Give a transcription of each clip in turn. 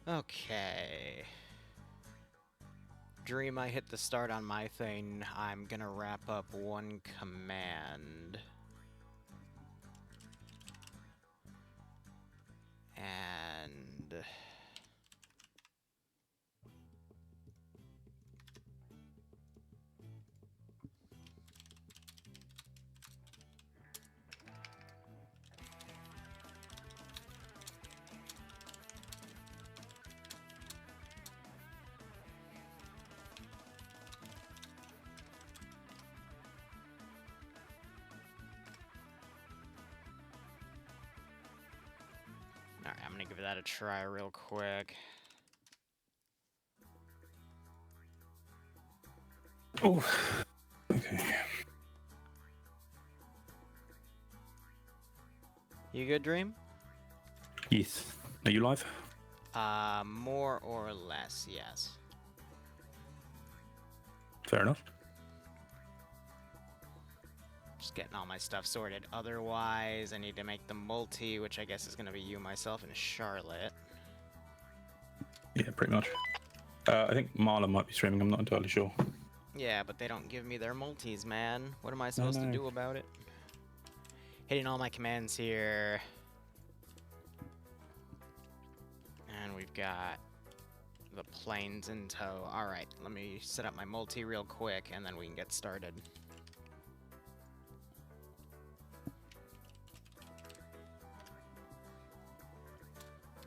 Okay. Dream, I hit the start on my thing. I'm gonna wrap up one command. And... Alright, I'm gonna give that a try real quick. Oh, okay. You good, Dream? Yes. Are you live? More or less, yes. Fair enough. Just getting all my stuff sorted. Otherwise, I need to make the multi, which I guess is gonna be you, myself, and Charlotte. Yeah, pretty much. I think Marlon might be streaming. I'm not entirely sure. Yeah, but they don't give me their multis, man. What am I supposed to do about it? Hitting all my commands here. And we've got the planes in tow. Alright, let me set up my multi real quick, and then we can get started.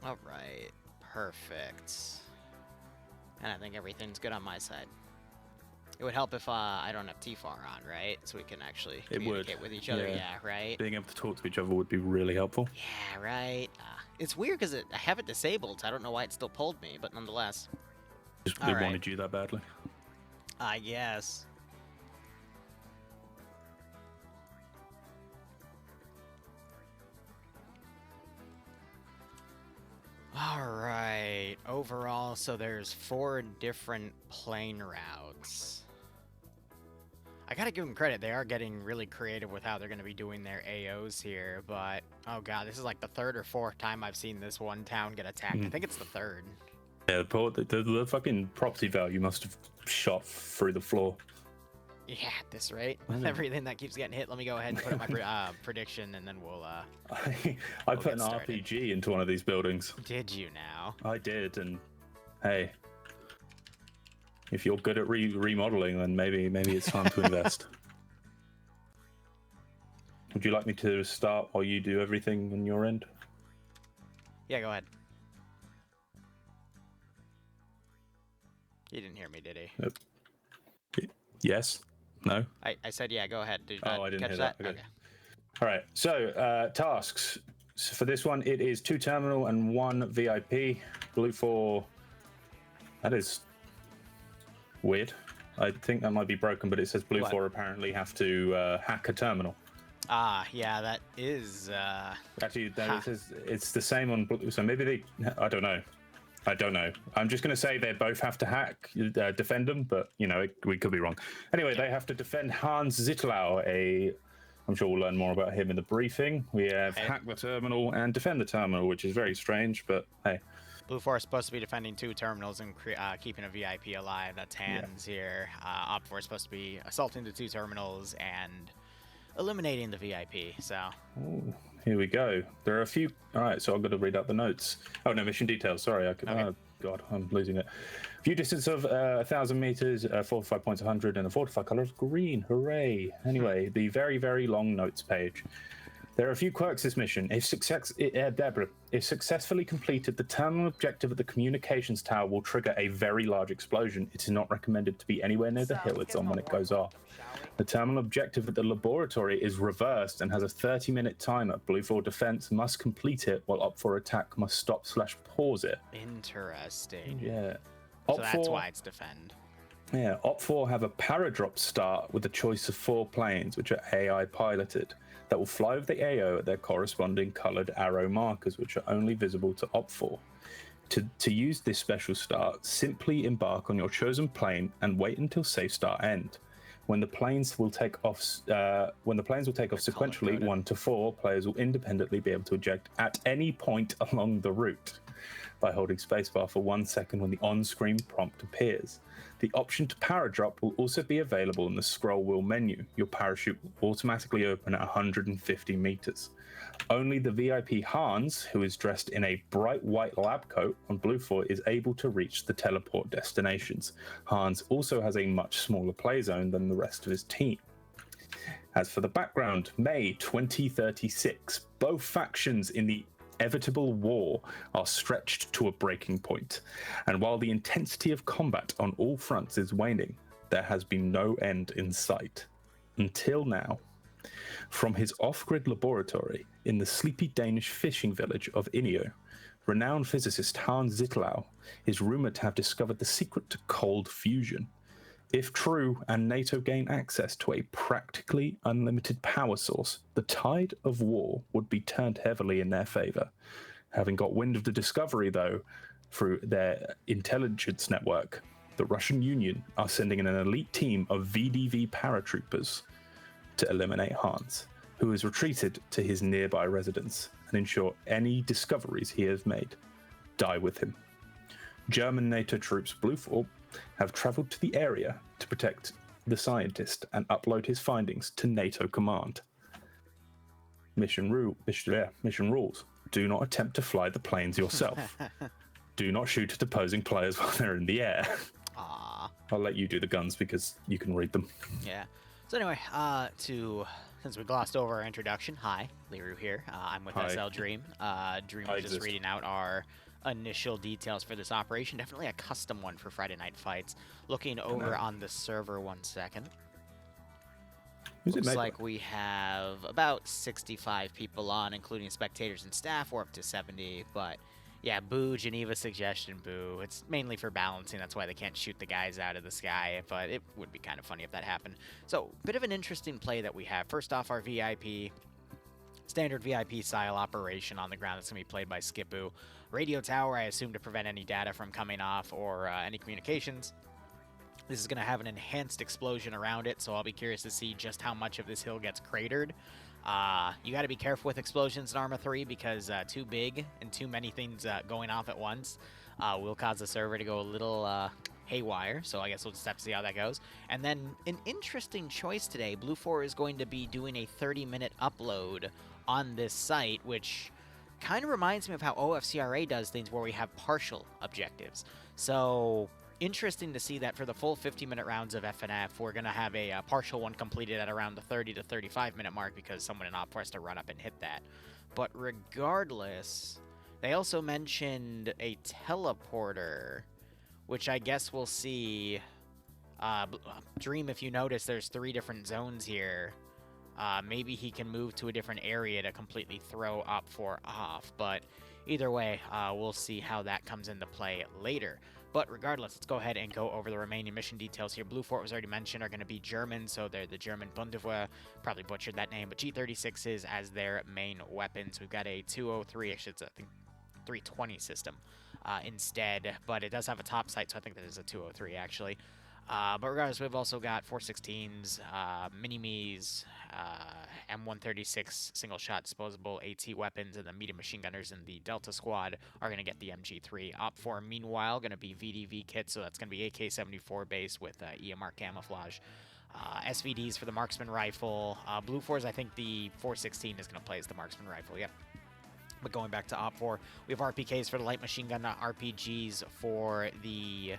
Alright, perfect. And I think everything's good on my side. It would help if I don't have T-Far on, right? So we can actually communicate with each other. Yeah, right? Being able to talk to each other would be really helpful. Yeah, right? It's weird because I have it disabled. So I don't know why it still pulled me, but nonetheless. Just they wanted you that badly. I guess. Alright, overall, so there's 4 different plane routes. I gotta give them credit, they are getting really creative with how they're gonna be doing their AOs here, but, oh god, this is like the 3rd or 4th time I've seen this one town get attacked. I think it's the 3rd. Yeah, the fucking property value must have shot through the floor. Yeah, at this rate, with everything that keeps getting hit, let me go ahead and put up my prediction, and then we'll, I put an RPG into one of these buildings. Did you now? I did, and hey, if you're good at remodeling, then maybe it's time to invest. Would you like me to start while you do everything on your end? Yeah, go ahead. He didn't hear me, did he? Yep. Yes? No? I said, yeah, go ahead. Did I didn't catch hear that? Okay. All right, so tasks. So for this one, it is 2 terminal and 1 VIP. Blue 4. That is weird. I think that might be broken, but it says Blue 4 apparently have to hack a terminal. Yeah, that is... Actually, it says it's the same on Blue, so maybe they... I don't know. I'm just going to say they both have to hack, defend them, but, you know, we could be wrong. Anyway, they have to defend Hans Zittelau, I'm sure we'll learn more about him in the briefing. We have hack the terminal and defend the terminal, which is very strange, but hey. Blue 4 is supposed to be defending 2 terminals and keeping a VIP alive. That's Hans here. Op 4 is supposed to be assaulting the 2 terminals and eliminating the VIP, so... Ooh, here we go. There are a few... All right, so I'm going to read out the notes. Oh, no, mission details. Sorry. Oh, God, I'm losing it. View distance of 1,000 meters, fortified points 100, and the fortified color is green. Hooray. Anyway, the very, very long notes page. There are a few quirks this mission. If successfully completed, the terminal objective of the communications tower will trigger a very large explosion. It is not recommended to be anywhere near the hill it's on when it goes off. The terminal objective at the laboratory is reversed and has a 30-minute timer. Blue 4 defense must complete it, while Op 4 attack must stop/pause it. Interesting. Yeah. So that's why it's defend. Yeah, Op 4 have a paradrop start with a choice of 4 planes, which are AI piloted, that will fly over the AO at their corresponding colored arrow markers, which are only visible to Op 4. To use this special start, simply embark on your chosen plane and wait until safe start end. When the planes will take off sequentially 1 to 4, players will independently be able to eject at any point along the route. by holding spacebar for 1 second when the on-screen prompt appears. The option to paradrop will also be available in the scroll wheel menu. Your parachute will automatically open at 150 meters. Only the VIP Hans, who is dressed in a bright white lab coat on Blue 4, is able to reach the teleport destinations. Hans also has a much smaller play zone than the rest of his team. As for the background, May 2036, both factions in the inevitable war are stretched to a breaking point, and while the intensity of combat on all fronts is waning, there has been no end in sight. Until now. From his off-grid laboratory in the sleepy Danish fishing village of Inio, renowned physicist Hans Zitlau is rumored to have discovered the secret to cold fusion. If true, and NATO gain access to a practically unlimited power source, the tide of war would be turned heavily in their favor. Having got wind of the discovery, though, through their intelligence network, the Russian Union are sending in an elite team of VDV paratroopers to eliminate Hans, who has retreated to his nearby residence and ensure any discoveries he has made die with him. German NATO troops Blue 4 have traveled to the area to protect the scientist and upload his findings to NATO command. Mission rules. Do not attempt to fly the planes yourself. Do not shoot at opposing players while they're in the air. Aww. I'll let you do the guns because you can read them. Yeah. So anyway, since we glossed over our introduction, hi, Liru here. I'm with Hi. SL Dream. Dream I was just exist. reading out our initial details for this operation. Definitely a custom one for Friday Night Fights. Looking over on the server 1 second. Who's it Looks made like by? we have about 65 people on, including spectators and staff. We're up to 70, but yeah, boo, Geneva suggestion, boo. It's mainly for balancing. That's why they can't shoot the guys out of the sky, but it would be kind of funny if that happened. So, bit of an interesting play that we have. First off, our VIP, standard VIP style operation on the ground that's going to be played by Skipoo. Radio tower, I assume, to prevent any data from coming off or any communications. This is going to have an enhanced explosion around it, so I'll be curious to see just how much of this hill gets cratered. You got to be careful with explosions in Arma 3 because too big and too many things going off at once will cause the server to go a little haywire. So I guess we'll just have to see how that goes. And then an interesting choice today. Blue 4 is going to be doing a 30-minute upload on this site, which kind of reminds me of how OFCRA does things where we have partial objectives. So interesting to see that for the full 50-minute rounds of FNF, we're going to have a partial one completed at around the 30 to 35-minute mark because someone in Op has to run up and hit that. But regardless, they also mentioned a teleporter, which I guess we'll see. Dream, if you notice, there's 3 different zones here. Maybe he can move to a different area to completely throw Op 4 off. But either way, we'll see how that comes into play later. But regardless, let's go ahead and go over the remaining mission details here. Blue 4 was already mentioned are going to be German, so they're the German Bundeswehr. Probably butchered that name, but G36s as their main weapons. We've got a 203, actually it's I think 320 system instead, but it does have a top sight, so I think that is a 203 actually. But regardless, we've also got 416s, Mini-Me's, M136 single-shot disposable AT weapons, and the medium machine gunners in the Delta Squad are going to get the MG3. Op 4, meanwhile, going to be VDV kit, so that's going to be AK-74 base with EMR camouflage. SVDs for the marksman rifle. Blue 4's, I think the 416 is going to play as the marksman rifle, yep. But going back to Op 4, we have RPKs for the light machine gun, RPGs for the...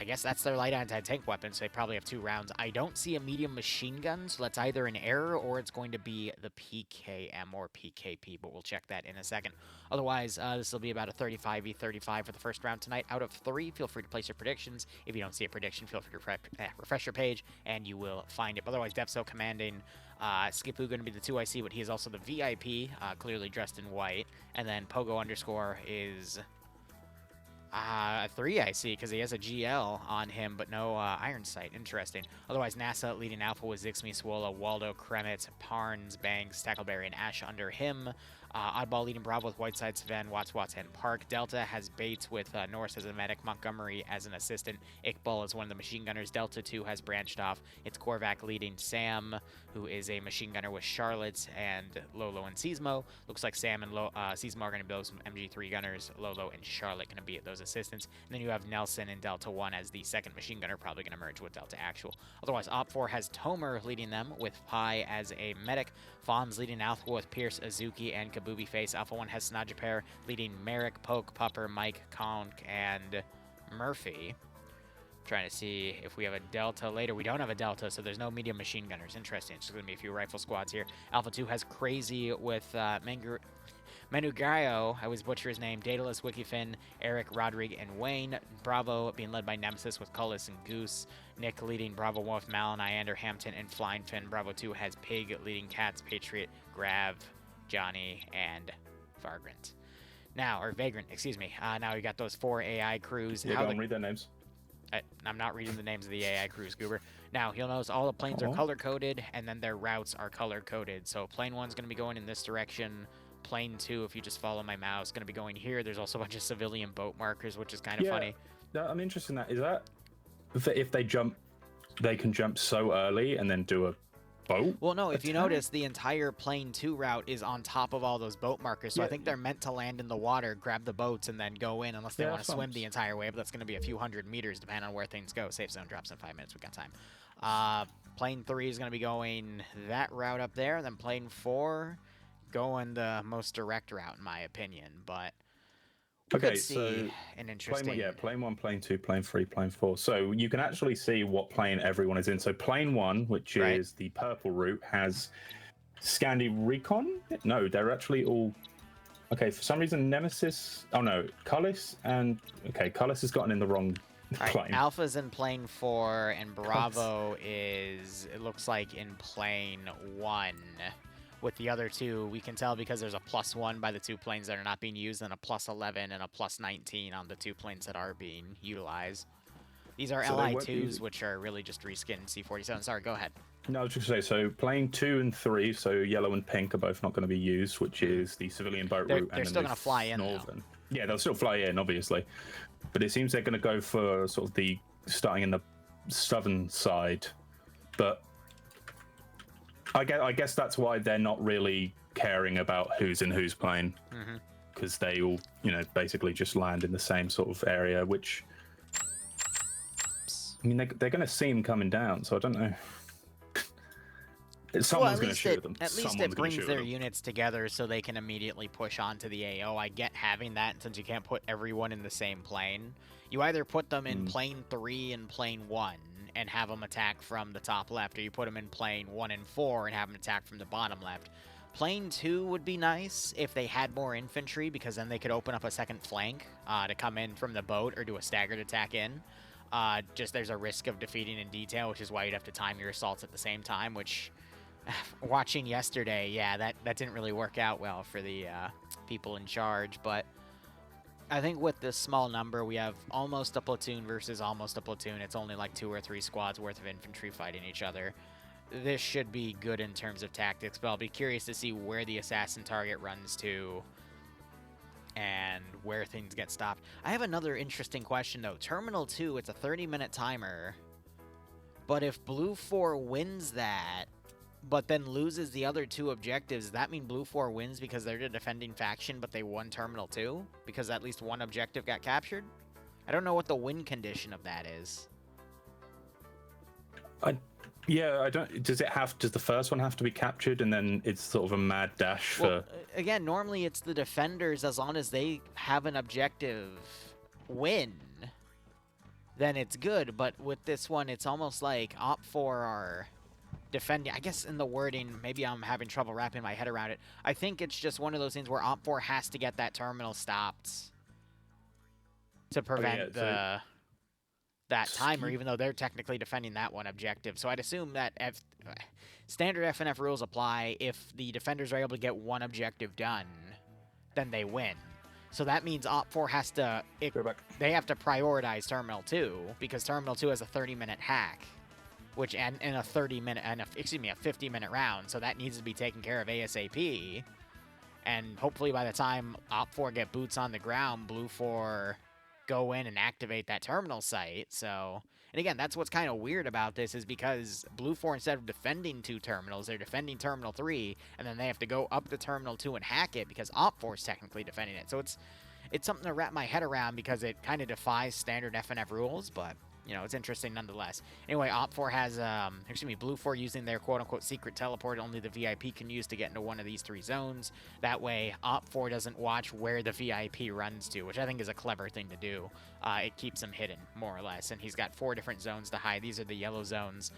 I guess that's their light anti-tank weapon, so they probably have 2 rounds. I don't see a medium machine gun, so that's either an error or it's going to be the PKM or PKP, but we'll check that in a second. Otherwise, this will be about a 35v35 for the first round tonight. Out of 3, feel free to place your predictions. If you don't see a prediction, feel free to refresh your page, and you will find it. But otherwise, Defso commanding Skipoo going to be the 2 IC, but he is also the VIP, clearly dressed in white. And then Pogo underscore is... 3 I see, because he has a GL on him, but no iron sight. Interesting. Otherwise, NASA leading Alpha with Zixmi, Swola, Waldo, Kremitz, Parnes, Banks, Tackleberry, and Ash under him. Oddball leading Bravo with Whiteside, Sven, Watts, and Park. Delta has Bates with Norse as a medic, Montgomery as an assistant. Iqbal is one of the machine gunners. Delta 2 has branched off. It's Korvac leading Sam, who is a machine gunner with Charlotte, and Lolo and Seismo. Looks like Sam and Seismo are going to be those MG3 gunners. Lolo and Charlotte going to be those assistants. And then you have Nelson in Delta 1 as the second machine gunner, probably going to merge with Delta Actual. Otherwise, Op 4 has Tomer leading them with Pi as a medic. Fons leading Alpha with Pierce, Azuki, and Kabubi Face. Alpha 1 has Snajaper leading Merrick, Poke, Pupper, Mike, Conk, and Murphy. Trying to see if we have a Delta later. We don't have a Delta, so there's no medium machine gunners. Interesting. It's just going to be a few rifle squads here. Alpha 2 has Crazy with Menugayo, I always butcher his name, Daedalus, Wikifin, Eric, Rodrigue, and Wayne. Bravo being led by Nemesis with Cullis and Goose. Nick leading Bravo 1 with Mal, Nyander, Hampton, and Flying Fin. Bravo 2 has Pig leading Cats, Patriot, Grav, Johnny, and Vagrant. Now, or Vagrant, excuse me. Now we got those 4 AI crews. Yeah, go and read their names. I'm not reading the names of the AI crews, Goober. Now, you'll notice all the planes are color-coded, and then their routes are color-coded. So plane 1's going to be going in this direction. Plane 2, if you just follow my mouse, going to be going here. There's also a bunch of civilian boat markers, which is kind of funny. I'm interested in that. Is that if they jump, they can jump so early and then do a boat? Well, no, if you notice, the entire plane 2 route is on top of all those boat markers. So I think they're meant to land in the water, grab the boats, and then go in, unless they want to swim the entire way. But that's going to be a few hundred meters, depending on where things go. Safe zone drops in 5 minutes. We got time. Plane 3 is going to be going that route up there. And then plane 4 going the most direct route, in my opinion. But we could see an interesting... plane 1, plane 2, plane 3, plane 4. So you can actually see what plane everyone is in. So plane 1, which is the purple route, has Scandi Recon? No, they're actually all... Okay, for some reason, Nemesis... Oh, no, Cullis and... Okay, Cullis has gotten in the wrong plane. Alpha's in plane 4, and Bravo is, it looks like, in plane 1. With the other 2, we can tell because there's a +1 by the 2 planes that are not being used, and a +11 and a +19 on the 2 planes that are being utilized. These are LI2s, which are really just reskinned C-47. Sorry, go ahead. No, I was just going to say, so plane 2 and 3, so yellow and pink are both not going to be used, which is the civilian boat route. They're still going to fly in, though. Yeah, they'll still fly in, obviously. But it seems they're going to go for sort of the starting in the southern side. But I guess that's why they're not really caring about who's in whose plane, because they all, basically just land in the same sort of area. Which, I mean, they're going to see them coming down, so I don't know. Someone's going to shoot them. At least it brings their units together so they can immediately push onto the AO. I get having that, since you can't put everyone in the same plane. You either put them in plane 3 and plane 1 and have them attack from the top left, or you put them in plane 1 and 4 and have them attack from the bottom left. Plane 2 would be nice if they had more infantry, because then they could open up a second flank to come in from the boat or do a staggered attack in. Just there's a risk of defeating in detail, which is why you'd have to time your assaults at the same time, which... Watching yesterday, that didn't really work out well for the people in charge, but I think with this small number, we have almost a platoon versus almost a platoon. It's only like 2 or 3 squads worth of infantry fighting each other. This should be good in terms of tactics, but I'll be curious to see where the assassin target runs to and where things get stopped. I have another interesting question, though. Terminal 2, it's a 30-minute timer, but if Blue 4 wins that, but then loses the other 2 objectives, does that mean Blue 4 wins because they're the defending faction, but they won Terminal 2? Because at least one objective got captured? I don't know what the win condition of that is. I don't... Does the first one have to be captured and then it's sort of a mad dash for... Well, again, normally it's the defenders, as long as they have an objective win, then it's good. But with this one, it's almost like Op 4 are... defending. I guess in the wording, maybe I'm having trouble wrapping my head around it. I think it's just one of those things where Op 4 has to get that terminal stopped to prevent that timer, even though they're technically defending that one objective. So I'd assume that standard FNF rules apply. If the defenders are able to get one objective done, then they win. So that means Op 4 has to... they have to prioritize Terminal 2, because Terminal 2 has a 30-minute hack. Which in a 30-minute, a 50-minute round, so that needs to be taken care of ASAP. And hopefully by the time Op 4 get boots on the ground, Blue 4 go in and activate that terminal site. So, and again, that's what's kind of weird about this is because Blue 4, instead of defending 2 terminals, they're defending Terminal 3, and then they have to go up to Terminal 2 and hack it because Op 4 is technically defending it. So it's something to wrap my head around because it kind of defies standard FNF rules, but you know, it's interesting nonetheless. Anyway, Op 4 has, Blue 4 using their quote-unquote secret teleport only the VIP can use to get into one of these 3 zones. That way, Op 4 doesn't watch where the VIP runs to, which I think is a clever thing to do. It keeps him hidden, more or less, and he's got 4 different zones to hide. These are the yellow zones.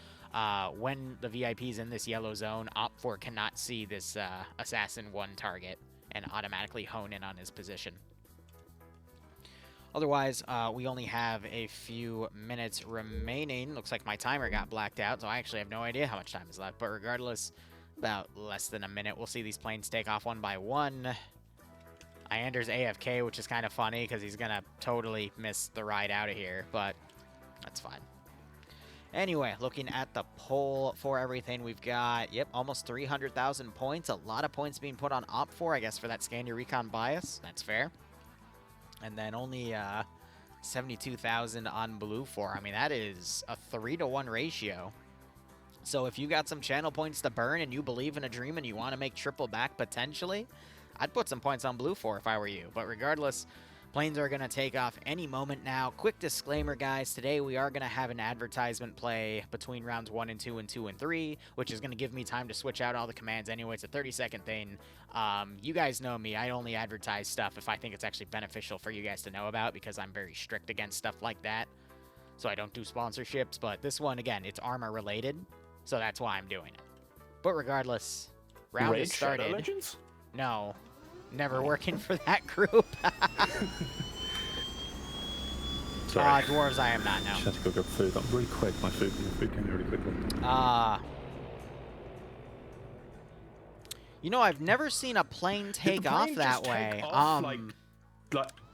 When the VIP's in this yellow zone, Op 4 cannot see this Assassin 1 target and automatically hone in on his position. Otherwise, we only have a few minutes remaining. Looks like my timer got blacked out, so I actually have no idea how much time is left. But regardless, about less than a minute. We'll see these planes take off one by one. Iander's AFK, which is kind of funny because he's going to totally miss the ride out of here, but that's fine. Anyway, looking at the poll for everything, we've got, yep, almost 300,000 points. A lot of points being put on Op 4, I guess, for that Scan Your Recon bias. That's fair. And then only 72,000 on Blue 4. I mean, that is a 3-to-1 ratio. So if you got some channel points to burn and you believe in a dream and you want to make triple back potentially, I'd put some points on Blue 4 if I were you. But regardless, planes are going to take off any moment now. Quick disclaimer, guys. Today we are going to have an advertisement play between rounds 1 and 2 and 2 and 3, which is going to give me time to switch out all the commands anyway. It's a 30-second thing. You guys know me. I only advertise stuff if I think it's actually beneficial for you guys to know about because I'm very strict against stuff like that. So I don't do sponsorships. But this one, again, it's armor related. So that's why I'm doing it. But regardless, round is started. Shadow Legends? No. Never working for that group. Sorry. Dwarves, I am not now. Just had to go grab food. I'm really quick. My food came really quickly. You know, I've never seen a plane take off that way. Like,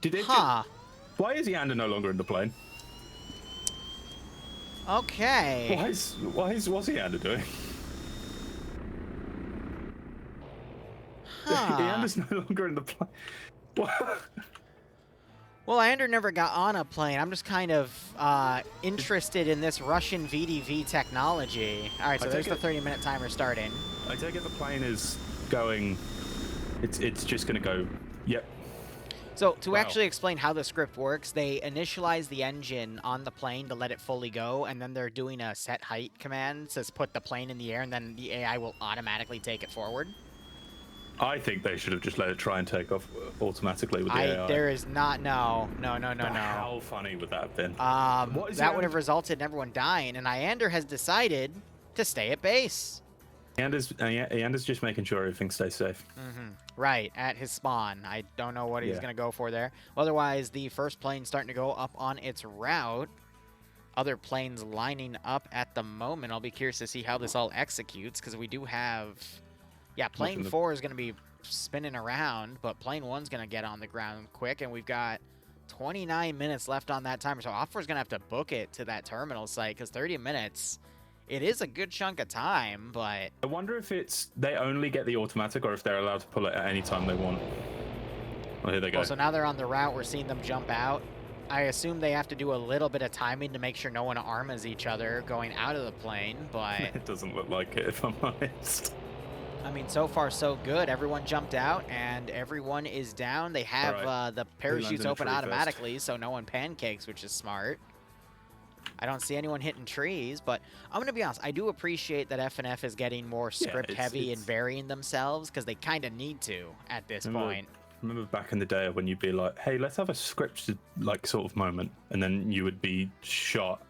did it? Huh. Why is Yander no longer in the plane? Okay. What's Yander doing? Huh. Yander's no longer in the plane. What? Well, Iander never got on a plane. I'm just kind of interested in this Russian VDV technology. All right, so there's the 30-minute timer starting. I take it the plane is going. It's just gonna go. Yep. So to actually explain how the script works, they initialize the engine on the plane to let it fully go, and then they're doing a set height command, says put the plane in the air, and then the AI will automatically take it forward. I think they should have just let it try and take off automatically with the AI. There is not, no. How funny would that have been? That would have resulted in everyone dying, and Iander has decided to stay at base. Yander's just making sure everything stays safe. Right, at his spawn. I don't know what he's going to go for there. Otherwise, the first plane's starting to go up on its route. Other planes lining up at the moment. I'll be curious to see how this all executes, because we do have... Yeah, plane 4 is going to be spinning around, but plane 1's going to get on the ground quick, and we've got 29 minutes left on that timer, so Op 4's going to have to book it to that terminal site, because 30 minutes, it is a good chunk of time, but... I wonder if they only get the automatic, or if they're allowed to pull it at any time they want. Well, here they go. Well, so now they're on the route, we're seeing them jump out. I assume they have to do a little bit of timing to make sure no one armas each other going out of the plane, but... It doesn't look like it, if I'm honest. I mean, so far so good. Everyone jumped out, and everyone is down. They have the parachutes open automatically, so no one pancakes, which is smart. I don't see anyone hitting trees, but I'm going to be honest. I do appreciate that FNF is getting more script-heavy and burying themselves, because they kind of need to at this point. Remember back in the day when you'd be like, hey, let's have a scripted, like, sort of moment, and then you would be shot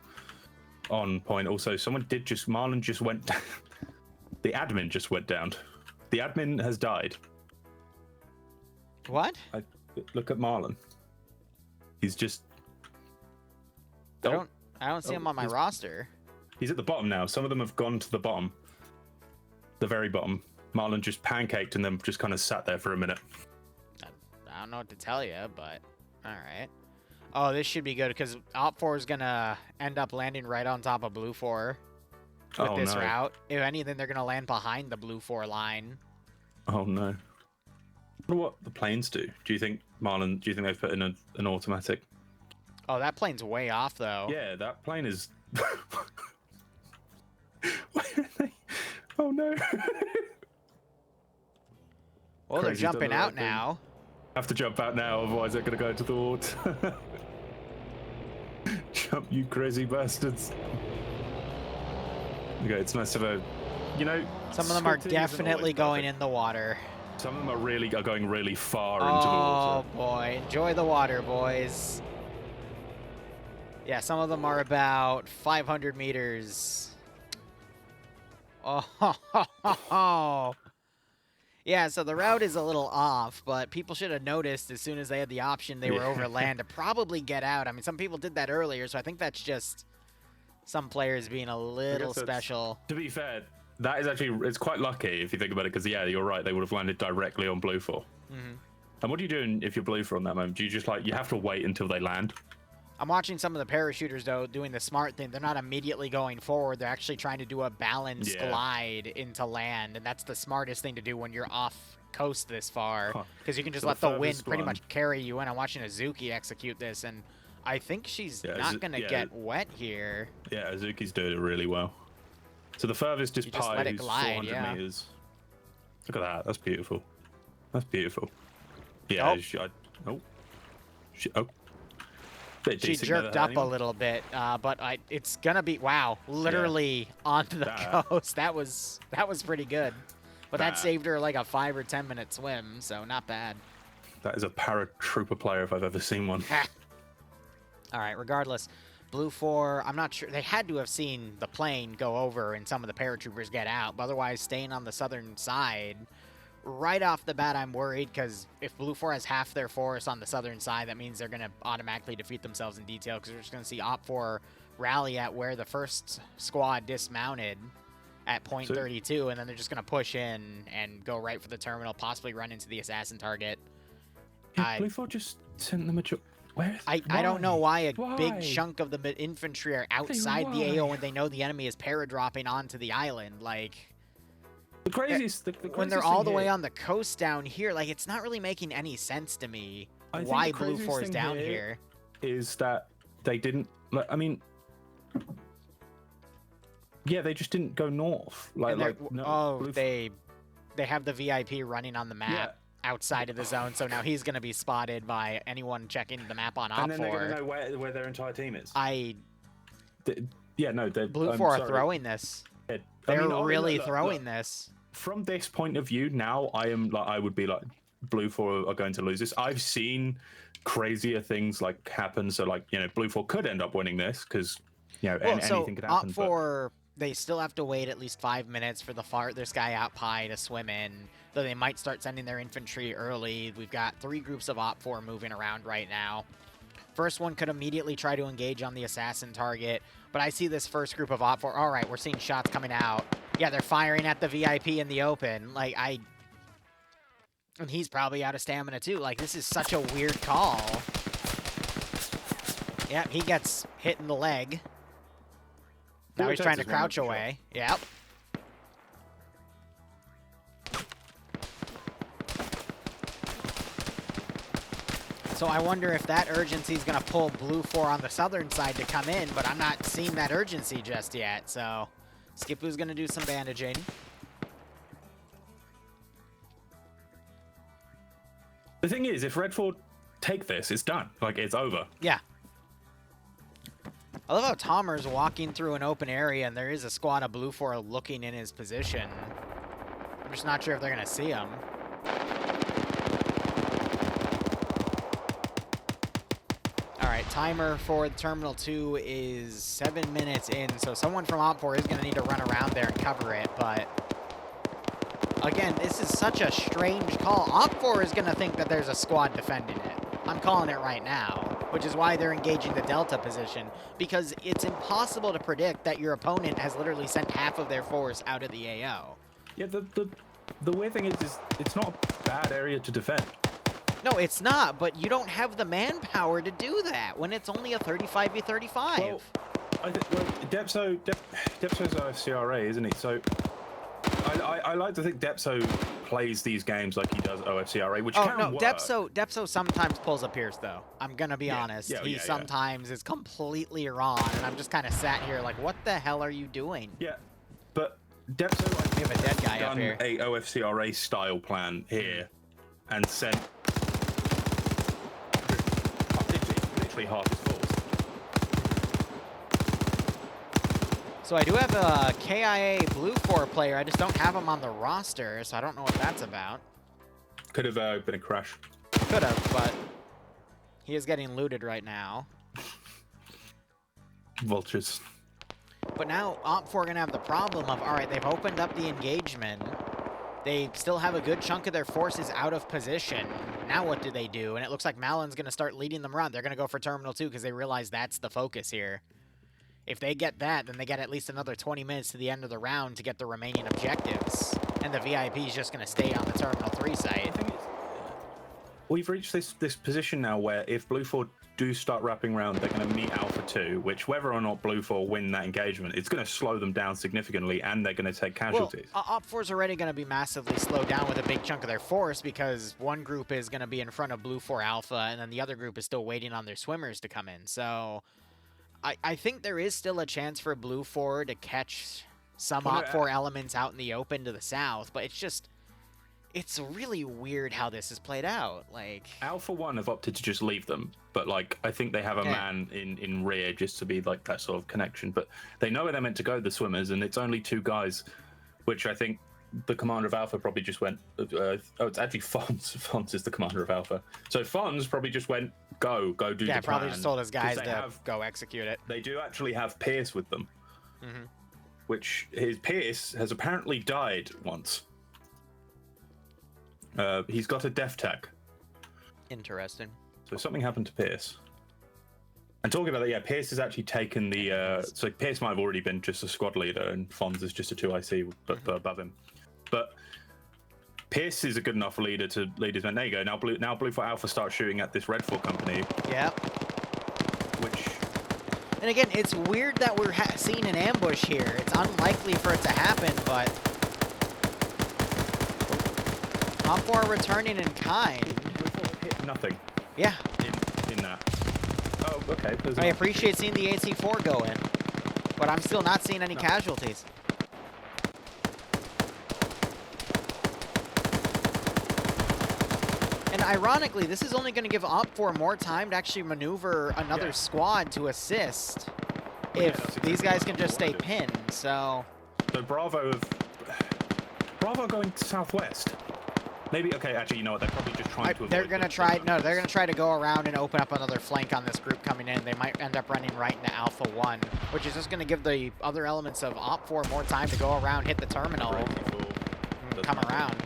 on point. Also, Marlon just went down. The admin just went down. The admin has died. What? Look at Marlon. He's just... I don't see him on my roster. He's at the bottom now. Some of them have gone to the bottom. The very bottom. Marlon just pancaked and then just kind of sat there for a minute. I don't know what to tell you, but alright. Oh, this should be good, because Op 4 is going to end up landing right on top of Blue 4. With this route. If anything, they're going to land behind the Blue 4 line. Oh, no. I wonder what the planes do. Do you think, Marlon, do you think they've put in an automatic? Oh, that plane's way off, though. Yeah, that plane is... Why are they... Oh, no. Well, they're Crazy jumping done the out right thing. now. Have to jump out now, otherwise they're going to go into the water. Jump, you crazy bastards. Okay, it's nice to have a... You know... Some of them are squinting isn't definitely always going perfect. in the water. Some of them are going really far into the water. Oh, boy. Enjoy the water, boys. Yeah, some of them are about 500 meters. Oh, yeah, so the route is a little off, but people should have noticed as soon as they had the option they were over land to probably get out. I mean, some people did that earlier, so I think that's just some players being a little special. To be fair, that is actually, it's quite lucky if you think about it, because yeah, you're right, they would have landed directly on Blue 4. And what are you doing if you're Blue 4 on that moment? Do you just you have to wait until they land? I'm watching some of the parachuters, though, doing the smart thing. They're not immediately going forward. They're actually trying to do a balanced glide into land, and that's the smartest thing to do when you're off coast this far, because you can just let the wind pretty much carry you in. I'm watching Azuki execute this, and I think she's not going to get wet here. Yeah, Azuki's doing it really well. So the furthest is Pi, who's 400 meters. Look at that. That's beautiful. That's beautiful. Yeah. She jerked up a little bit, but it's gonna be literally onto the coast. That was pretty good, but that saved her like a 5 or 10 minute swim, so not bad. That is a paratrooper player if I've ever seen one. All right, regardless, Blue 4. I'm not sure they had to have seen the plane go over and some of the paratroopers get out, but otherwise staying on the southern side. Right off the bat, I'm worried, because if Blue 4 has half their force on the southern side, that means they're going to automatically defeat themselves in detail, because we're just going to see Op 4 rally at where the first squad dismounted at point 32, and then they're just going to push in and go right for the terminal, possibly run into the assassin target. Blue 4 just sent them a... I don't know why a big chunk of the infantry are outside the AO when they know the enemy is para-dropping onto the island, like... The craziest when they're all the way on the coast down here, like, it's not really making any sense to me why Blue 4 is down here. Is that they didn't, I mean, yeah, they just didn't go north. They have the VIP running on the map outside of the zone, so now he's going to be spotted by anyone checking the map on Op 4. And then they're going to know where their entire team is. Blue 4 are throwing this. They're really throwing this. From this point of view, now I would be like, Blue 4 are going to lose this. I've seen crazier things happen. So Blue 4 could end up winning this because anything could happen. Op 4, they still have to wait at least 5 minutes for the farthest guy out Pi to swim in. Though they might start sending their infantry early. We've got 3 groups of Op 4 moving around right now. First one could immediately try to engage on the assassin target, but I see this first group of Op 4. All right, we're seeing shots coming out. Yeah, they're firing at the VIP in the open. And he's probably out of stamina too. This is such a weird call. Yeah, he gets hit in the leg. Now he's trying to crouch away. Yep. So I wonder if that urgency is going to pull Blue 4 on the southern side to come in, but I'm not seeing that urgency just yet. So Skippoo's going to do some bandaging. The thing is, if Red 4 take this, it's done. It's over. Yeah. I love how Tomer's walking through an open area, and there is a squad of Blue 4 looking in his position. I'm just not sure if they're going to see him. Timer for Terminal 2 is 7 minutes in, so someone from Op 4 is going to need to run around there and cover it, but again, this is such a strange call. Op 4 is going to think that there's a squad defending it. I'm calling it right now, which is why they're engaging the Delta position, because it's impossible to predict that your opponent has literally sent half of their force out of the AO. Yeah, the weird thing is it's not a bad area to defend. No, it's not, but you don't have the manpower to do that when it's only a 35v35. Well, Depso's a CRA, isn't he? So I like to think Depso plays these games like he does OFCRA, which Oh can no, work. Depso sometimes pulls a Pierce though. I'm gonna be honest. He sometimes is completely wrong, and I'm just kind of sat here like, what the hell are you doing? Yeah, but Depso, We have a dead guy up here. A OFCRA style plan here, and sent literally half his force. So I do have a KIA Blue 4 player. I just don't have him on the roster, so I don't know what that's about. Could have been a crash. Could have, but he is getting looted right now. Vultures. But now OPFOR are going to have the problem of, all right, they've opened up the engagement. They still have a good chunk of their forces out of position. Now what do they do? And it looks like Malin's going to start leading them around. They're going to go for Terminal 2 because they realize that's the focus here. If they get that, then they get at least another 20 minutes to the end of the round to get the remaining objectives. And the VIP is just going to stay on the Terminal 3 site. We've reached this position now where if Blue 4 do start wrapping around, they're going to meet Alpha 2, which whether or not Blue 4 win that engagement, it's going to slow them down significantly, and they're going to take casualties. Well, OPFOR's already going to be massively slowed down with a big chunk of their force because one group is going to be in front of Blue 4 Alpha, and then the other group is still waiting on their swimmers to come in. So I think there is still a chance for Blue 4 to catch some OPFOR elements out in the open to the south, but it's really weird how this is played out. Like, Alpha 1 have opted to just leave them, but like I think they have a man in rear just to be like that sort of connection. But they know where they're meant to go, the swimmers, and it's only 2 guys, which I think the commander of Alpha probably just went. Oh, it's actually Fonz. Fonz is the commander of Alpha. So Fonz probably just went, go do the plan. Yeah, probably just told his guys to go execute it. They do actually have Pierce with them, which his Pierce has apparently died once. He's got a death tag. Interesting. So something happened to Pierce. And talking about that, yeah, Pierce has actually taken the... so Pierce might have already been just a squad leader, and Fonz is just a 2IC but above him. But Pierce is a good enough leader to lead his men. There you go. Now Blue 4 Alpha starts shooting at this Red 4 company. Yeah. Which... And again, it's weird that we're seeing an ambush here. It's unlikely for it to happen, but... OPFOR are returning in kind. Hit nothing. Yeah. In that. Oh, okay. I appreciate seeing the AC-4 go in, but I'm still not seeing any casualties. And ironically, this is only going to give OPFOR more time to actually maneuver another squad to assist if these guys can just stay pinned, so... So Bravo going southwest. Maybe, okay, actually, you know what, they're probably just trying to avoid... They're going to try, no, they're going to try to go around and open up another flank on this group coming in. They might end up running right into Alpha 1, which is just going to give the other elements of OPFOR more time to go around, hit the terminal, and come around.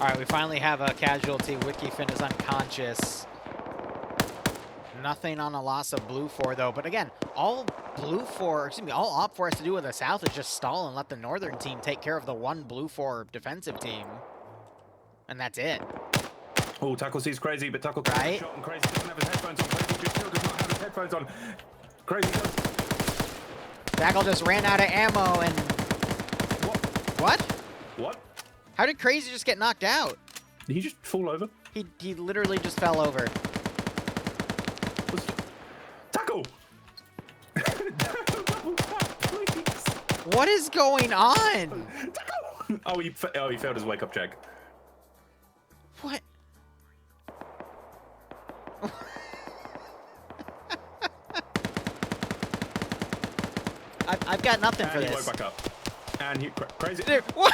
All right, we finally have a casualty. Wikifin is unconscious. Nothing on a loss of Blue 4, though. But again, all OPFOR has to do with the South is just stall and let the Northern team take care of the one Blue 4 defensive team. And that's it. Oh, Tackle sees Crazy, but Tackle can't get shot, and Crazy doesn't have his headphones on. Crazy just still does not have his headphones on. Crazy does. Tackle just ran out of ammo and... What? What? How did Crazy just get knocked out? Did he just fall over? He literally just fell over. Tackle! What is going on? Tackle! Oh, he failed his wake-up check. What? I've got nothing for this. And he woke back up. And he... Crazy... Dude, what?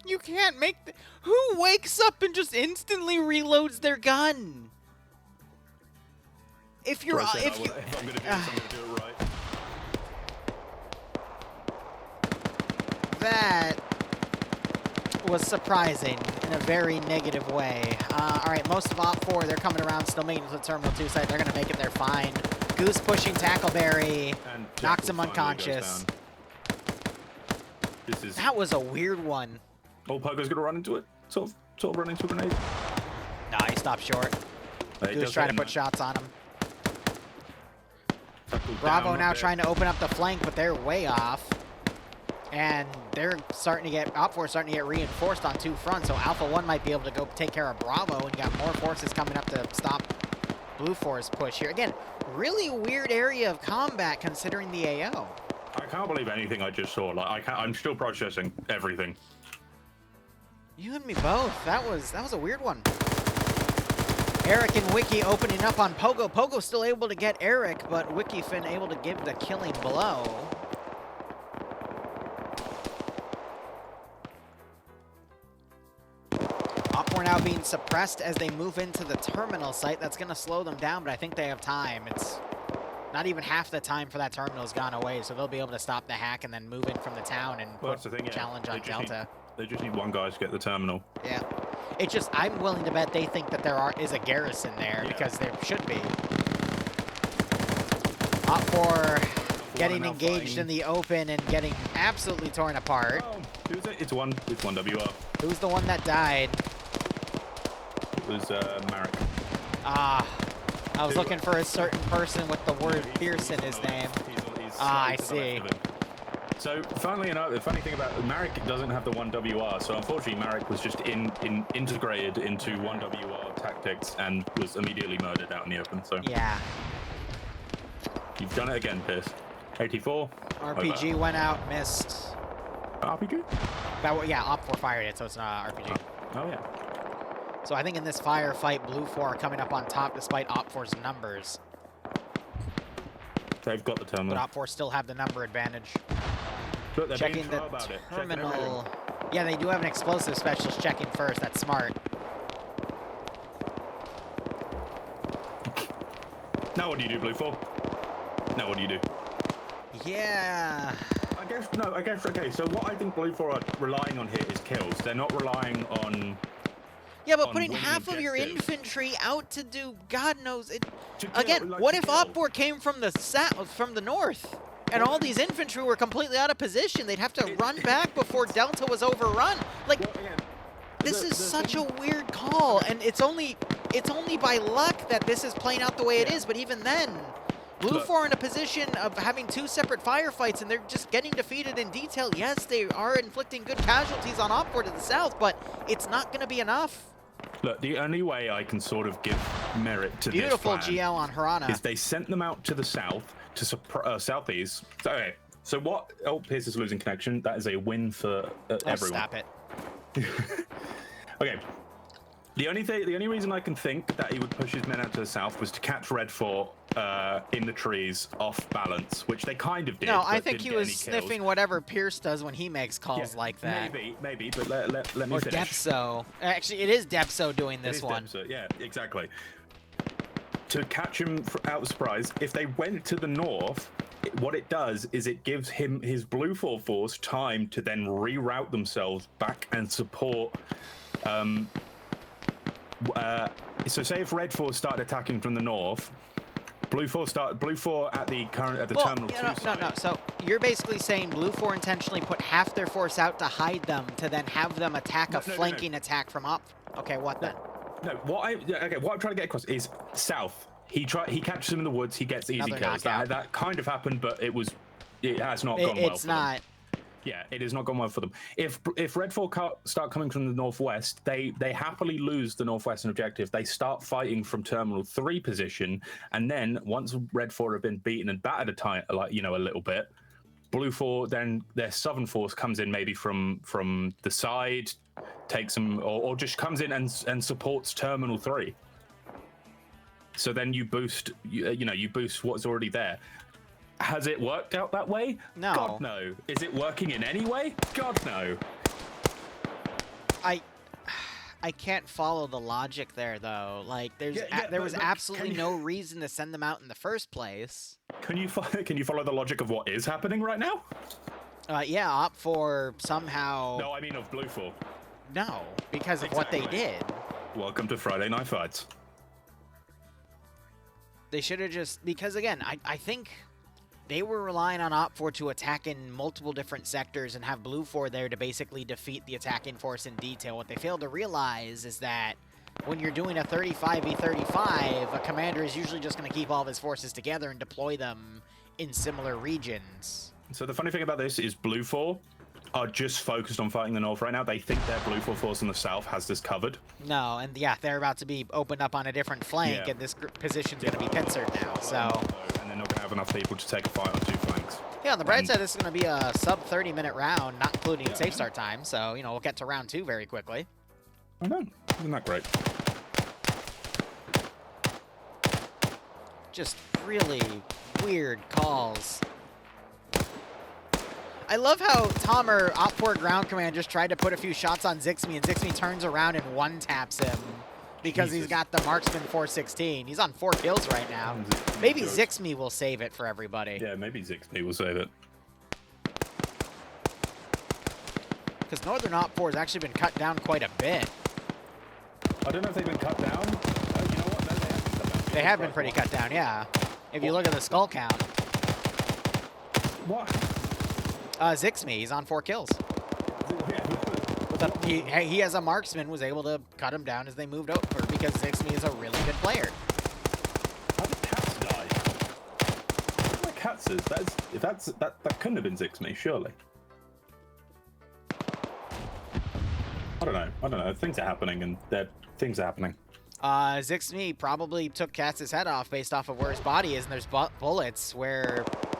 You can't make... Who wakes up and just instantly reloads their gun? If you're... If I'm gonna do this, I'm gonna do it right. That was surprising in a very negative way. All right, most of Op 4, they're coming around, still making it to the Terminal 2 site. They're going to make it there fine. Goose pushing Tackleberry, knocks him unconscious. That was a weird one. Oh, Pogo's going to run into it? Sort of run into a grenade? Nah, he stopped short. Goose trying to put shots on him. Bravo now trying to open up the flank, but they're way off. And they're starting to get, Op 4 starting to get reinforced on two fronts, so Alpha 1 might be able to go take care of Bravo, and got more forces coming up to stop Blue 4's push here. Again, really weird area of combat considering the AO. I can't believe anything I just saw. Like, I'm still processing everything. You and me both. That was a weird one. Eric and Wiki opening up on Pogo. Pogo still able to get Eric, but Wiki Finn able to give the killing blow. Op 4 now being suppressed as they move into the terminal site. That's going to slow them down, but I think they have time. It's not even half the time for that terminal has gone away, so they'll be able to stop the hack and then move in from the town and put challenge on Delta. They just need one guy to get the terminal. Yeah. It's just, I'm willing to bet they think that there is a garrison there, because there should be. Op 4 getting engaged in the open and getting absolutely torn apart. Oh, who's it? It's one WR. Who's the one that died? It was Marek. Ah, I was looking for a certain person with the word fierce in his name. I see. So, funnily enough, the funny thing about Marek doesn't have the 1WR, so unfortunately Marek was just integrated into 1WR tactics and was immediately murdered out in the open, so... Yeah. You've done it again, Pierce. 84. RPG over. went out, missed. RPG? Yeah, Op 4 fired it, so it's not RPG. Oh, yeah. So I think in this firefight, Blue 4 are coming up on top despite Op 4's numbers. They've got the terminal. But Op 4 still have the number advantage. Look, they're checking the terminal. Yeah, they do have an explosive specialist checking first. That's smart. Now what do you do, Blue 4? Now what do you do? Yeah. I guess, okay, so what I think Blue 4 are relying on here is kills. They're not relying on... Yeah, but putting half of your infantry out to do God knows it. Again, what if Op 4 came from the south, from the north? And all these infantry were completely out of position. They'd have to run back before Delta was overrun. Like, this is such a weird call, and it's only by luck that this is playing out the way it is. But even then, Blue 4 in a position of having two separate firefights, and they're just getting defeated in detail. Yes, they are inflicting good casualties on Op 4 to the south, but it's not going to be enough. Look, the only way I can sort of give merit to Beautiful this plan GL on Harana is they sent them out to the south, to southeast. So, okay, so what? Oh, Pierce is losing connection. That is a win for everyone. Stop it. Okay. The only reason I can think that he would push his men out to the south was to catch Red 4 in the trees off balance, which they kind of did. No, I think he was sniffing whatever Pierce does when he makes calls like that. Maybe, but let me or finish. Depso. Actually, it is Depso doing this one. Depso, yeah, exactly. To catch him out of surprise, if they went to the north, what it does is it gives him his Blue 4 force time to then reroute themselves back and support. So say if Red 4 started attacking from the north, Blue 4 at the terminal 2 side. No. So you're basically saying Blue 4 intentionally put half their force out to hide them, to then have them attack a flanking attack from up. Okay, what then? No, what I'm trying to get across is south. He catches him in the woods. He gets easy kills. That kind of happened, but it has not gone well. It's not. Yeah, it has not gone well for them. If Red 4 start coming from the northwest, they happily lose the northwestern objective. They start fighting from Terminal 3 position, and then once Red 4 have been beaten and battered a little bit, Blue 4, then their southern force comes in maybe from the side, takes them, or just comes in and supports Terminal 3. So then you boost what's already there. Has it worked out that way? No. God, no. Is it working in any way? God, no. I can't follow the logic there, though. Like, there was absolutely no reason to send them out in the first place. Can you follow the logic of what is happening right now? Yeah, Op 4 somehow... No, I mean of Blue 4. No, because of what they did. Welcome to Friday Night Fights. They should have just... Because, again, I think they were relying on Op4 to attack in multiple different sectors and have Blue 4 there to basically defeat the attacking force in detail. What they failed to realize is that when you're doing a 35v35, a commander is usually just going to keep all of his forces together and deploy them in similar regions. So the funny thing about this is Blue 4 are just focused on fighting the north right now. They think their Blue 4 force in the south has this covered. No, and yeah, they're about to be opened up on a different flank, and this position's going to be pincered now, so... And they're not going to have enough people to take a fight on 2 flanks. Yeah, on the bright side, this is going to be a sub 30-minute round, not including safe start time, so, you know, we'll get to round 2 very quickly. I know. Isn't that great? Just really weird calls. I love how Tomer, Op4 ground command, just tried to put a few shots on Zixmi, and Zixmi turns around and one-taps him because he's got the marksman 416. He's on 4 kills right now. Maybe Zixmi will save it for everybody. Yeah, maybe Zixmi will save it. Because Northern Op4 has actually been cut down quite a bit. I don't know if they've been cut down. You know what? No, they haven't cut down. They have been pretty cut down, yeah. If you look at the skull count. What? Zixmi, he's on 4 kills. He as a marksman was able to cut him down as they moved over because Zixmi is a really good player. How did Cats die? What my Cats is? That couldn't have been Zixmi, surely. I don't know. Things are happening, and things are happening. Zixmi probably took Katz's head off based off of where his body is, and there's bullets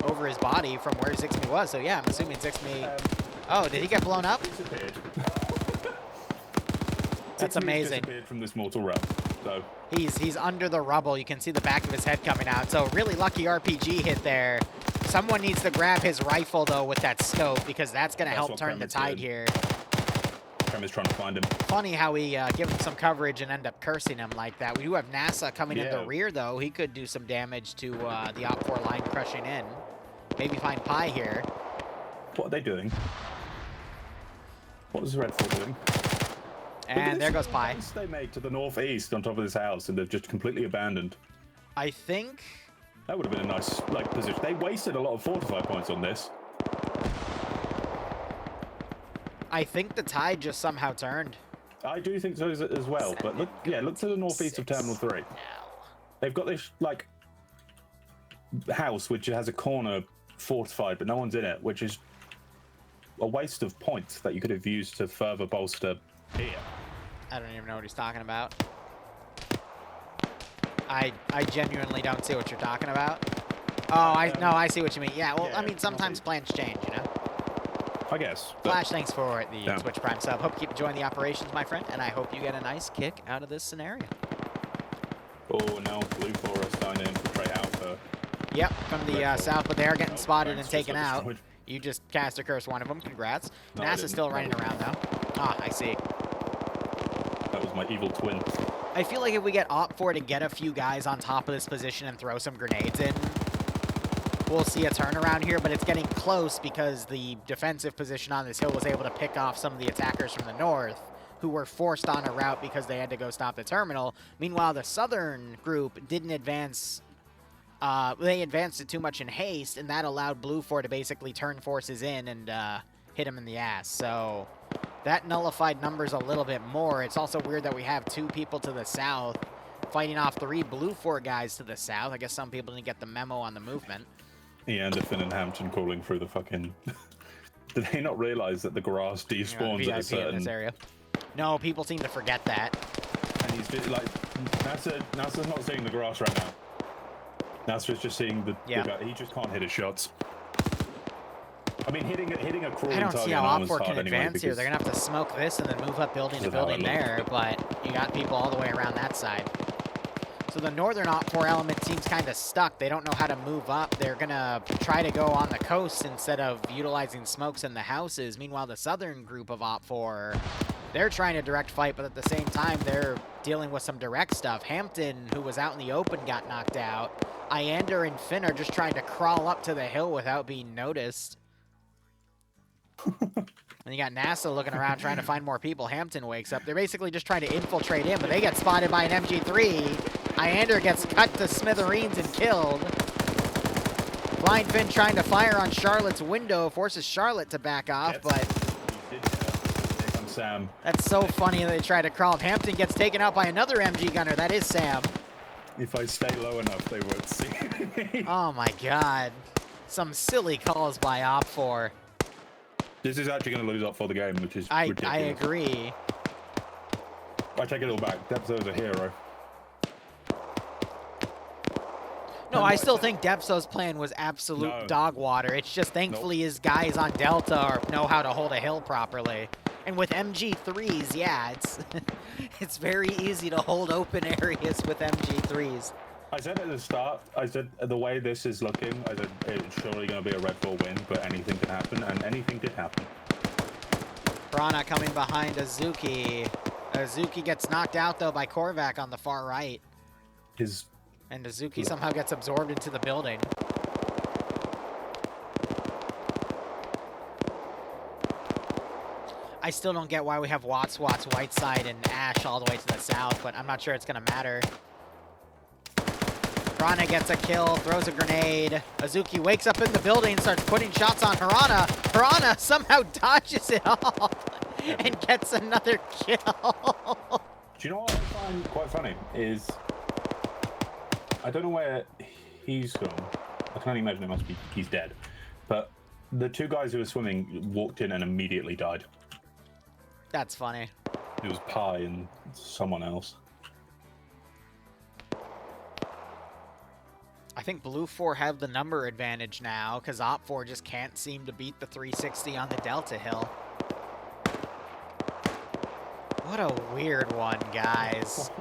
over his body from where Zixmi was. So yeah, I'm assuming Zixmi... oh, did he get blown up? Disappeared. That's amazing. Disappeared from this mortal realm. So he's under the rubble. You can see the back of his head coming out. So really lucky RPG hit there. Someone needs to grab his rifle though with that scope because that's going to help turn the tide here. Prem is trying to find him. Funny how we give him some coverage and end up cursing him like that. We do have NASA coming in the rear though. He could do some damage to the Op4 line crushing in. Maybe find Pi here. What are they doing? What is Red 4 doing? And there goes Pi. They made to the northeast on top of this house, and they've just completely abandoned. I think that would have been a nice position. They wasted a lot of fortify points on this. I think the tide just somehow turned. I do think so as well. But look to the northeast of Terminal 3. They've got this house which has a corner fortified, but no one's in it, which is a waste of points that you could have used to further bolster here. I don't even know what he's talking about. I genuinely don't see what you're talking about. Oh, I see what you mean. Yeah, well, I mean, sometimes plans change, you know? I guess. Flash, thanks for the Twitch Prime sub. Hope you keep enjoying the operations, my friend, and I hope you get a nice kick out of this scenario. Oh, now Blue 4 are starting to infiltrate Alpha. Yep, from the south, but they are getting spotted and taken out. You just cast a curse one of them. Congrats. No, NASA's still running around, though. Ah, I see. That was my evil twin. I feel like if we get Op4 to get a few guys on top of this position and throw some grenades in, we'll see a turnaround here, but it's getting close because the defensive position on this hill was able to pick off some of the attackers from the north who were forced on a route because they had to go stop the terminal. Meanwhile, the southern group didn't advance. They advanced it too much in haste, and that allowed Blue 4 to basically turn forces in and hit him in the ass. So that nullified numbers a little bit more. It's also weird that we have 2 people to the south fighting off 3 Blue 4 guys to the south. I guess some people didn't get the memo on the movement. Yeah, and the Finn and Hampton crawling through the fucking... Did they not realize that the grass despawns at a certain... in this area? No, people seem to forget that. And he's just, like... NASA's not seeing the grass right now. NASA's just seeing the guy. He just can't hit his shots. I mean, hitting a crawling target... I don't see how Op4 can advance here. They're going to have to smoke this and then move up building to building there, but you got people all the way around that side. So the northern Op4 element seems kind of stuck. They don't know how to move up. They're going to try to go on the coast instead of utilizing smokes in the houses. Meanwhile, the southern group of Op4, they're trying to direct fight, but at the same time, they're dealing with some direct stuff. Hampton, who was out in the open, got knocked out. Iander and Finn are just trying to crawl up to the hill without being noticed. And you got NASA looking around trying to find more people. Hampton wakes up. They're basically just trying to infiltrate him, but they get spotted by an MG3. Iander gets cut to smithereens and killed. Blind Finn trying to fire on Charlotte's window, forces Charlotte to back off, but... Here comes Sam. That's so funny that they try to crawl. Hampton gets taken out by another MG gunner. That is Sam. If I stay low enough, they won't see me. Oh my god. Some silly calls by Op4. This is actually going to lose up for the game, which is ridiculous. I agree. I take it all back. Depzo's a hero. No, I still think Depso's plan was absolute dog water. It's just thankfully his guys on Delta know how to hold a hill properly. And with MG3s, yeah, it's very easy to hold open areas with MG3s. I said at the start, I said the way this is looking, I said it's surely going to be a Red 4 win, but anything can happen, and anything did happen. Piranha coming behind Azuki. Azuki gets knocked out, though, by Korvac on the far right. And Azuki somehow gets absorbed into the building. I still don't get why we have Watts, Whiteside, and Ash all the way to the south, but I'm not sure it's going to matter. Piranha gets a kill, throws a grenade. Azuki wakes up in the building and starts putting shots on Piranha. Piranha somehow dodges it off and gets another kill. Do you know what I find quite funny is, I don't know where he's gone. I can only imagine it must be he's dead. But the two guys who were swimming walked in and immediately died. That's funny. It was Pi and someone else. I think Blue 4 have the number advantage now because Op 4 just can't seem to beat the 360 on the Delta Hill. What a weird one, guys.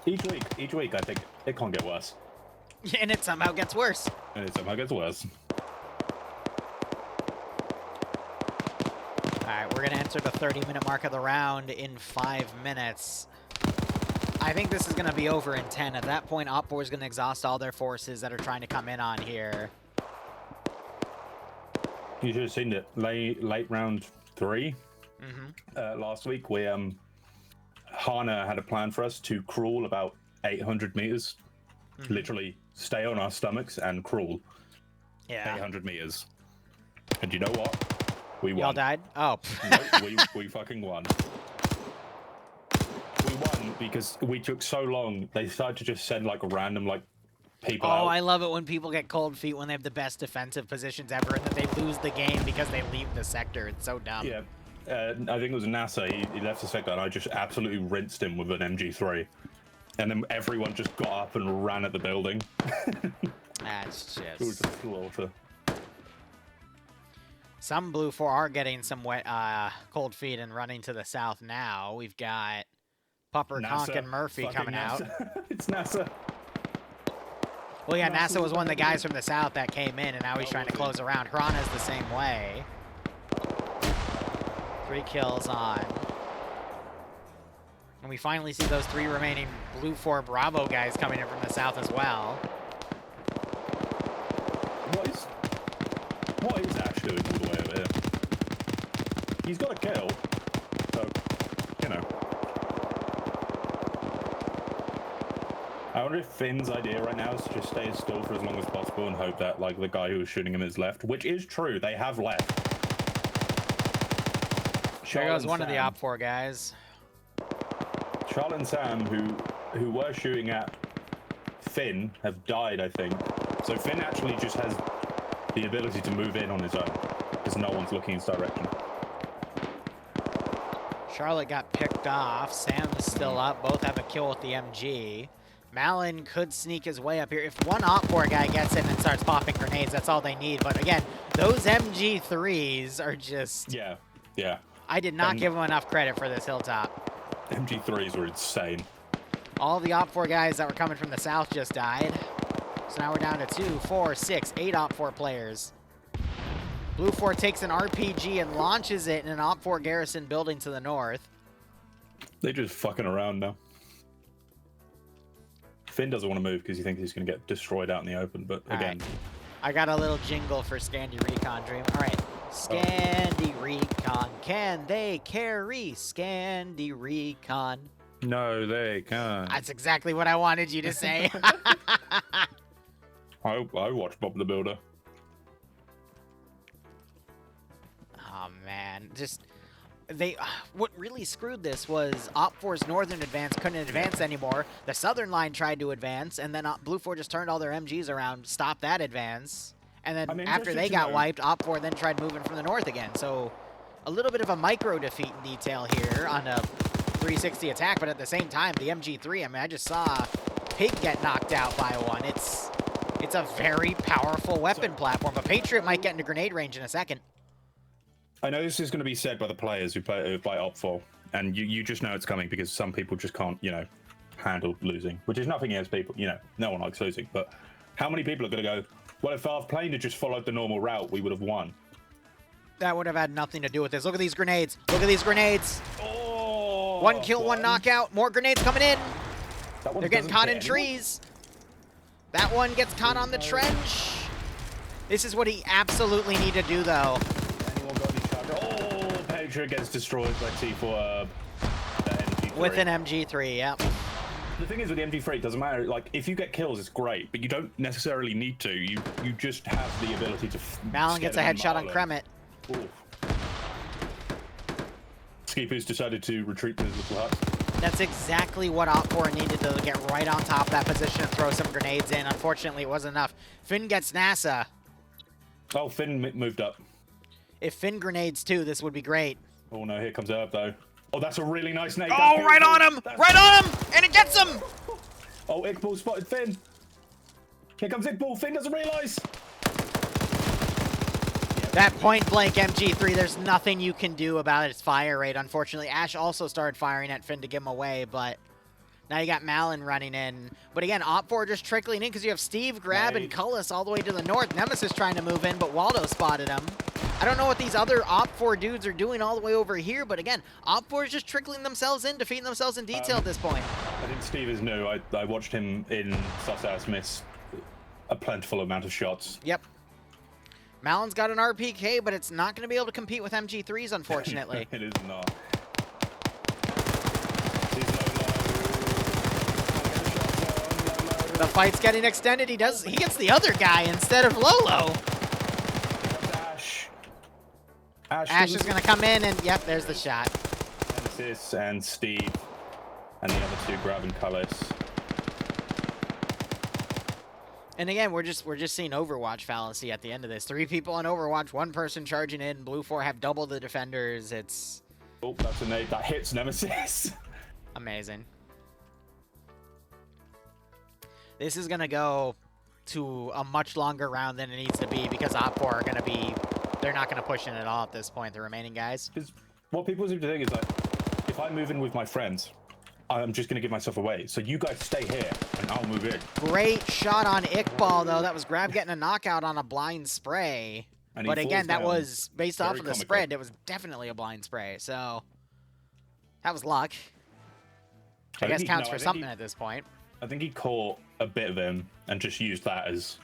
Each week, I think it can't get worse. And it somehow gets worse. Alright, we're going to enter the 30-minute mark of the round in 5 minutes. I think this is going to be over in 10. At that point, Op 4 is going to exhaust all their forces that are trying to come in on here. You should have seen it. Late round 3 last week, we Hana had a plan for us to crawl about 800 meters. Literally stay on our stomachs and crawl 800 meters. And you know what? We won. Y'all died? Oh. No, we fucking won. We won because we took so long. They started to just send like random people out. Oh, I love it when people get cold feet when they have the best defensive positions ever and that they lose the game because they leave the sector. It's so dumb. Yeah. I think it was NASA. He left the sector and I just absolutely rinsed him with an MG3. And then everyone just got up and ran at the building. That's just... It was a slaughter. Some Blue 4 are getting some wet, cold feet and running to the south now. We've got Pupper, Conk, and Murphy coming out. It's NASA. Well, yeah, NASA was one of the guys from the south that came in, and now he's trying to close around. Piranha's the same way. 3 kills on. And we finally see those 3 remaining Blue 4 Bravo guys coming in from the south as well. What is Ash doing all the way over here? He's got a kill, so, you know. I wonder if Finn's idea right now is to just stay still for as long as possible and hope that, the guy who was shooting him is left, which is true. They have left. There goes one of the Op 4 guys. Charles and Sam, who were shooting at Finn, have died, I think. So Finn actually just has the ability to move in on his own, because no one's looking in his direction. Charlotte got picked off. Sam's still up. Both have a kill with the MG. Malin could sneak his way up here. If one Op 4 guy gets in and starts popping grenades, that's all they need. But again, those MG3s are just... Yeah, yeah. I did not give them enough credit for this hilltop. MG3s were insane. All the Op 4 guys that were coming from the south just died. So now we're down to 2, 4, 6, 8 Op 4 players. Blue 4 takes an RPG and launches it in an Op 4 garrison building to the north. They're just fucking around now. Finn doesn't want to move because he thinks he's going to get destroyed out in the open, but again... I got a little jingle for Scandy Recon Dream. All right. Scandy Recon, can they carry Scandy Recon? No, they can't. That's exactly what I wanted you to say. I watched Bob the Builder. Oh man, just what really screwed this was Op4's northern advance couldn't advance anymore. The southern line tried to advance, and then Blue 4 just turned all their MGs around, stopped that advance. And then after they got wiped, Op4 then tried moving from the north again. So a little bit of a micro defeat in detail here on a 360 attack, but at the same time, the MG3, I mean, I just saw Pig get knocked out by one. It's a very powerful weapon platform, but Patriot might get into grenade range in a second. I know this is going to be said by the players who play Op4, and you just know it's coming because some people just can't, handle losing, which is nothing against people, no one likes losing, but how many people are going to go, well, if our plane had just followed the normal route, we would have won? That would have had nothing to do with this. Look at these grenades. Look at these grenades. Oh, one kill, one knockout. More grenades coming in. They're getting caught in anyone. trees. That one gets caught on the trench. This is what he absolutely need to do, though. Anyone got any shot? Oh, Patriot gets destroyed by T4 the MG3. With an MG3, yep. The thing is with the MG3, it doesn't matter. Like, if you get kills, it's great, but you don't necessarily need to. You just have the ability to. Malin gets a headshot on Kremet. Skeeper's decided to retreat to his little hut. That's exactly what Op4 needed to get right on top of that position and throw some grenades in. Unfortunately, it wasn't enough. Finn gets NASA. Oh, Finn moved up. If Finn grenades too, this would be great. Oh no, here comes Herb though. Oh, that's a really nice nade. Oh, right on him! Right on him! And it gets him! Oh, Iqbal spotted Finn. Here comes Iqbal. Finn doesn't realise. That point-blank MG3, there's nothing you can do about its fire rate. Unfortunately, Ash also started firing at Finn to give him away, but now you got Malin running in. But again, Op4 just trickling in because you have Steve, Grab, and Cullis all the way to the north. Nemesis trying to move in, but Waldo spotted him. I don't know what these other Op4 dudes are doing all the way over here, but again, Op4 is just trickling themselves in, defeating themselves in detail at this point. I think Steve is new. I watched him in Sus miss a plentiful amount of shots. Yep. Malin's got an RPK, but it's not going to be able to compete with MG3s, unfortunately. It is not. The fight's getting extended. He gets the other guy instead of Lolo. Ash is going to come in, and yep, there's the shot. Nemesis and Steve, and the other two, Grab and Cullis. And again, we're just seeing Overwatch fallacy at the end of this. 3 people on Overwatch, 1 person charging in. Blue 4 have double the defenders. It's... Oh, that's a nade. That hits Nemesis. Amazing. This is going to go to a much longer round than it needs to be because Op4 are going to be... They're not going to push in at all at this point, the remaining guys. Because what people seem to think is like, if I move in with my friends, I'm just going to give myself away. So you guys stay here, and I'll move in. Great shot on Iqbal, though. That was Grab getting a knockout on a blind spray. But again, that was based off of the spread. It was definitely a blind spray. So that was luck. I guess counts for something at this point. I think he caught a bit of him and just used that as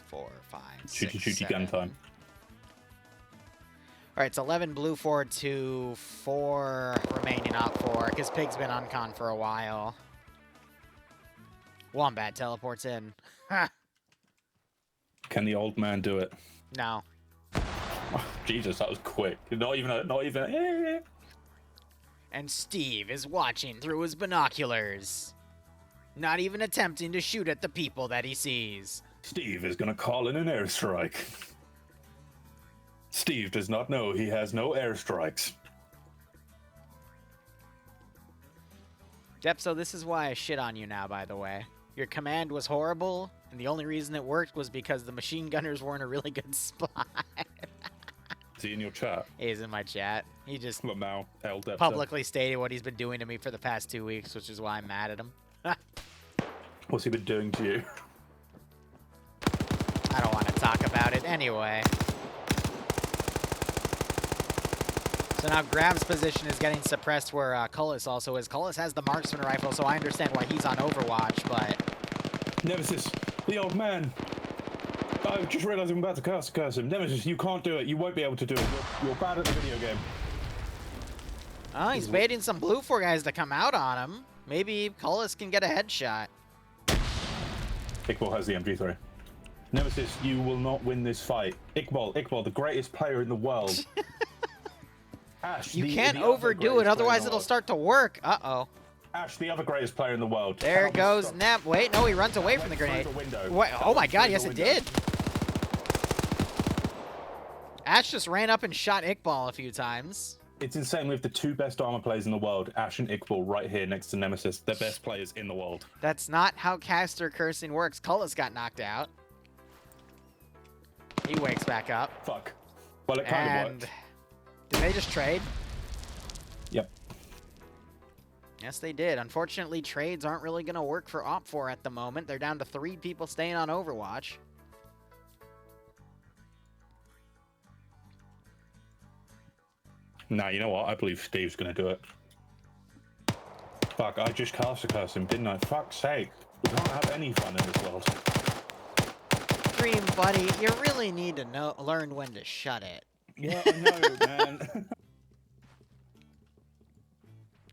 4, 5, 6, shooty gun time. All right, it's 11 Blue 4 to 4 remaining Op4 because Pig's been on con for a while. Wombat teleports in. Can the old man do it? No. Oh, Jesus, that was quick. Not even. And Steve is watching through his binoculars. Not even attempting to shoot at the people that he sees. Steve is gonna call in an airstrike. Steve does not know he has no airstrikes. Dep, so this is why I shit on you now, by the way. Your command was horrible, and the only reason it worked was because the machine gunners were in a really good spot. Is he in your chat? He's in my chat. He just Dep publicly stated what he's been doing to me for the past 2 weeks, which is why I'm mad at him. What's he been doing to you? I don't want to talk about it anyway. So now Grab's position is getting suppressed where Cullis also is. Cullis has the marksman rifle, so I understand why he's on Overwatch, but... Nemesis, the old man. I just realised I'm about to curse him. Nemesis, you can't do it. You won't be able to do it. You're bad at the video game. Oh, he's baiting some blue 4 guys to come out on him. Maybe Cullis can get a headshot. Iqbal has the MP3. Nemesis, you will not win this fight. Iqbal, the greatest player in the world. Ash, you can't overdo it, otherwise it'll start to work. Uh-oh. Ash, the other greatest player in the world. There goes Nep. Wait, no, he runs away from the grenade. Wait, oh my god, yes it did. Ash just ran up and shot Iqbal a few times. It's insane. We have the 2 best armor players in the world, Ash and Iqbal, right here next to Nemesis. They're best players in the world. That's not how caster cursing works. Cullis got knocked out. He wakes back up. Fuck. Well, it kind of worked. Did they just trade? Yep. Yes, they did. Unfortunately, trades aren't really going to work for Op4 at the moment. They're down to 3 people staying on Overwatch. Nah, you know what? I believe Steve's going to do it. Fuck, I just cast a curse him, didn't I? Fuck's sake. We can't have any fun in this world. Dream, buddy, you really need to learn when to shut it. Yeah, I know, man.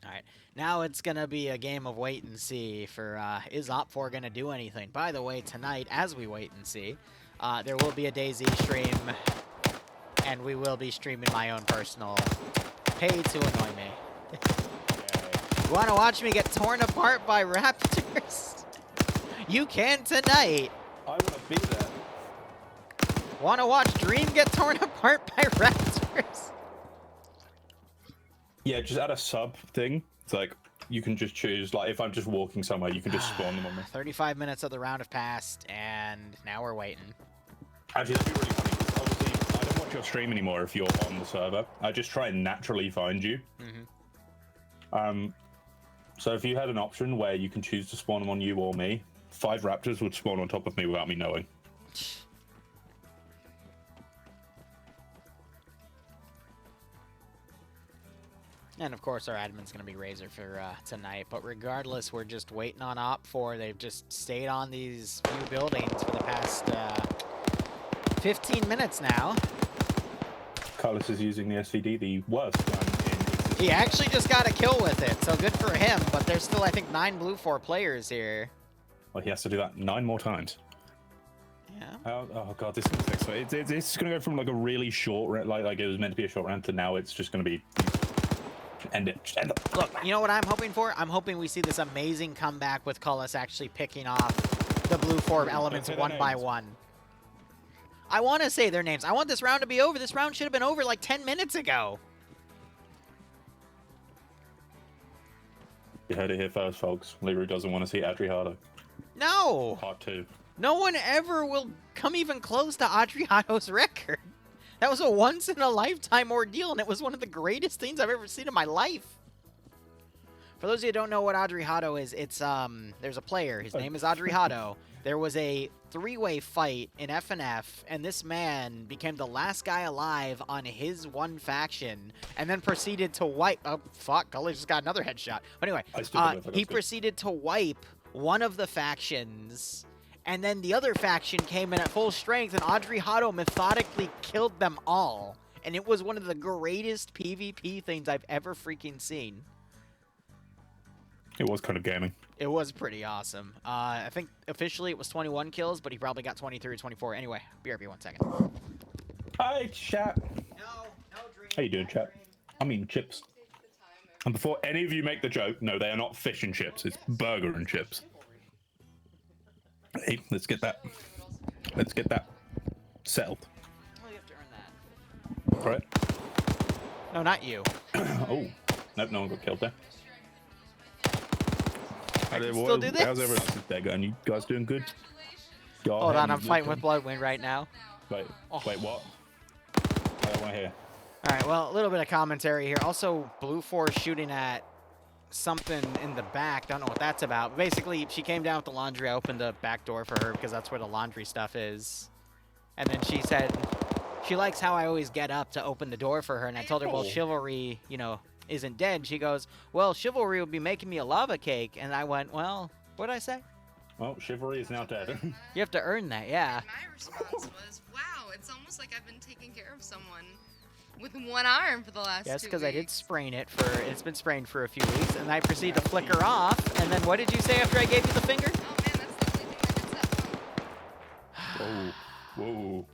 Alright, now it's going to be a game of wait and see for, is Op4 going to do anything? By the way, tonight, as we wait and see, there will be a DayZ stream, and we will be streaming my own personal pay to annoy me. You want to watch me get torn apart by raptors? You can tonight. I want to be there. Want to watch Dream get torn apart by raptors? Yeah, just add a sub thing. It's like, you can just choose, like, if I'm just walking somewhere, you can just spawn them on me. 35 minutes of the round have passed, and now we're waiting. Actually, that'd be really funny, because obviously, I don't watch your stream anymore if you're on the server. I just try and naturally find you. So if you had an option where you can choose to spawn them on you or me, 5 raptors would spawn on top of me without me knowing. And of course, our admin's going to be Razor for tonight. But regardless, we're just waiting on Op4. They've just stayed on these few buildings for the past 15 minutes now. Carlos is using the SVD, the worst gun in existence. He actually just got a kill with it, so good for him. But there's still, I think, 9 blue 4 players here. Well, he has to do that 9 more times. Yeah. Oh god, this is next way. It's going to go from like a really short round, like it was meant to be a short round, to now it's just going to be. End it. Just end it. Look, you know what I'm hoping for? I'm hoping we see this amazing comeback with Cullis actually picking off the blue 4 elements one by one. I want to say their names. I want this round to be over. This round should have been over like 10 minutes ago. You heard it here first, folks. Liru doesn't want to see Adriano. No! Part 2. No one ever will come even close to Adriano's record. That was a once-in-a-lifetime ordeal, and it was one of the greatest things I've ever seen in my life. For those of you who don't know what Adriano is, it's, there's a player. His name is Adriano. There was a 3-way fight in FNF, and this man became the last guy alive on his one faction, and then proceeded to wipe... Oh, fuck, Gully just got another headshot. But anyway, he proceeded to wipe one of the factions... And then the other faction came in at full strength, and Adriano methodically killed them all. And it was one of the greatest PvP things I've ever freaking seen. It was kind of gaming. It was pretty awesome. I think officially it was 21 kills, but he probably got 23 or 24. Anyway, BRB 1 second. Hi, chat. No dream. How you doing, chat? I mean chips. And before any of you make the joke, no, they are not fish and chips. It's burger and chips. Hey, let's get that. Let's get that settled. Oh, you have to earn that. All right. No, not you. Oh, nope, no one got killed there. Still do this? How's everyone else's day going? You guys doing good? Hold on, I'm fighting with Bloodwind right now. Wait, wait, what? I don't want to hear. All right, well, a little bit of commentary here. Also, Blue Force shooting at something in the back. Don't know what that's about. Basically, she came down with the laundry. I opened the back door for her because that's where the laundry stuff is. And then she said she likes how I always get up to open the door for her. And I told her, well, chivalry, you know, isn't dead. She goes, well, chivalry would be making me a lava cake. And I went, well, what'd I say? Well, chivalry is now dead. You have to earn that, yeah. And my response was, wow, it's almost like I've been taking care of someone with one arm for the last Yes, 2 because weeks. I did sprain it for, it's been sprained for a few weeks, and I proceed to flicker off, and then what did you say after I gave you the finger? Oh man, that's the only thing that gets up. Whoa. Whoa.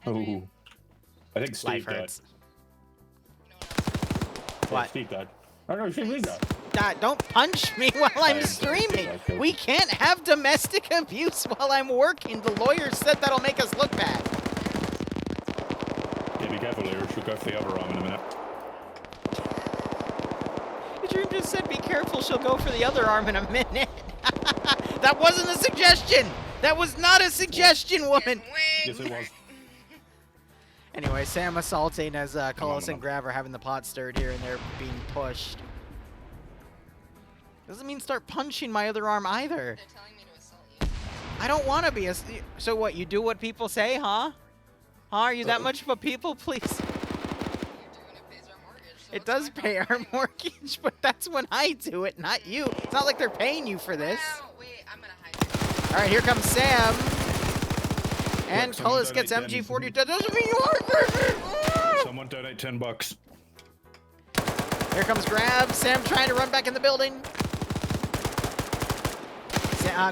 Henry, Oh. I think Steve Life died. hurts. you know what? Yeah, What? Steve died. Oh no, Steve died. Don't punch me while I'm I'm streaming. joking. We can't have domestic abuse while I'm working. The lawyer said that'll make us look bad. Yeah, be careful, Liru. She'll go for the other arm in a minute. The dream just said, be careful, she'll go for the other arm in a minute. That wasn't a suggestion. That was not a suggestion, woman. Yes, it was. Anyway, Sam assaulting as Colossus come and Grav are having the pot stirred here and they're being pushed. Doesn't mean start punching my other arm either. They're telling me to assault you. I don't want to be so what, you do what people say, huh? Huh? Are you that much of a people, please? You're doing it pays our mortgage. So It what's does my pay our problem? mortgage, but that's when I do it, not you. It's not like they're paying you for this. Wow, wait, I'm gonna hide. All right, here comes Sam. And Look, someone Cullis gets donate MG40. That doesn't mean you are perfect. Someone donate $10. Here comes Grav. Sam trying to run back in the building.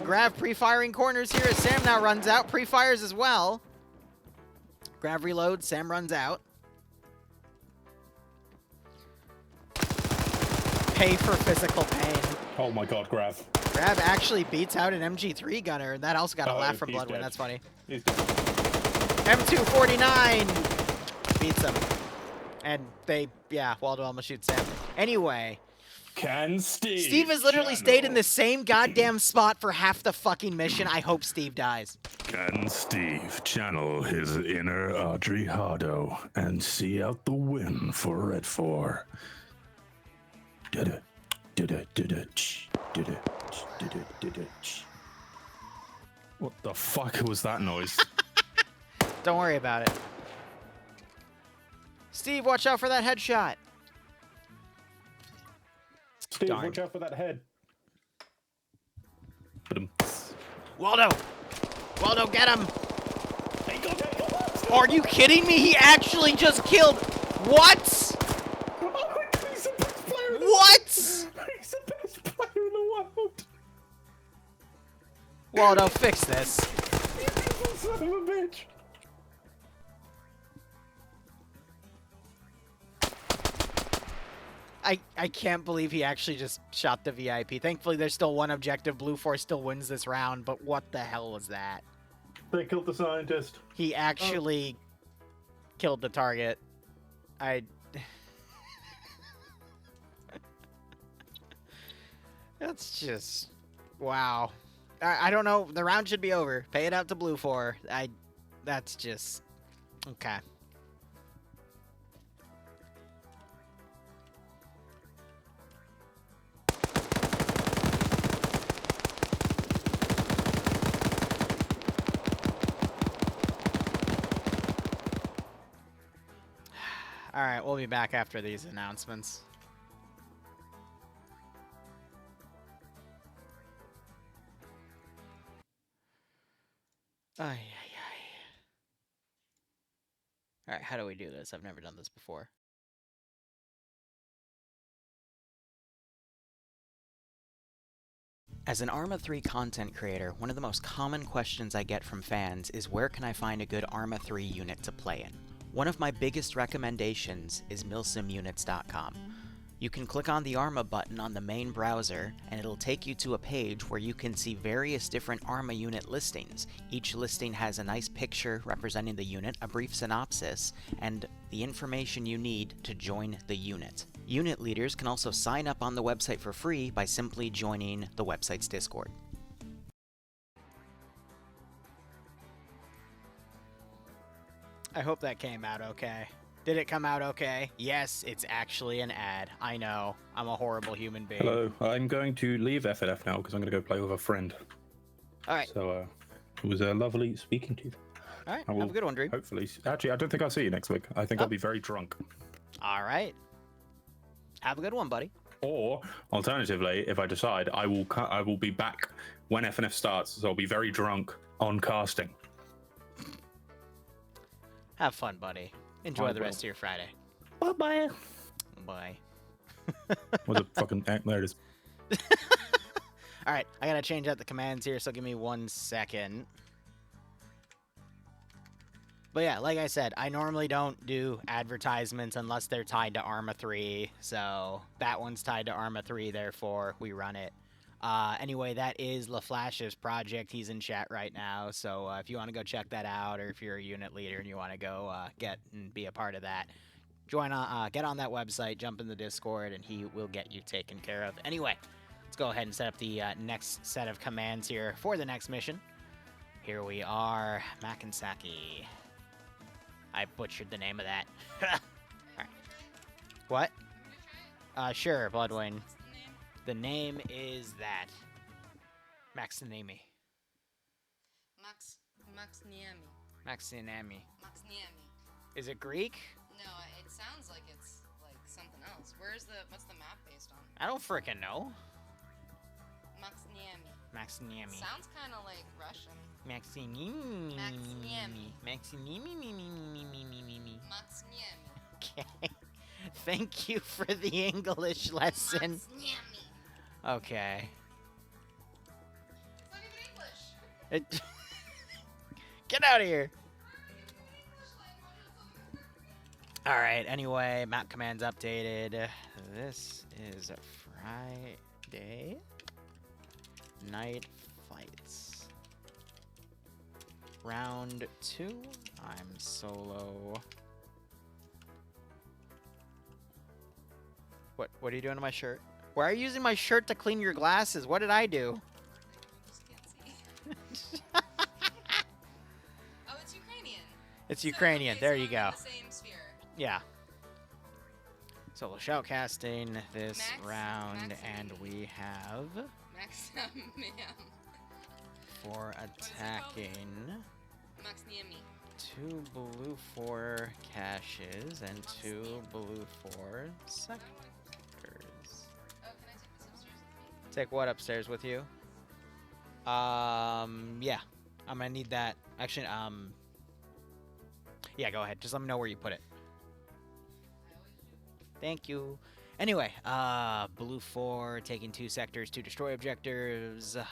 Grav pre-firing corners here as Sam now runs out. Pre-fires as well. Grav reloads. Sam runs out. Pay for physical pain. Oh my god, Grav. Grav actually beats out an MG3 gunner, and that also got a Oh, laugh from he's Bloodwind. dead. That's funny. He's dead. M249 beats him. And they, yeah, Waldo almost shoots Sam. Anyway, Can Steve? Steve has literally stayed in the same goddamn spot for half the fucking mission. I hope Steve dies. Can Steve channel his inner Audrey Hardo and see out the win for Red 4? What the fuck was that noise? Don't worry about it. Steve, watch out for that headshot. Steve, Darn. watch out for that head. Waldo! Waldo, get him! He got it! Are you kidding me? He actually just killed... What? He's the best player in the What? He's the best player in the world! Waldo, fix this. You son of a bitch! I can't believe he actually just shot the VIP. Thankfully, there's still one objective. Blue Force still wins this round, but what the hell was that? They killed the scientist. He actually killed the target. That's just... Wow. I don't know. The round should be over. Pay it out to Blue 4. That's just... Okay. Alright, we'll be back after these announcements. Ay, ay, ay. Alright, how do we do this? I've never done this before. As an Arma 3 content creator, one of the most common questions I get from fans is where can I find a good Arma 3 unit to play in? One of my biggest recommendations is milsimunits.com. You can click on the Arma button on the main browser, and it'll take you to a page where you can see various different Arma unit listings. Each listing has a nice picture representing the unit, a brief synopsis, and the information you need to join the unit. Unit leaders can also sign up on the website for free by simply joining the website's Discord. I hope that came out okay. Did it come out okay? Yes, it's actually an ad. I know. I'm a horrible human being. Hello, I'm going to leave FNF now because I'm going to go play with a friend. Alright. So, it was lovely speaking to you. Alright, I will have a good one, Dream. Hopefully. Actually, I don't think I'll see you next week. I think I'll be very drunk. Alright. Have a good one, buddy. Or alternatively, if I decide, I will be back when FNF starts, so I'll be very drunk on casting. Have fun, buddy. Enjoy I the will. rest of your Friday. Bye-bye. Bye. What's a fucking... There it is. Alright, I gotta change out the commands here, so give me 1 second. But yeah, like I said, I normally don't do advertisements unless they're tied to Arma 3, so that one's tied to Arma 3, therefore we run it. Anyway, that is LaFlash's project. He's in chat right now, so if you want to go check that out, or if you're a unit leader and you want to go get and be a part of that, get on that website, jump in the Discord, and he will get you taken care of. Anyway, let's go ahead and set up the next set of commands here for the next mission. Here we are, Makansaki. I butchered the name of that. Alright. What? Sure, Bloodwing. The name is that. Maxinami. Maxniemi. Maxinami. Maxniemi. Is it Greek? No, it sounds like it's like something else. What's the map based on? I don't frickin' know. Maxniemi. Maxinami. Sounds kind of like Russian. Maxinami. Maxniemi. Maxinami. Maxniemi. Okay. Thank you for the English lesson. Maxniemi. Okay. It's not even English. Get out of here. Alright, anyway, map commands updated. This is Friday night fights. Round 2. I'm solo. What are you doing to my shirt? Why are you using my shirt to clean your glasses? What did I do? Just can't see. Oh, it's Ukrainian. It's So, Ukrainian. okay, There so you I'm go. in the same sphere. Yeah. Solo shoutcasting this Max- round, Maxi- and we have Maxniemi. for it called? attacking Maxniemi. 2 blue 4 caches and 2 blue 4 sectors. Oh, can I take this upstairs with me? Take what upstairs with you? Yeah. I'm gonna need that. Actually, yeah, go ahead. Just let me know where you put it. I always do. Thank you. Anyway, blue 4 taking 2 sectors, 2 destroy objectives. Wait,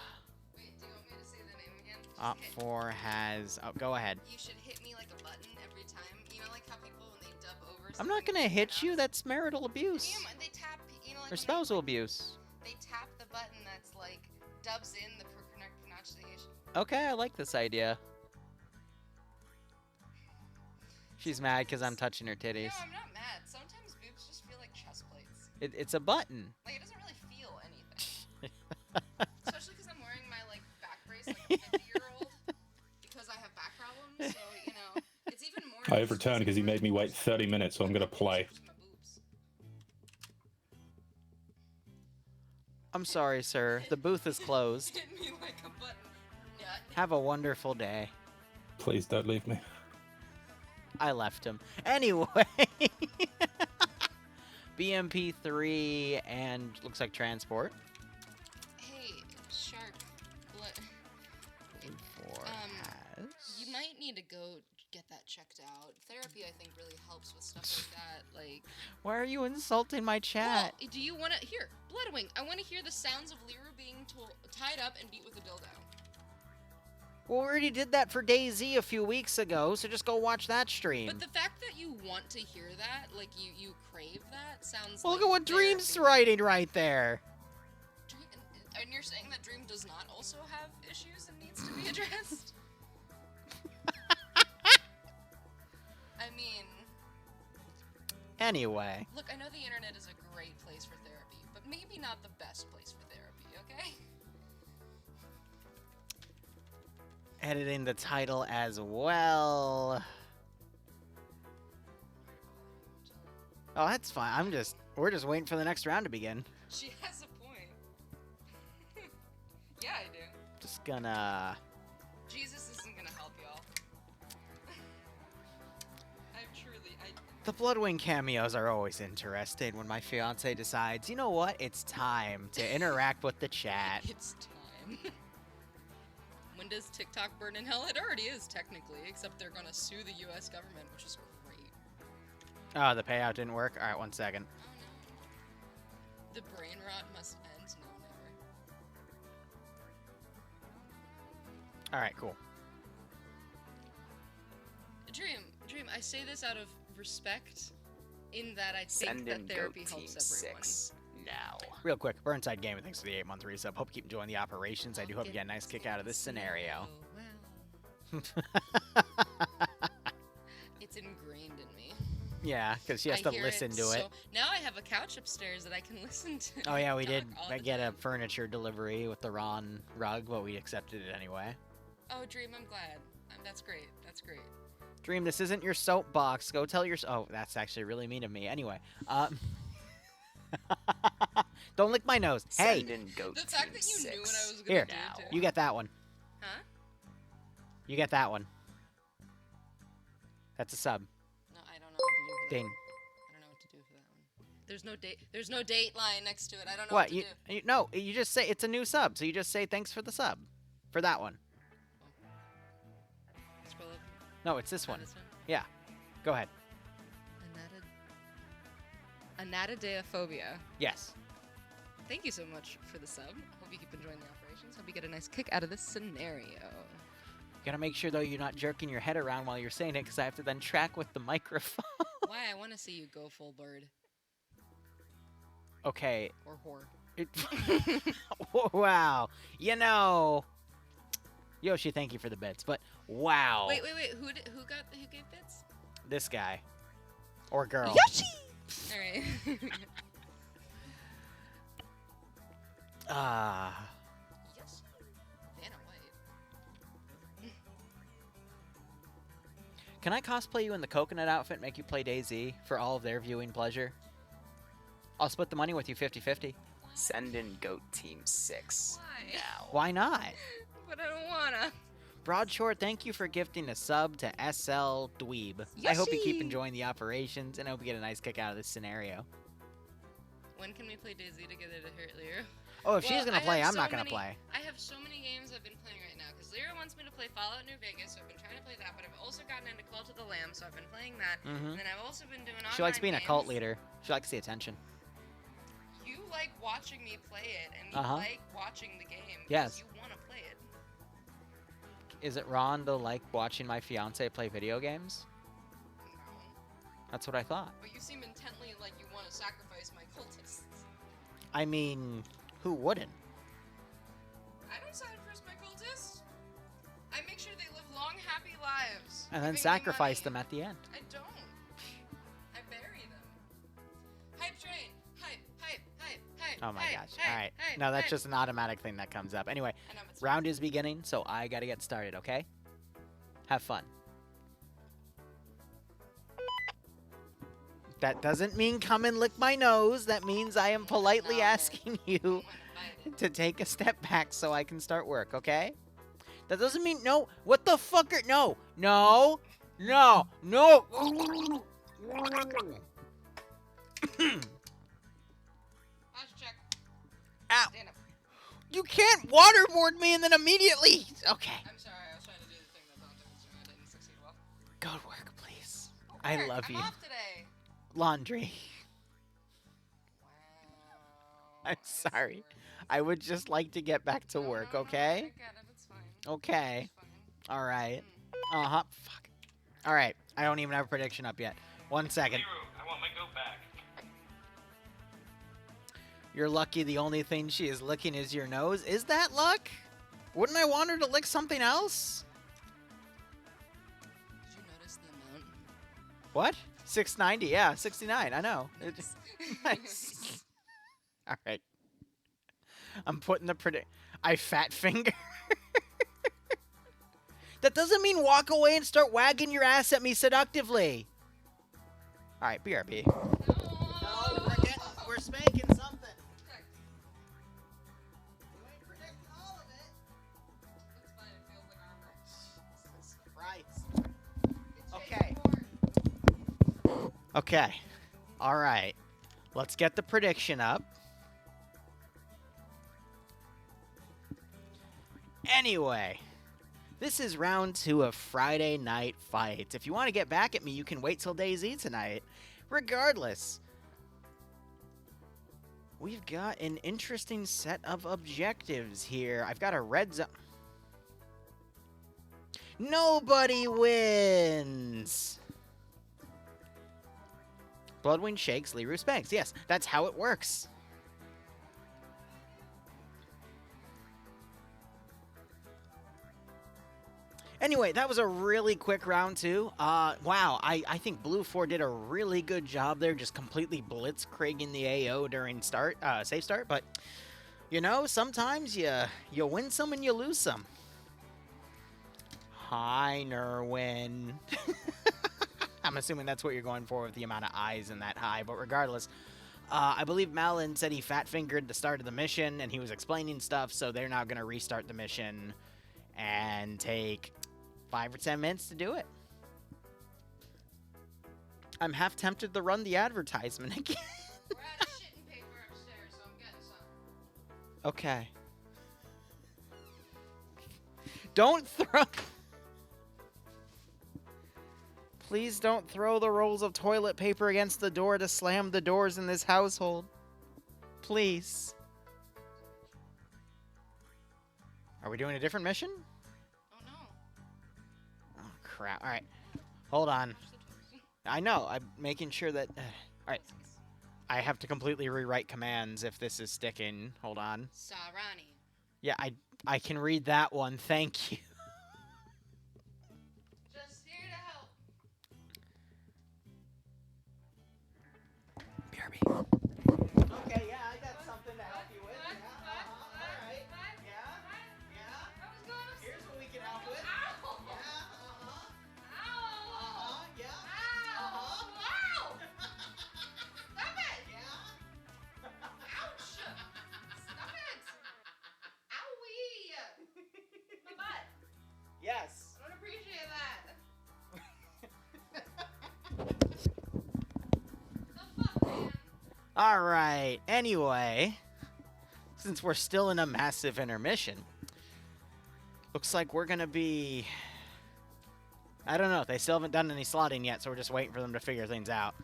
do you want me to say the name again? Just Op hit- 4 has. Oh, go ahead. You should hit me like a button every time. You know, like how people when they dub over. I'm not something, gonna they hit you. pronounce- That's marital abuse. Damn, they tap. You know, like Or when spousal abuse. They tap the button that's like dubs in the correct pronunciation. Okay, I like this idea. She's mad because I'm touching her titties. No, I'm not mad. Sometimes boobs just feel like chest plates. It's a button. Like it doesn't really feel anything. Especially because I'm wearing my like back brace like a 50-year-old because I have back problems. So you know, it's even more. I have returned because he made me wait 30 minutes, so I'm going to play. My boobs. I'm sorry, sir. The booth is closed. Hit me like a button. Nut. Have a wonderful day. Please don't leave me. I left him. Anyway. BMP3 and looks like transport. Hey, shark. Blood. Blue 4 has. You might need to go get that checked out. Therapy, I think, really helps with stuff like that. Like, Why are you insulting my chat? well, do you want to hear Bloodwing? I want to hear the sounds of Liru being tied up and beat with a dildo. Well, we already did that for DayZ a few weeks ago, so just go watch that stream. But the fact that you want to hear that, like you crave that, sounds. Well, like look at what Dream's therapy. writing right there. Dream, and you're saying that Dream does not also have issues and needs to be addressed? I mean, Anyway. look, I know the internet is a great place for therapy, but maybe not the best place for therapy, okay? Editing the title as well. Oh, that's fine. We're just waiting for the next round to begin. She has a point. Yeah, I do. Just gonna... Jesus isn't gonna help y'all. The Bloodwing cameos are always interesting when my fiance decides, you know what, it's time to interact with the chat. It's time. When does TikTok burn in hell? It already is, technically, except they're gonna sue the US government, which is great. Oh, the payout didn't work? Alright, 1 second. Oh no. The brain rot must end. No, never. Alright, cool. Dream, I say this out of respect, in that I think that therapy helps everyone. Now. Real quick, Burnside Gaming, thanks for the 8-month resub. Hope you keep enjoying the operations. I do hope you get a nice kick out of this scenario. It's ingrained in me. Yeah, because she has to listen to it. Now I have a couch upstairs that I can listen to. Oh yeah, we did get a furniture delivery with the Ron rug, but we accepted it anyway. Oh, Dream, I'm glad. That's great. That's great. Dream, this isn't your soapbox. Go tell your... Oh, that's actually really mean of me. Anyway, don't lick my nose. Hey! The fact that you knew what I was gonna Here, do, too. you get that one. Huh? You get that one. That's a sub. No, I don't know what to do for that. Ding. I don't know what to do for that one. There's no date. There's no date line next to it. I don't know What? what to do. No, you just say it's a new sub, so you just say thanks for the sub. For that one. Scroll up. No, it's this one. This one? Yeah. Go ahead. Anatidaeophobia. Yes. Thank you so much for the sub. Hope you keep enjoying the operations. Hope you get a nice kick out of this scenario. You gotta make sure, though, you're not jerking your head around while you're saying it, because I have to then track with the microphone. Why? I want to see you go full bird. Okay. Or whore. Wow. You know... Yoshi, thank you for the bits, but wow. Wait. Who gave bits? This guy. Or girl. Yoshi! Alright. Yoshi. Vanna White. Can I cosplay you in the coconut outfit and make you play DayZ for all of their viewing pleasure? I'll split the money with you 50-50. Send in Goat Team 6. Why? Now. Why not? But I don't wanna. Broadshore, thank you for gifting a sub to SL Dweeb. I hope you keep Yoshi! enjoying the operations, and I hope you get a nice kick out of this scenario. When can we play DayZ together to hurt Liru? Oh, if she's gonna play, I'm not gonna many- play. I have so many games I've been playing right now, because Liru wants me to play Fallout New Vegas, so I've been trying to play that, but I've also gotten into Call to the Lamb, so I've been playing that, and then I've also been doing online She likes being a cult games. leader. She likes the attention. You like watching me play it, and you like watching the game, Yes. you want to play it. Is it wrong to like watching my fiance play video games? No. That's what I thought. But you seem intently like you want to sacrifice my cultists. I mean, who wouldn't? I don't sacrifice my cultists. I make sure they live long, happy lives. And then giving me sacrifice money. them at the end. I don't. I bury them. Hype train. Hype. Oh my hype, gosh. hype, Alright. hype, No, that's hype. just an automatic thing that comes up. Anyway, I know, but round is beginning, so I gotta get started, okay? Have fun. That doesn't mean come and lick my nose. That means I am politely No. asking you I'm invited. to take a step back so I can start work, okay? That doesn't mean no. What the fuck are... No. No. No. No. Posture check. Ow. Stand up. You can't waterboard me and then immediately... Okay. I'm sorry. I was trying to do the thing that Dante was doing. I didn't succeed well. Go to work, please. I Work, love I'm you. off today. Laundry. Wow. I'm sorry. I would just like to get back to work, No, okay? I get it. It's fine. Okay. It's fine. Alright. Uh-huh. Fuck. Alright. I don't even have a prediction up yet. 1 second. I want my goat back. You're lucky the only thing she is licking is your nose. Is that luck? Wouldn't I want her to lick something else? Did you notice the amount? What? 690. Yeah, 69. I know. Nice. Alright. I'm putting the I fat finger. That doesn't mean walk away and start wagging your ass at me seductively. Alright, BRB. No, We're spanking something. Check. You ain't predicting all of it. It's fine. It feels like armor. Jesus Christ. It's Okay. shaking more. Okay. All right. Let's get the prediction up. Anyway, this is round 2 of Friday Night Fights. If you want to get back at me, you can wait till DayZ tonight. Regardless, we've got an interesting set of objectives here. I've got a red zone. Nobody wins! Bloodwind shakes, Liru spanks. Yes, that's how it works. Anyway, that was a really quick round 2. Wow, I think Blue 4 did a really good job there, just completely blitzkrieging the AO during safe start. But, you know, sometimes you win some and you lose some. Hi, Nerwin. I'm assuming that's what you're going for with the amount of eyes in that high, but regardless, I believe Malin said he fat-fingered the start of the mission, and he was explaining stuff, so they're now going to restart the mission and take 5 or 10 minutes to do it. I'm half tempted to run the advertisement again. We're out of shit and paper upstairs, so I'm getting some. Okay. Don't throw... Please don't throw the rolls of toilet paper against the door to slam the doors in this household. Please. Are we doing a different mission? Oh no. Oh, crap. All right. Hold on. I know. I'm making sure that... all right. I have to completely rewrite commands if this is sticking. Hold on. Sarani. Yeah, I can read that one. Thank you. Just here to help. BRB. Okay, yeah, I got something to help you with. Alright. Yeah. I was going to... Here's what we can help with. Ow! Ow! Yeah. Ow! Wow! Stop it! Yeah. Ouch! Stop it! Owie! My butt. Yes. I don't appreciate that. The fuck, man? Alright, anyway, since we're still in a massive intermission, looks like we're gonna be... I don't know, they still haven't done any slotting yet, so we're just waiting for them to figure things out.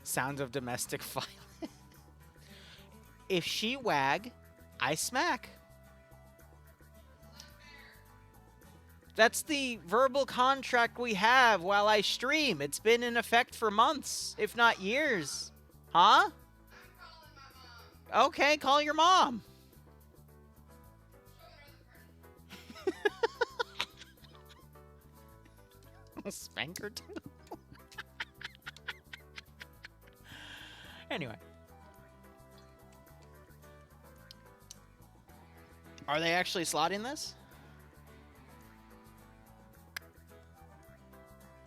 Sounds of domestic violence. If she wag, I smack. That's the verbal contract we have while I stream. It's been in effect for months, if not years. Huh? I'm calling my mom. Okay, call your mom. Showing her the credit. Spank her too. Anyway. Are they actually slotting this?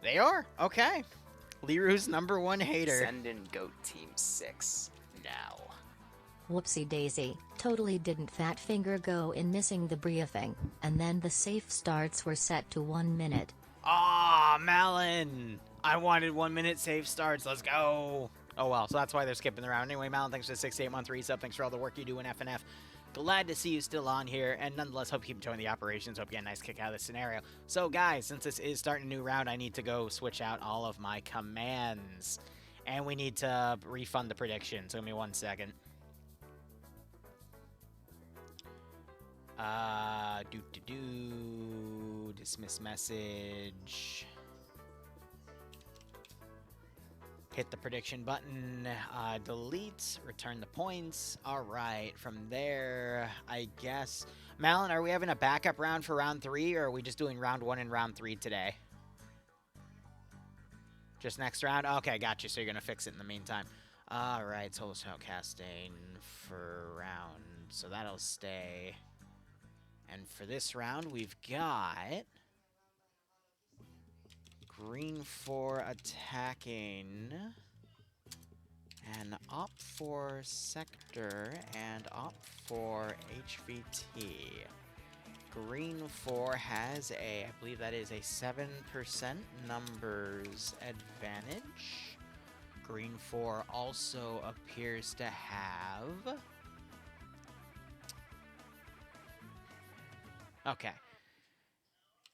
They are. Okay. Liru's #1 hater. Send in Goat Team 6 now. Whoopsie daisy, totally didn't fat finger go in missing the briefing, and then the safe starts were set to 1 minute. Ah, Malin. I wanted 1 minute safe starts. Let's go. Oh, well, so that's why they're skipping the round. Anyway, Malin, thanks for the 6 to 8 month resub. Thanks for all the work you do in FNF. Glad to see you still on here, and nonetheless, hope you keep enjoying the operations. Hope you get a nice kick out of this scenario. So, guys, since this is starting a new round, I need to go switch out all of my commands. And we need to refund the prediction, so give me 1 second. Dismiss message. Hit the prediction button, delete, return the points. All right, from there, I guess. Malin, are we having a backup round for round 3, or are we just doing round 1 and round 3 today? Just next round? Okay, gotcha, so you're going to fix it in the meantime. All right, solo shoutcasting for round, so that'll stay. And for this round, we've got... green for attacking, and op for sector, and op for HVT. Green 4 has I believe that is a 7% numbers advantage. Green 4 also appears to have... Okay.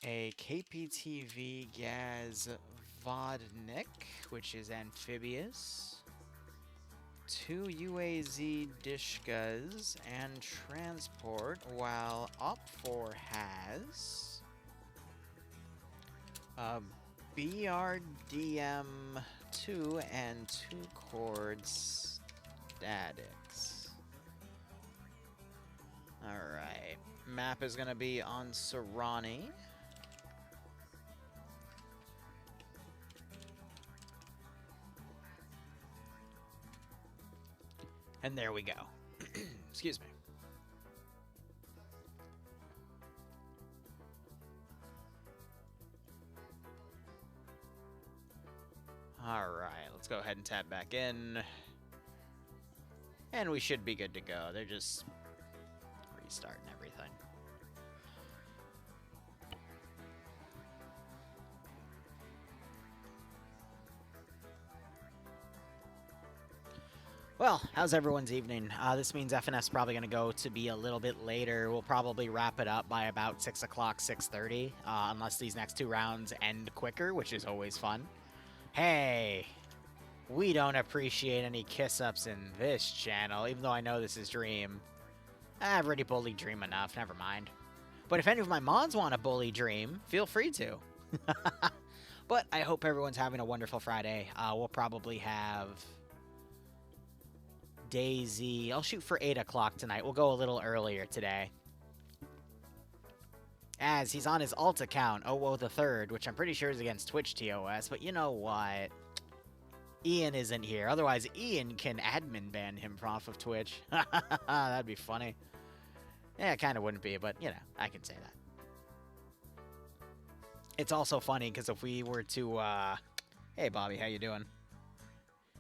A KPTV Gaz Vodnik, which is amphibious. 2 UAZ Dishkas and transport, while Op4 has a BRDM2 and 2 chord statics. Alright. Map is gonna be on Serrani. And there we go. Excuse me. Alright, let's go ahead and tap back in. And we should be good to go. They're just restarting everything. Well, how's everyone's evening? This means FNF is probably going to go to be a little bit later. We'll probably wrap it up by about 6 o'clock, 6:30, unless these next 2 rounds end quicker, which is always fun. Hey, we don't appreciate any kiss-ups in this channel, even though I know this is Dream. I've already bullied Dream enough, never mind. But if any of my mods want to bully Dream, feel free to. But I hope everyone's having a wonderful Friday. We'll probably have... Daisy. I'll shoot for 8 o'clock tonight. We'll go a little earlier today. As he's on his alt account, OWO the Third, which I'm pretty sure is against Twitch TOS, but you know what? Ian isn't here. Otherwise, Ian can admin ban him off of Twitch. That'd be funny. Yeah, it kind of wouldn't be, but, you know, I can say that. It's also funny, because if we were to, Hey, Bobby, how you doing?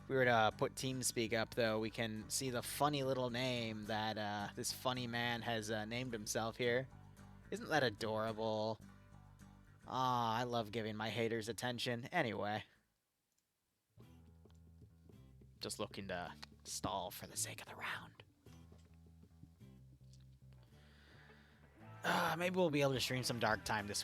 If we were to put TeamSpeak up, though, we can see the funny little name that this funny man has named himself here. Isn't that adorable? Aw, I love giving my haters attention. Anyway. Just looking to stall for the sake of the round. Maybe we'll be able to stream some Dark Tide this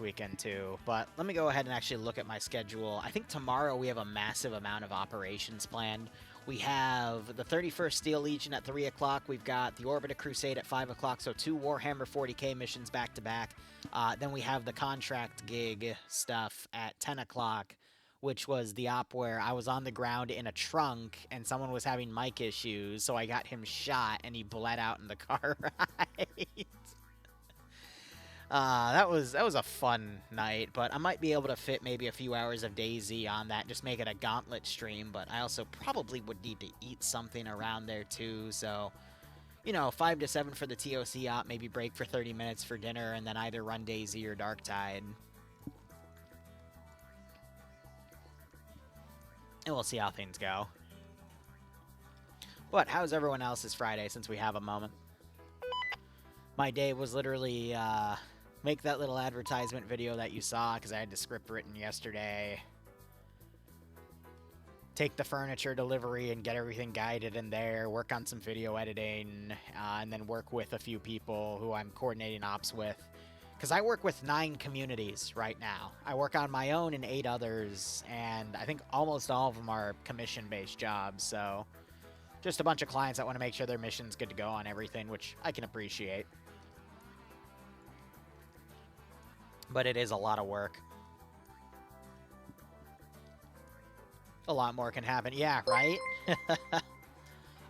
weekend too. But let me go ahead and actually look at my schedule. I think tomorrow we have a massive amount of operations planned. We have the 31st Steel Legion at 3 o'clock. We've got the Orbiter Crusade at 5 o'clock, so 2 Warhammer 40k missions back to back. Then we have the contract gig stuff at 10 o'clock, which was the op where I was on the ground in a trunk and someone was having mic issues, so I got him shot and he bled out in the car ride. That was a fun night, but I might be able to fit maybe a few hours of DayZ on that, just make it a gauntlet stream, but I also probably would need to eat something around there too, so, you know, 5 to 7 for the TOC op, maybe break for 30 minutes for dinner, and then either run DayZ or Dark Tide. And we'll see how things go. But how's everyone else's Friday, since we have a moment? My day was literally, make that little advertisement video that you saw, because I had the script written yesterday. Take the furniture delivery and get everything guided in there, work on some video editing, and then work with a few people who I'm coordinating ops with. Because I work with 9 communities right now. I work on my own and 8 others, and I think almost all of them are commission-based jobs, so... just a bunch of clients that want to make sure their mission's good to go on everything, which I can appreciate. But it is a lot of work. A lot more can happen. Yeah, right?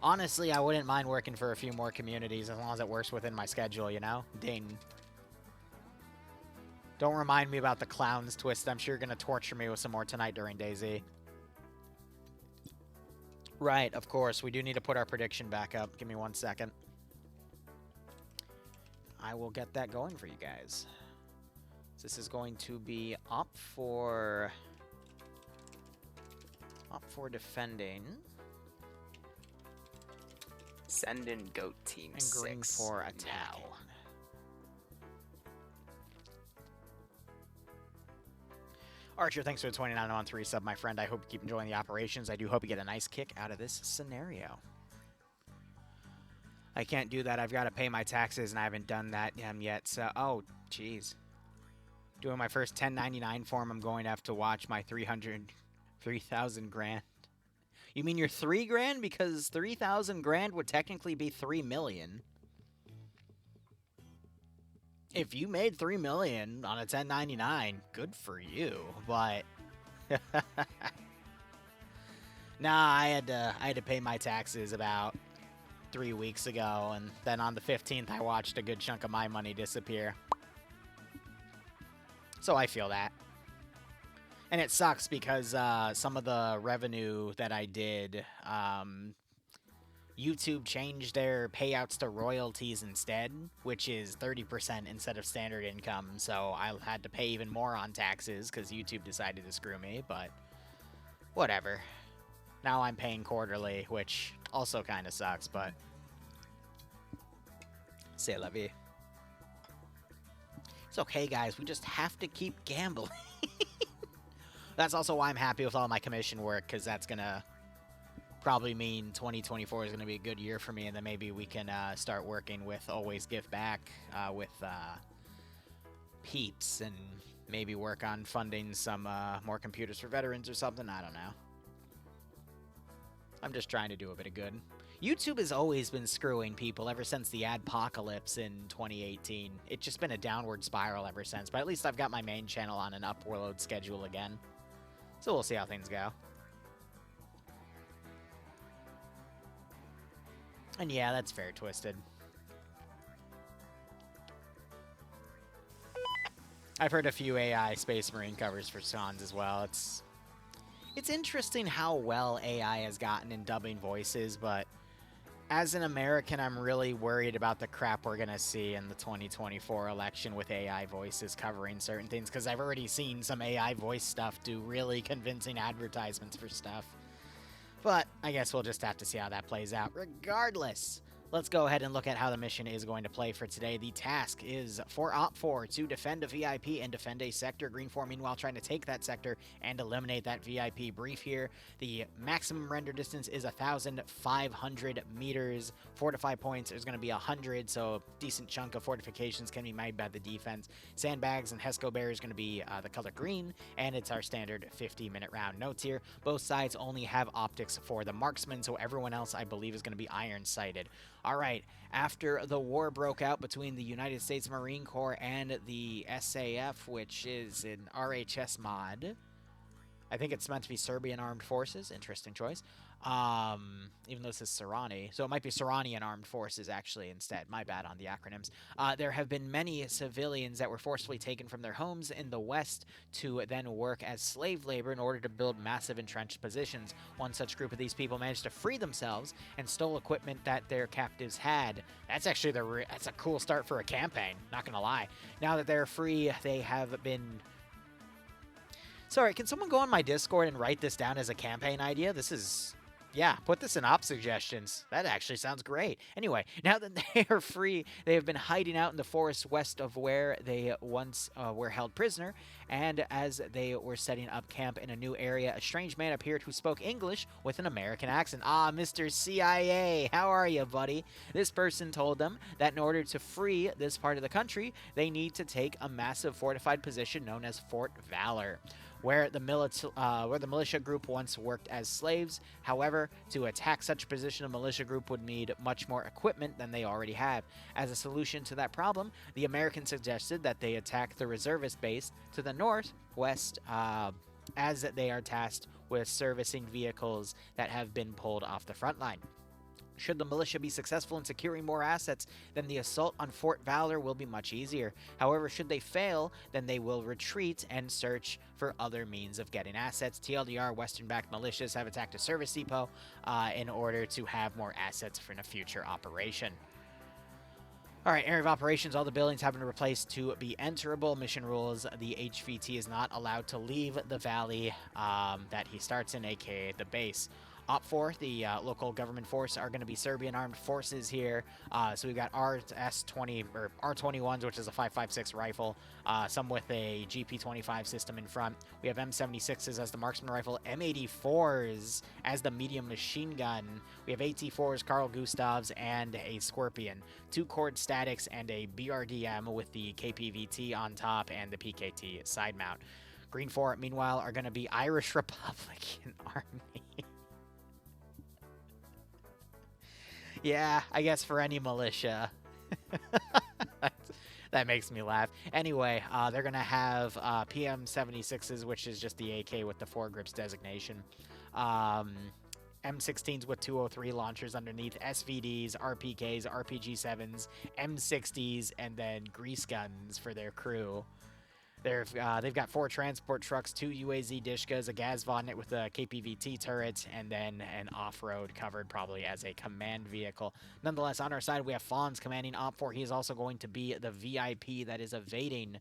Honestly, I wouldn't mind working for a few more communities as long as it works within my schedule, you know? Ding. Don't remind me about the clowns twist. I'm sure you're going to torture me with some more tonight during DayZ. Right, of course. We do need to put our prediction back up. Give me 1 second. I will get that going for you guys. This is going to be op for defending. Send in Goat Team And green 6 for attacking. now. Archer, thanks for the 29 on 3 sub, my friend. I hope you keep enjoying the operations. I do hope you get a nice kick out of this scenario. I can't do that. I've got to pay my taxes, and I haven't done that yet. So, oh, jeez. Doing my first 1099 form, I'm going to have to watch my 3,000 grand. You mean your 3 grand? Because 3,000 grand would technically be 3 million. If you made 3 million on a 1099, good for you. But nah, I had to pay my taxes about 3 weeks ago, and then on the 15th, I watched a good chunk of my money disappear. So I feel that. And it sucks because some of the revenue that I did, YouTube changed their payouts to royalties instead, which is 30% instead of standard income. So I had to pay even more on taxes because YouTube decided to screw me, but whatever. Now I'm paying quarterly, which also kind of sucks, but c'est la vie. It's okay, guys. We just have to keep gambling. That's also why I'm happy with all my commission work, because that's going to probably mean 2024 is going to be a good year for me, and then maybe we can start working with Always Give Back with Peeps, and maybe work on funding some more computers for veterans or something. I don't know. I'm just trying to do a bit of good. YouTube has always been screwing people ever since the adpocalypse in 2018. It's just been a downward spiral ever since, but at least I've got my main channel on an upload schedule again. So we'll see how things go. And yeah, that's fair, Twisted. I've heard a few AI Space Marine covers for Sans as well. It's interesting how well AI has gotten in dubbing voices, but as an American, I'm really worried about the crap we're going to see in the 2024 election with AI voices covering certain things, because I've already seen some AI voice stuff do really convincing advertisements for stuff. But I guess we'll just have to see how that plays out. Regardless, let's go ahead and look at how the mission is going to play for today. The task is for Op4 to defend a VIP and defend a sector. Green 4, meanwhile, trying to take that sector and eliminate that VIP. Brief here. The maximum render distance is 1,500 meters. Fortify points is going to be 100, so a decent chunk of fortifications can be made by the defense. Sandbags and Hesco Bear is going to be the color green, and it's our standard 50-minute round. Notes here, both sides only have optics for the marksman, so everyone else, I believe, is going to be iron-sighted. All right, after the war broke out between the United States Marine Corps and the SAF, which is an RHS mod, I think it's meant to be Serbian Armed Forces. Interesting choice. Even though this is Sarani. So it might be Saranian Armed Forces, actually, instead. My bad on the acronyms. There have been many civilians that were forcibly taken from their homes in the West to then work as slave labor in order to build massive entrenched positions. One such group of these people managed to free themselves and stole equipment that their captives had. That's actually that's a cool start for a campaign, not gonna lie. Now that they're free, they have been... Sorry, can someone go on my Discord and write this down as a campaign idea? This is... Yeah, put this in op suggestions. That actually sounds great. Anyway, now that they are free, they have been hiding out in the forest west of where they once were held prisoner, and as they were setting up camp in a new area, a strange man appeared who spoke English with an American accent. Ah, Mr. CIA, how are you, buddy? This person told them that in order to free this part of the country, they need to take a massive fortified position known as Fort Valor, where the militia group once worked as slaves. However, to attack such a position, a militia group would need much more equipment than they already have. As a solution to that problem, the Americans suggested that they attack the reservist base to the northwest, as they are tasked with servicing vehicles that have been pulled off the front line. Should the militia be successful in securing more assets, then the assault on Fort Valor will be much easier. However, should they fail, then they will retreat and search for other means of getting assets. TLDR, Western-backed militias have attacked a service depot in order to have more assets for a future operation. All right, area of operations, all the buildings have been replaced to be enterable. Mission rules, the HVT is not allowed to leave the valley that he starts in, aka the base. Op4, the local government force, are going to be Serbian armed forces here. So we've got RS-20 or R-21s, which is a 5.56 rifle, some with a GP-25 system in front. We have M76s as the marksman rifle, M84s as the medium machine gun. We have AT4s, Carl Gustavs, and a Scorpion. 2 cord statics and a BRDM with the KPVT on top and the PKT side mount. Green 4, meanwhile, are going to be Irish Republican Army. Yeah, I guess for any militia. That makes me laugh. Anyway, they're going to have PM76s, which is just the AK with the 4 grips designation. M16s with 203 launchers underneath, SVDs, RPKs, RPG-7s, M60s, and then grease guns for their crew. They've got 4 transport trucks, 2 UAZ Dishkas, a Gaz Vodnik with a KPVT turret, and then an off-road covered probably as a command vehicle. Nonetheless, on our side, we have Fawns commanding Op4. He is also going to be the VIP that is evading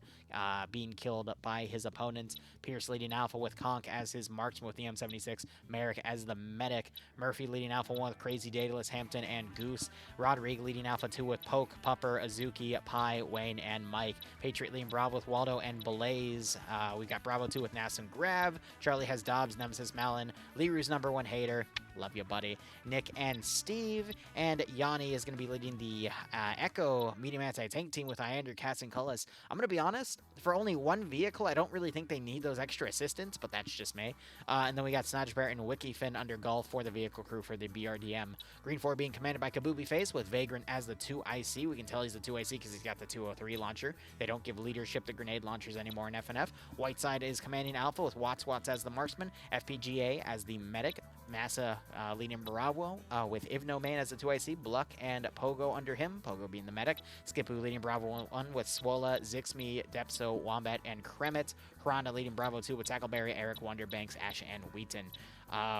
being killed by his opponents. Pierce leading Alpha with Conk as his marksman with the M76. Merrick as the medic. Murphy leading Alpha 1 with Crazy Daedalus, Hampton, and Goose. Rodrigue leading Alpha 2 with Poke, Pupper, Azuki, Pi, Wayne, and Mike. Patriot leading Bravo with Waldo and Blaze. We've got Bravo 2 with Nass and Grav. Charlie has Dobbs, Nemesis, Malin. Liru's #1 hater. Love you, buddy. Nick and Steve. And Yanni is going to be leading the Echo medium anti-tank team with Iander, Katz, and Cullis. I'm going to be honest, for only 1 vehicle, I don't really think they need those extra assistants, but that's just me. And then we got Snatch Bear and Wikifin under Gulf for the vehicle crew for the BRDM. Green 4 being commanded by Kabubi Face with Vagrant as the 2IC. We can tell he's the 2IC because he's got the 203 launcher. They don't give leadership to grenade launchers anymore in FNF. Whiteside is commanding Alpha with Watts as the marksman, FPGA as the medic, Massa leading Bravo with Ivno Main as the 2IC, Bluck and Pogo under him, Pogo being the medic. Skipu leading Bravo 1 with Swola, Zixmi, Depso, Wombat, and Kremet. Harana leading Bravo 2 with Tackleberry, Eric, Wonderbanks, Ash, and Wheaton.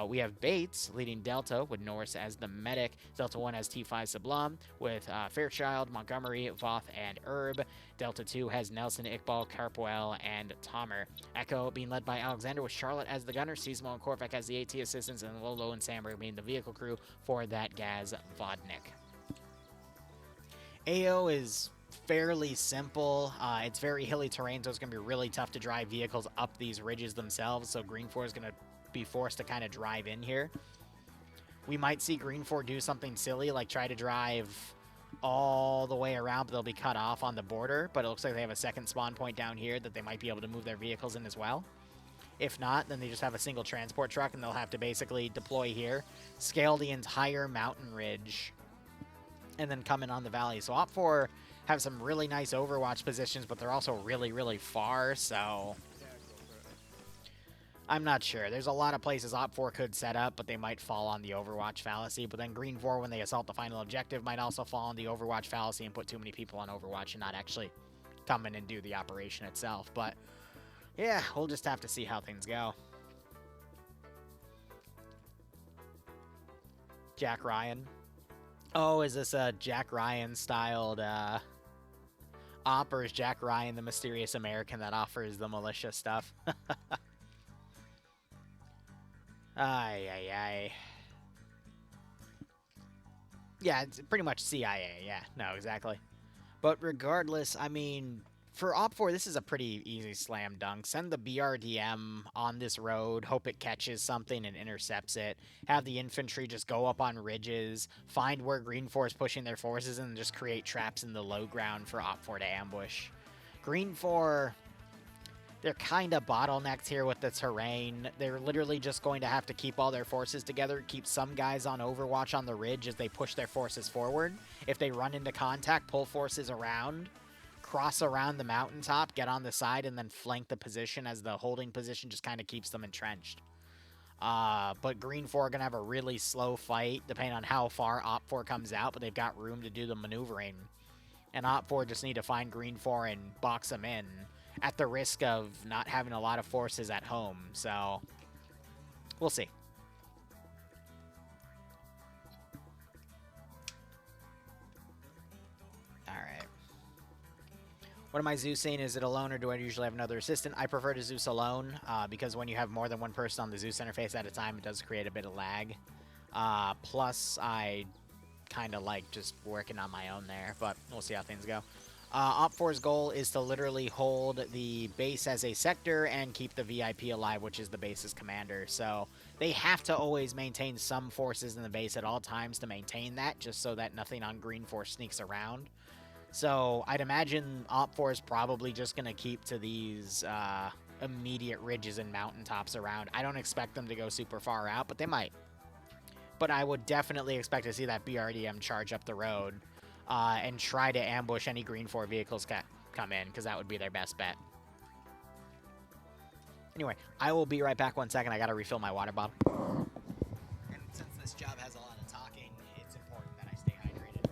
We have Bates leading Delta with Norris as the medic. Delta 1 has T5 Sublime with Fairchild, Montgomery, Voth, and Herb. Delta 2 has Nelson, Iqbal, Carpwell, and Tomer. Echo being led by Alexander with Charlotte as the gunner, Seasmo and Korvac as the AT assistants, and Lolo and Samberg being the vehicle crew for that Gaz Vodnik. AO is fairly simple. It's very hilly terrain, so it's going to be really tough to drive vehicles up these ridges themselves, so Green 4 is going to be forced to kind of drive in here. We might see Green 4 do something silly, like try to drive all the way around, but they'll be cut off on the border, but it looks like they have a second spawn point down here that they might be able to move their vehicles in as well. If not, then they just have a single transport truck, and they'll have to basically deploy here, scale the entire mountain ridge, and then come in on the valley. So Op4 have some really nice Overwatch positions, but they're also really, really far, so I'm not sure. There's a lot of places Op4 could set up, but they might fall on the Overwatch fallacy. But then Green 4, when they assault the final objective, might also fall on the Overwatch fallacy and put too many people on Overwatch and not actually come in and do the operation itself. But yeah, we'll just have to see how things go. Jack Ryan. Oh, is this a Jack Ryan-styled op, or is Jack Ryan the mysterious American that offers the militia stuff? Ay. Yeah, it's pretty much CIA, yeah. No, exactly. But regardless, I mean, for Op4, this is a pretty easy slam dunk. Send the BRDM on this road, hope it catches something and intercepts it. Have the infantry just go up on ridges, find where Green 4 is pushing their forces, and just create traps in the low ground for Op4 to ambush. Green 4, they're kind of bottlenecked here with the terrain. They're literally just going to have to keep all their forces together, keep some guys on Overwatch on the ridge as they push their forces forward. If they run into contact, pull forces around, cross around the mountaintop, get on the side, and then flank the position as the holding position just kind of keeps them entrenched. But Green 4 are going to have a really slow fight, depending on how far Op4 comes out, but they've got room to do the maneuvering. And Op4 just need to find Green 4 and box them in, at the risk of not having a lot of forces at home. So, we'll see. Alright. What am I Zeusing? Is it alone, or do I usually have another assistant? I prefer to Zeus alone, because when you have more than one person on the Zeus interface at a time, it does create a bit of lag. Plus, I kind of like just working on my own there, but we'll see how things go. Op4's goal is to literally hold the base as a sector and keep the VIP alive, which is the base's commander. So they have to always maintain some forces in the base at all times to maintain that, just so that nothing on green force sneaks around. So I'd imagine Op4 is probably just going to keep to these immediate ridges and mountaintops around. I don't expect them to go super far out, but they might. But I would definitely expect to see that BRDM charge up the road and try to ambush any green 4 vehicles come in, because that would be their best bet. Anyway, I will be right back 1 second. I gotta refill my water bottle. And since this job has a lot of talking, it's important that I stay hydrated.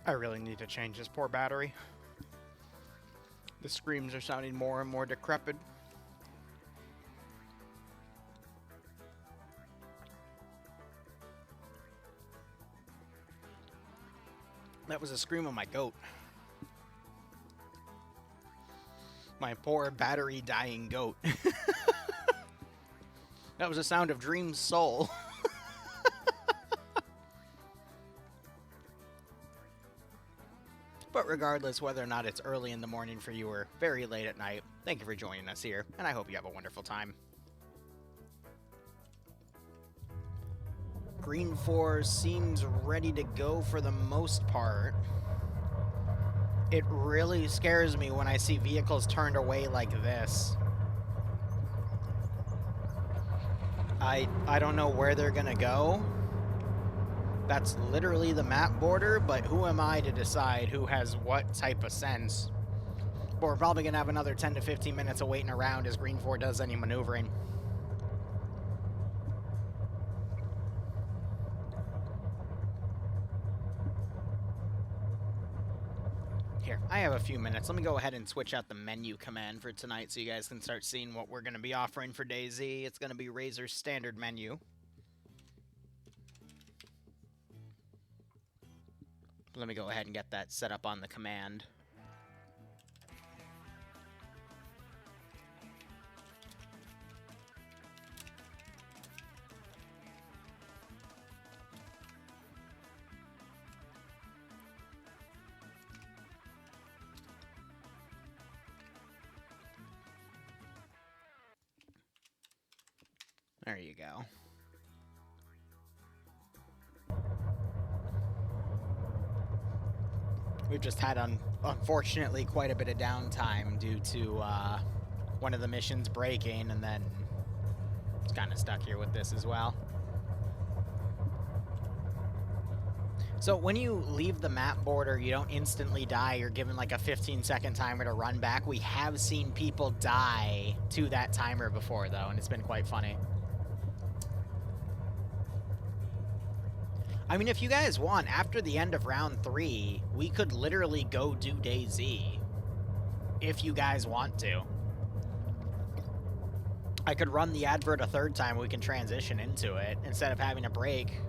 I really need to change this poor battery. The screams are sounding more and more decrepit. That was a scream of my goat. My poor battery dying goat. That was the sound of Dream's soul. But regardless, whether or not it's early in the morning for you or very late at night, thank you for joining us here, and I hope you have a wonderful time. Green 4 seems ready to go for the most part. It really scares me when I see vehicles turned away like this. I don't know where they're gonna go. That's literally the map border, but who am I to decide who has what type of sense? But we're probably gonna have another 10 to 15 minutes of waiting around as Green 4 does any maneuvering. Here, I have a few minutes. Let me go ahead and switch out the menu command for tonight so you guys can start seeing what we're gonna be offering for Day Z. It's gonna be Razor's standard menu. Let me go ahead and get that set up on the command. There you go. We've just had, unfortunately, quite a bit of downtime due to one of the missions breaking, and then it's kind of stuck here with this as well. So when you leave the map border, you don't instantly die. You're given like a 15-second timer to run back. We have seen people die to that timer before, though, and it's been quite funny. I mean, if you guys want, after the end of round 3, we could literally go do DayZ. If you guys want to. I could run the advert a third time, we can transition into it, instead of having a break.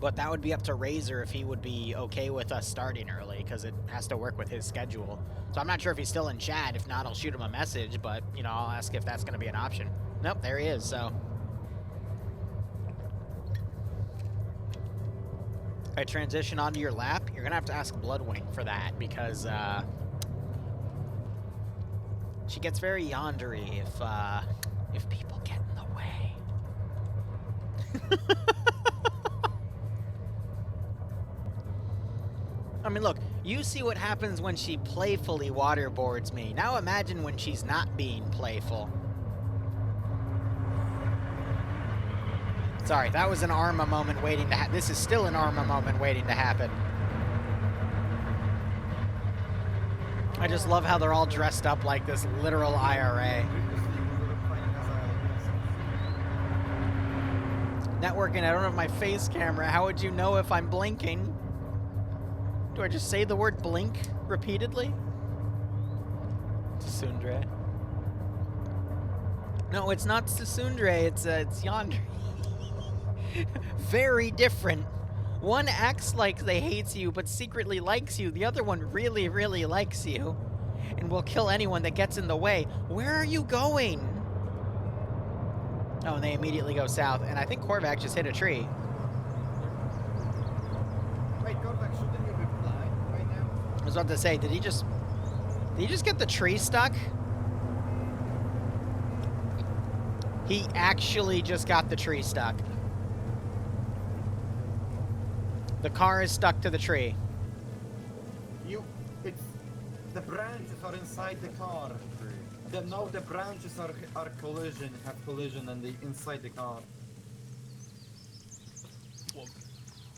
But that would be up to Razor if he would be okay with us starting early, because it has to work with his schedule. So I'm not sure if he's still in chat. If not, I'll shoot him a message, but, you know, I'll ask if that's going to be an option. Nope, there he is, so... I transition onto your lap, you're gonna have to ask Bloodwing for that, because she gets very yondery if people get in the way. I mean, look, you see what happens when she playfully waterboards me. Now imagine when she's not being playful. Sorry, that was an Arma moment waiting to happen. This is still an Arma moment waiting to happen. I just love how they're all dressed up like this literal IRA. Networking, I don't have my face camera. How would you know if I'm blinking? Do I just say the word blink repeatedly? Tsundere. No, it's not Tsundere, it's Yandere. Very different. One acts like they hate you, but secretly likes you. The other one really, really likes you. And will kill anyone that gets in the way. Where are you going? Oh, and they immediately go south. And I think Korvac just hit a tree. Wait, Korvac, shouldn't you reply right now? I was about to say, did he just get the tree stuck? He actually just got the tree stuck. The car is stuck to the tree. It's the branches are inside the car. The branches have collision and they inside the car.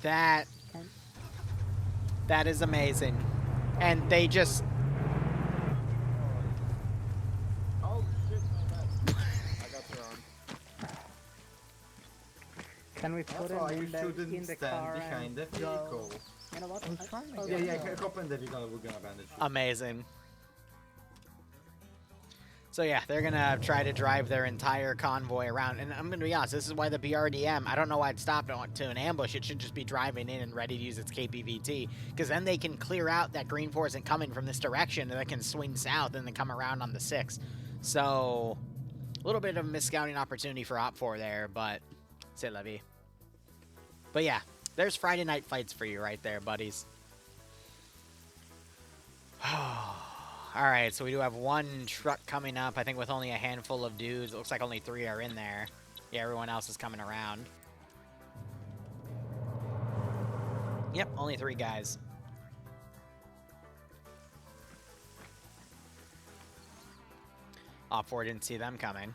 That is amazing. And they just... Oh shit, my bad. I got you wrong. Can we put That's why him you in the shouldn't stand car behind the and vehicle. go? You know what? I'm trying to yeah, hop in the vehicle, we're gonna bandage you. amazing. So yeah, they're gonna try to drive their entire convoy around, and I'm gonna be honest, this is why the BRDM, I don't know why it stopped to an ambush. It should just be driving in and ready to use its KPVT, because then they can clear out that green force isn't coming from this direction, and they can swing south and then come around on the 6. So, a little bit of a miscouting opportunity for OPFOR there, but c'est la vie. But yeah, there's Friday night fights for you right there, buddies. Alright, so we do have one truck coming up, I think with only a handful of dudes. It looks like only 3 are in there. Yeah, everyone else is coming around. Yep, only 3 guys. OPFOR didn't see them coming.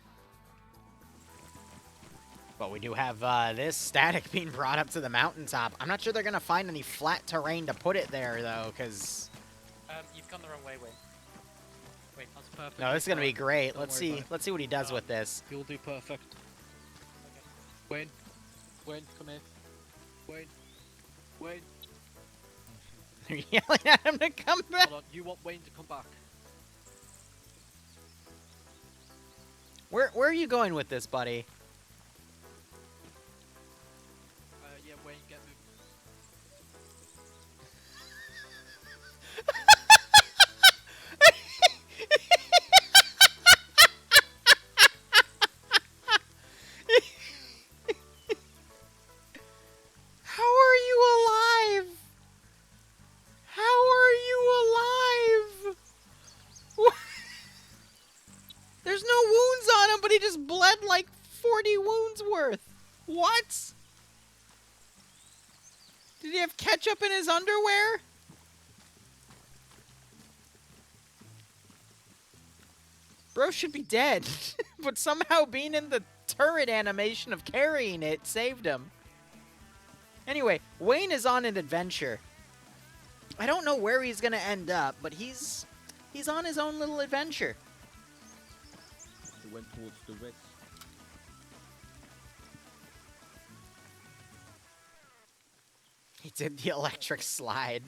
But we do have this static being brought up to the mountaintop. I'm not sure they're going to find any flat terrain to put it there, though, because... You've gone the wrong way, Wayne. Wait, that's perfect. No, this is going to be great. Don't Let's worry see. about it. Let's see what he does with this. You'll do perfect. Okay. Wayne, come here. Wayne. They're yelling at him to come back. Hold on, you want Wayne to come back. Where are you going with this, buddy? Yeah, Wayne, get moving. How are you alive? How are you alive? There's no wounds on him, but he just bled like 40 wounds worth. What? Did he have ketchup in his underwear? Bro should be dead, but somehow being in the turret animation of carrying it saved him. Anyway, Wayne is on an adventure. I don't know where he's gonna end up, but he's on his own little adventure. He went towards the red. He did the electric slide.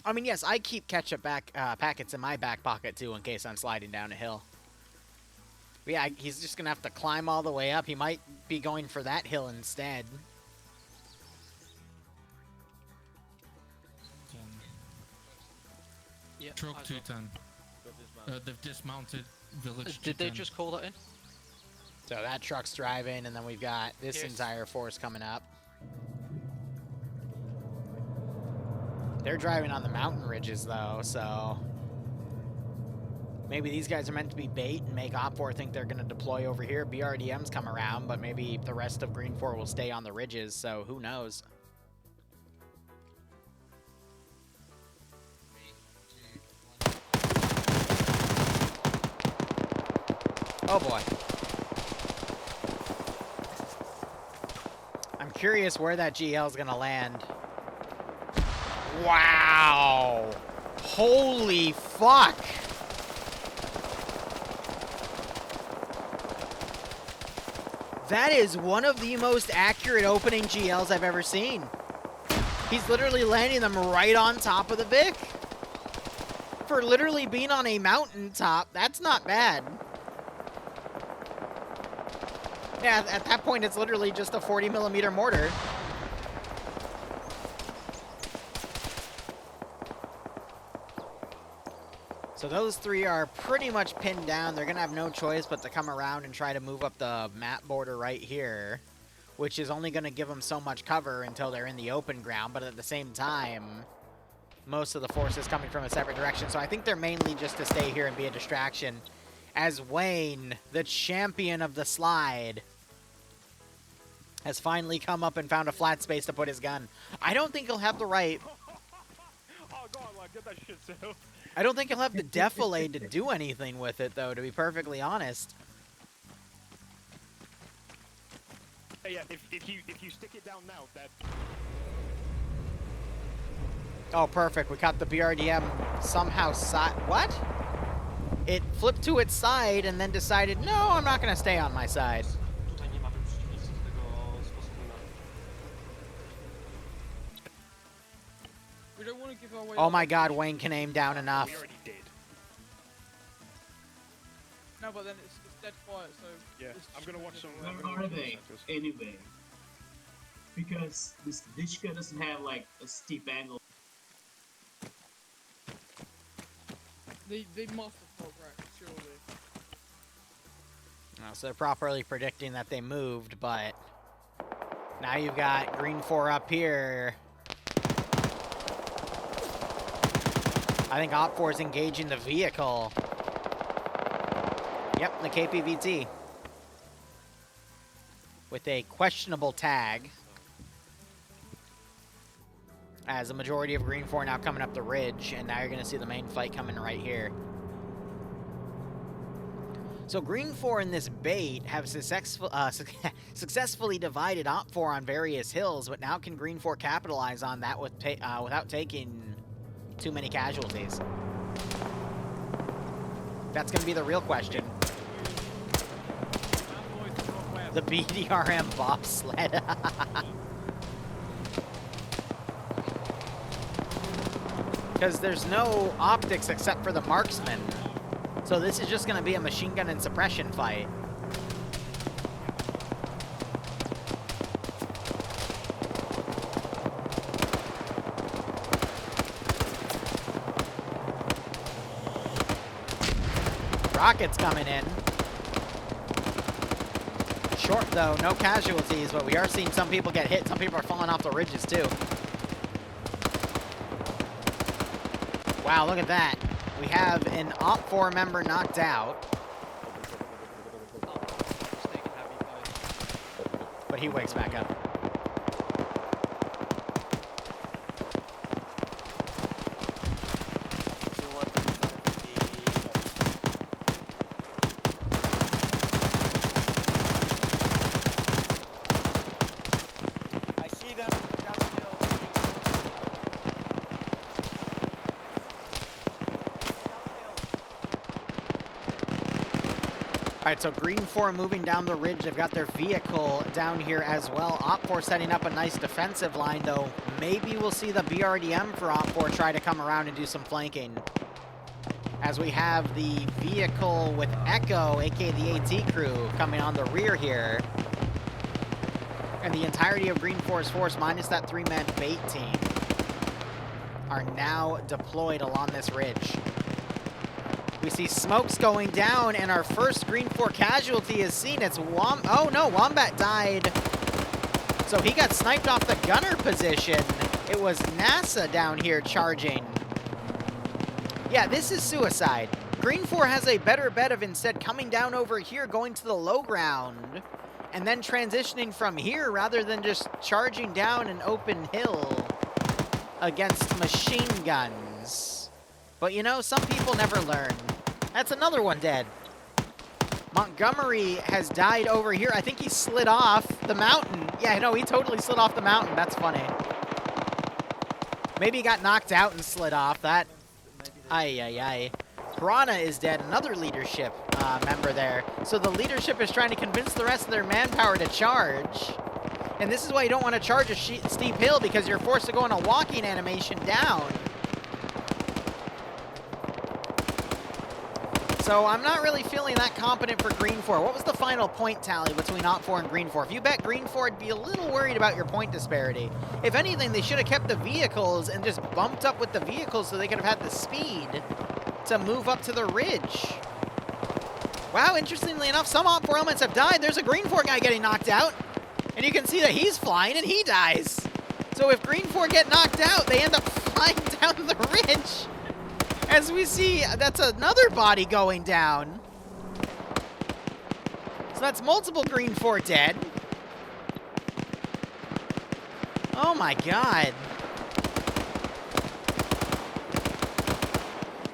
I mean, yes, I keep ketchup packets in my back pocket, too, in case I'm sliding down a hill. But yeah, he's just gonna have to climb all the way up. He might be going for that hill instead. Yeah, Truck I got- 210. They've dismounted village. Did they 210. just call that in? So that truck's driving, and then we've got this Yes. entire force coming up. They're driving on the mountain ridges, though, so... Maybe these guys are meant to be bait and make Op4 think they're going to deploy over here. BRDMs come around, but maybe the rest of Green 4 will stay on the ridges, so who knows? Oh boy. I'm curious where that GL is going to land. Wow! Holy fuck! That is one of the most accurate opening GLs I've ever seen. He's literally landing them right on top of the Vic. For literally being on a mountaintop, that's not bad. Yeah, at that point, it's literally just a 40mm mortar. So those three are pretty much pinned down. They're going to have no choice but to come around and try to move up the map border right here, which is only going to give them so much cover until they're in the open ground. But at the same time, most of the force is coming from a separate direction. So I think they're mainly just to stay here and be a distraction as Wayne, the champion of the slide, has finally come up and found a flat space to put his gun. I don't think he'll have the right... Oh, go on, like, get that shit, so. I don't think he'll have the defilade to do anything with it, though, to be perfectly honest. Yeah, if you stick it down now, that... Oh, perfect. We caught the BRDM somehow side... What? It flipped to its side and then decided, no, I'm not going to stay on my side. We don't want to give our way. Oh my god, Wayne can aim down enough. We already did. No, but then it's dead quiet, so. Yeah, I'm gonna watch some. Where are they anyway? Because this Dishka doesn't have like a steep angle. They must have progressed, surely. So they're properly predicting that they moved, but now you've got Green 4 up here. I think Op4 is engaging the vehicle. Yep, the KPVT. With a questionable tag. As a majority of Green 4 now coming up the ridge, and now you're going to see the main fight coming right here. So Green 4 and this bait have successfully divided Op4 on various hills, but now can Green 4 capitalize on that without taking too many casualties? That's going to be the real question. The BDRM bobsled. Because there's no optics except for the marksman. So this is just going to be a machine gun and suppression fight. Rockets coming in. Short, though. No casualties, but we are seeing some people get hit. Some people are falling off the ridges, too. Wow, look at that. We have an Op4 member knocked out. But he wakes back up. I see them. Alright, so Green 4 moving down the ridge. They've got their vehicle down here as well. Op4 setting up a nice defensive line, though. Maybe we'll see the BRDM for Op4 try to come around and do some flanking. As we have the vehicle with Echo, aka the AT crew, coming on the rear here. And the entirety of Green 4's force, minus that 3-man bait team, are now deployed along this ridge. We see smokes going down, and our first Green 4 casualty is seen. It's oh no, Wombat died. So he got sniped off the gunner position. It was NASA down here charging. Yeah, this is suicide. Green 4 has a better bet of instead coming down over here, going to the low ground, and then transitioning from here rather than just charging down an open hill against machine guns. But you know, some people never learn. That's another one dead. Montgomery has died over here. I think he slid off the mountain. Yeah, no, he totally slid off the mountain. That's funny. Maybe he got knocked out and slid off. That... Ay. Piranha is dead. Another leadership member there. So the leadership is trying to convince the rest of their manpower to charge. And this is why you don't want to charge a steep hill, because you're forced to go on a walking animation down. So I'm not really feeling that confident for Green 4. What was the final point tally between Op4 and Green 4? If you bet Green 4, I'd be a little worried about your point disparity. If anything, they should have kept the vehicles and just bumped up with the vehicles so they could have had the speed to move up to the ridge. Wow, interestingly enough, some Op4 elements have died. There's a Green 4 guy getting knocked out. And you can see that he's flying and he dies. So if Green 4 get knocked out, they end up flying down the ridge. As we see, that's another body going down. So that's multiple Green 4 dead. Oh my god.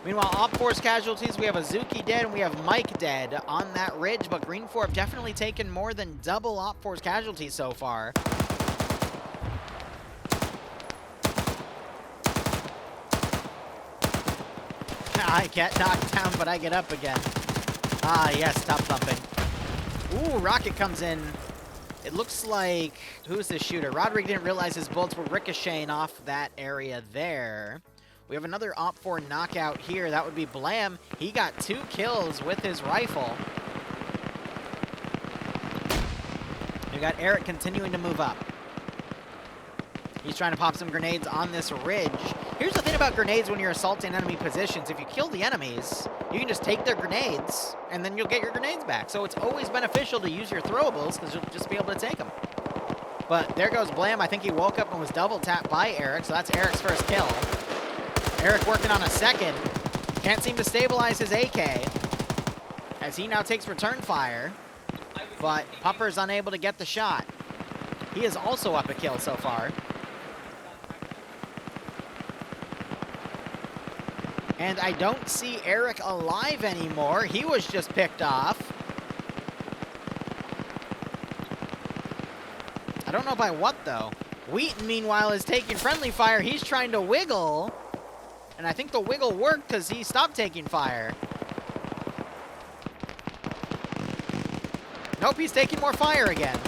Meanwhile, Op4's casualties, we have Azuki dead and we have Mike dead on that ridge, but Green 4 have definitely taken more than double Op4's casualties so far. I get knocked down, but I get up again. Ah, yes, top thumping. Ooh, rocket comes in. It looks like... Who's the shooter? Roderick didn't realize his bullets were ricocheting off that area there. We have another Op4 knockout here. That would be Blam. He got 2 kills with his rifle. We got Eric continuing to move up. He's trying to pop some grenades on this ridge. Here's the thing about grenades when you're assaulting enemy positions. If you kill the enemies, you can just take their grenades, and then you'll get your grenades back. So it's always beneficial to use your throwables, because you'll just be able to take them. But there goes Blam. I think he woke up and was double tapped by Eric, so that's Eric's first kill. Eric working on a second. Can't seem to stabilize his AK, as he now takes return fire. But Pupper's unable to get the shot. He is also up a kill so far. And I don't see Eric alive anymore. He was just picked off. I don't know by what, though. Wheaton, meanwhile, is taking friendly fire. He's trying to wiggle. And I think the wiggle worked because he stopped taking fire. Nope, he's taking more fire again.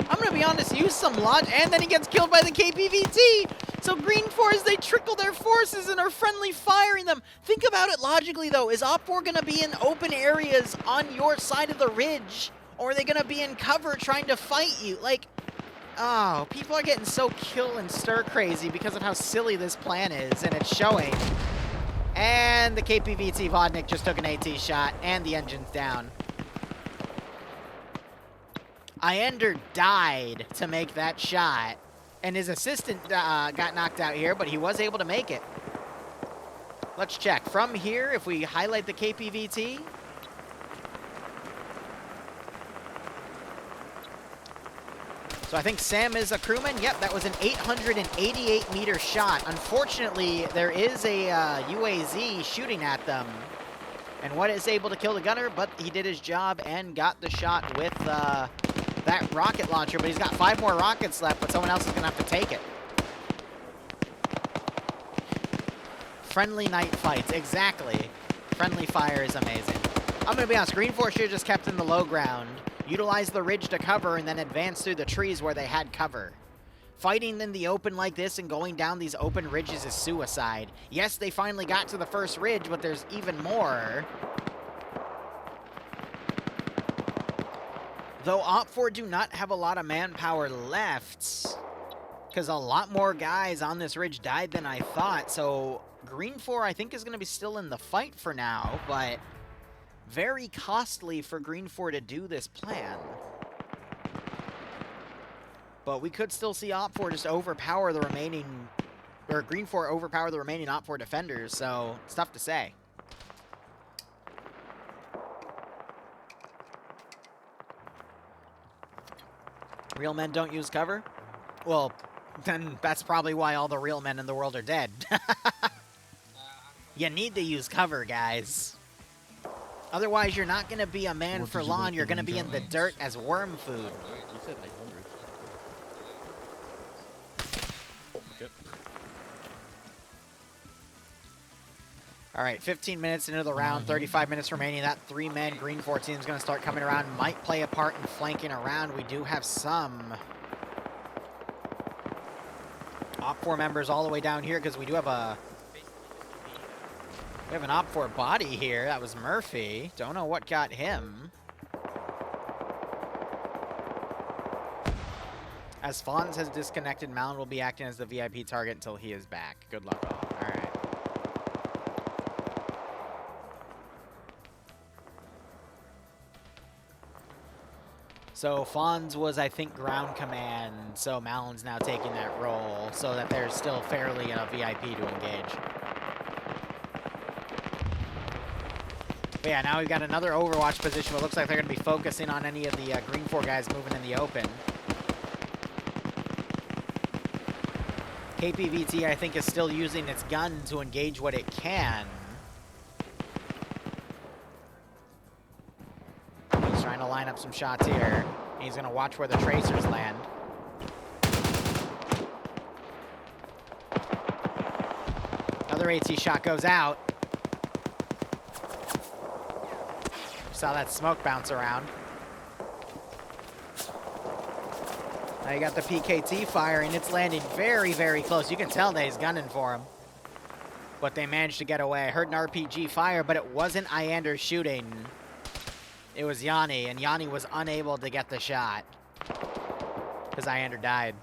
I'm going to be honest, use some logic, and then he gets killed by the KPVT. So Green 4, as they trickle their forces and are friendly firing them. Think about it logically, though. Is Op4 going to be in open areas on your side of the ridge? Or are they going to be in cover trying to fight you? Like, oh, people are getting so kill and stir crazy because of how silly this plan is, and it's showing. And the KPVT Vodnik just took an AT shot, and the engine's down. Iender died to make that shot. And his assistant got knocked out here, but he was able to make it. Let's check. From here, if we highlight the KPVT... So I think Sam is a crewman. Yep, that was an 888-meter shot. Unfortunately, there is a UAZ shooting at them. And what is able to kill the gunner, but he did his job and got the shot with that rocket launcher. But he's got 5 more rockets left, but someone else is going to have to take it. Friendly night fights, exactly. Friendly fire is amazing. I'm going to be honest, Green Force should have just kept in the low ground. Utilize the ridge to cover and then advance through the trees where they had cover. Fighting in the open like this and going down these open ridges is suicide. Yes, they finally got to the first ridge, but there's even more. Though Op4 do not have a lot of manpower left, because a lot more guys on this ridge died than I thought, so Green 4 I think is going to be still in the fight for now, but... very costly for Green 4 to do this plan. But we could still see Op4 just overpower the remaining... or Green 4 overpower the remaining Op4 defenders, so it's tough to say. Real men don't use cover? Well, then that's probably why all the real men in the world are dead. You need to use cover, guys. Otherwise, you're not going to be a man for long. You're going to be in the dirt as worm food. You said 800. Yep. All right, 15 minutes into the round, 35 minutes remaining. That 3-man Green 4 team is going to start coming around. Might play a part in flanking around. We do have some Op4 members all the way down here because we do have a... we have an Op4 body here. That was Murphy. Don't know what got him. As Fonz has disconnected, Malin will be acting as the VIP target until he is back. Good luck all. All right. So Fonz was, I think, ground command. So Malin's now taking that role so that there's still fairly a VIP to engage. But yeah, now we've got another Overwatch position. It looks like they're going to be focusing on any of the Green 4 guys moving in the open. KPVT, I think, is still using its gun to engage what it can. He's trying to line up some shots here. He's going to watch where the tracers land. Another AT shot goes out. Saw that smoke bounce around. Now you got the PKT fire, and it's landing very, very close. You can tell that he's gunning for him. But they managed to get away. I heard an RPG fire, but it wasn't Iander shooting. It was Yanni, and Yanni was unable to get the shot. Because Iander died.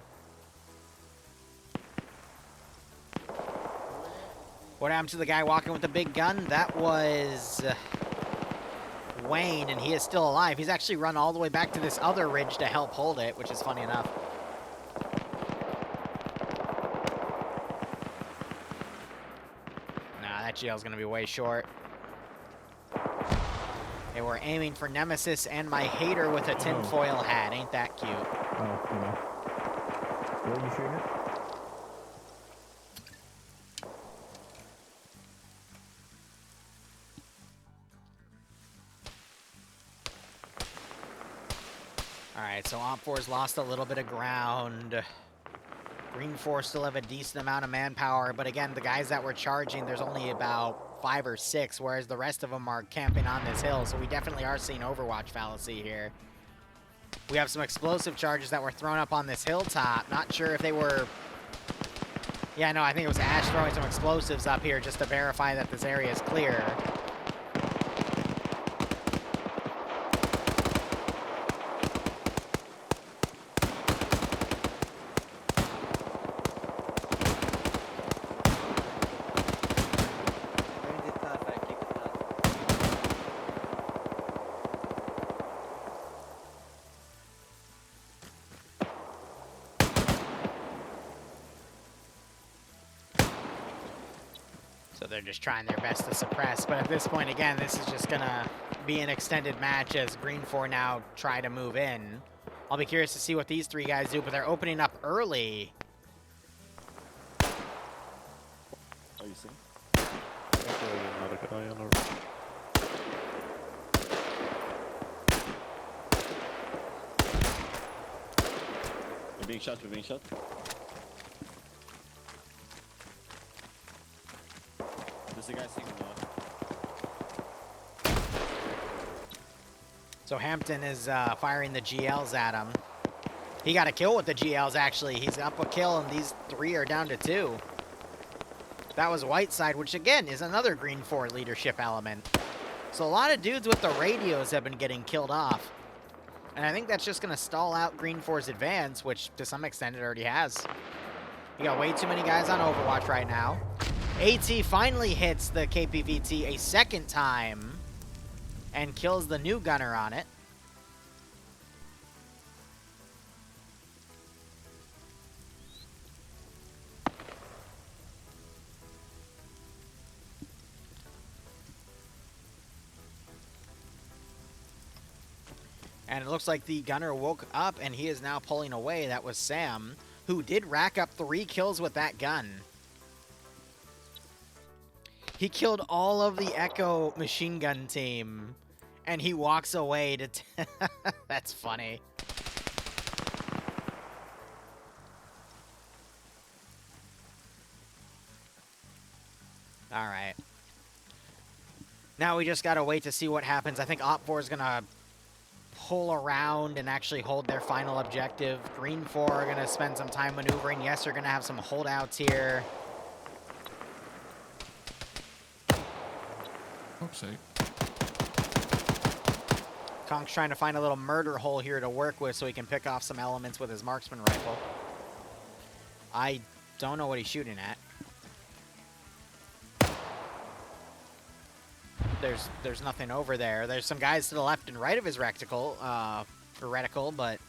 What happened to the guy walking with the big gun? That was... Wayne, and he is still alive. He's actually run all the way back to this other ridge to help hold it, which is funny enough. Nah, that GL's gonna be way short. They were aiming for Nemesis and my hater with a tinfoil hat. Ain't that cute? Oh, you know. Where are you shooting it? Alright, so Op4's lost a little bit of ground. Green 4 still have a decent amount of manpower, but again, the guys that were charging, there's only about 5 or 6, whereas the rest of them are camping on this hill, so we definitely are seeing Overwatch fallacy here. We have some explosive charges that were thrown up on this hilltop. Not sure if they were... Yeah, no, I think it was Ash throwing some explosives up here just to verify that this area is clear. So they're just trying their best to suppress. But at this point, again, this is just going to be an extended match as Green 4 now try to move in. I'll be curious to see what these three guys do, but they're opening up early. Oh, you see? Another guy on our... We're being shot, we're being shot. There's a guy singing now. So Hampton is firing the GLs at him. He got a kill with the GLs, actually. He's up a kill, and these three are down to 2. That was Whiteside, which, again, is another Green 4 leadership element. So a lot of dudes with the radios have been getting killed off. And I think that's just going to stall out Green 4's advance, which, to some extent, it already has. You got way too many guys on Overwatch right now. AT finally hits the KPVT a second time and kills the new gunner on it. And it looks like the gunner woke up and he is now pulling away. That was Sam, who did rack up 3 kills with that gun. He killed all of the Echo machine gun team, and he walks away to... That's funny. All right. Now we just gotta wait to see what happens. I think Op4 is gonna pull around and actually hold their final objective. Green 4 are gonna spend some time maneuvering. Yes, they're gonna have some holdouts here. Oopsie. Konk's trying to find a little murder hole here to work with so he can pick off some elements with his marksman rifle. I don't know what he's shooting at. There's nothing over there. There's some guys to the left and right of his reticle, but...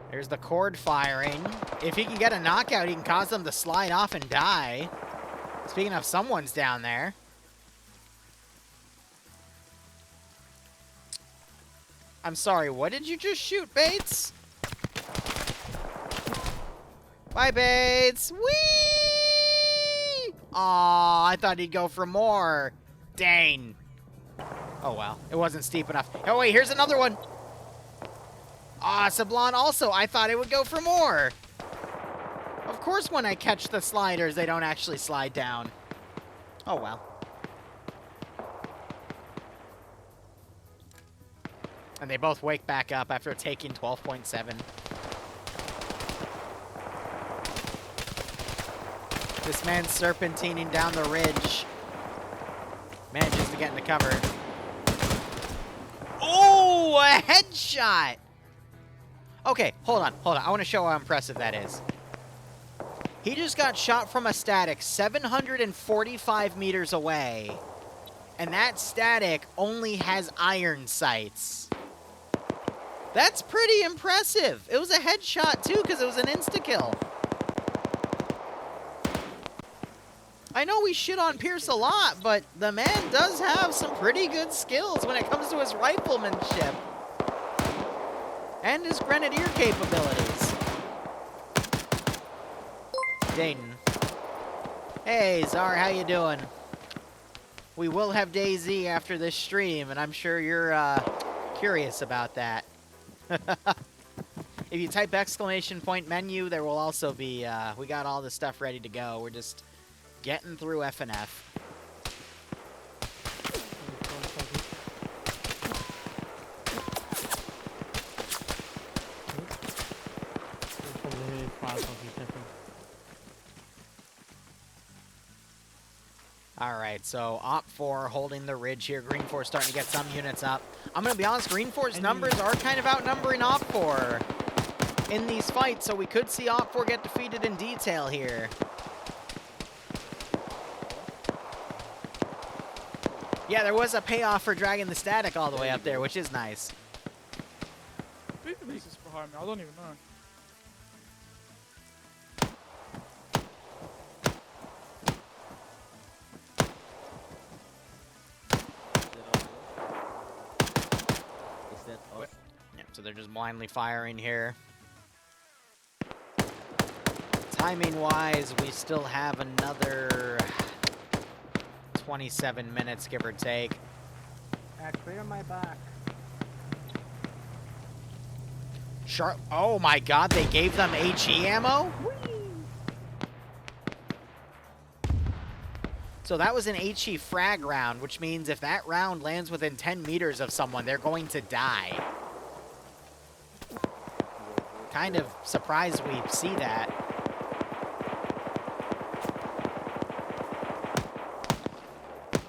There's the cord firing. If he can get a knockout, he can cause them to slide off and die. Speaking of, someone's down there. I'm sorry, what did you just shoot, Bates? Bye, Bates! Whee! Aw, I thought he'd go for more. Dang. Oh, well. It wasn't steep enough. Oh, wait, here's another one. Ah, Sablon also. I thought it would go for more. Of course, when I catch the sliders, they don't actually slide down. Oh, well. And they both wake back up after taking 12.7. This man's serpentining down the ridge. Manages to get into cover. Oh, a headshot! Okay, hold on. I want to show how impressive that is. He just got shot from a static 745 meters away. And that static only has iron sights. That's pretty impressive. It was a headshot, too, because it was an insta-kill. I know we shit on Pierce a lot, but the man does have some pretty good skills when it comes to his riflemanship. And his grenadier capabilities. Dayton. Hey, Czar, how you doing? We will have DayZ after this stream, and I'm sure you're curious about that. If you type ! menu, there will also be, we got all the stuff ready to go. We're just getting through FNF. Alright, so Op4 holding the ridge here. Green 4 starting to get some units up. I'm going to be honest, Green 4's numbers are kind of outnumbering Op4 in these fights, so we could see Op4 get defeated in detail here. Yeah, there was a payoff for dragging the static all the way up there, which is nice. This is behind me. I don't even know. they're just blindly firing here. Timing-wise, we still have another 27 minutes, give or take. Clear my back. Sharp. Oh my god, they gave them HE ammo? Whee! So that was an HE frag round, which means if that round lands within 10 meters of someone, they're going to die. Kind of surprised we see that.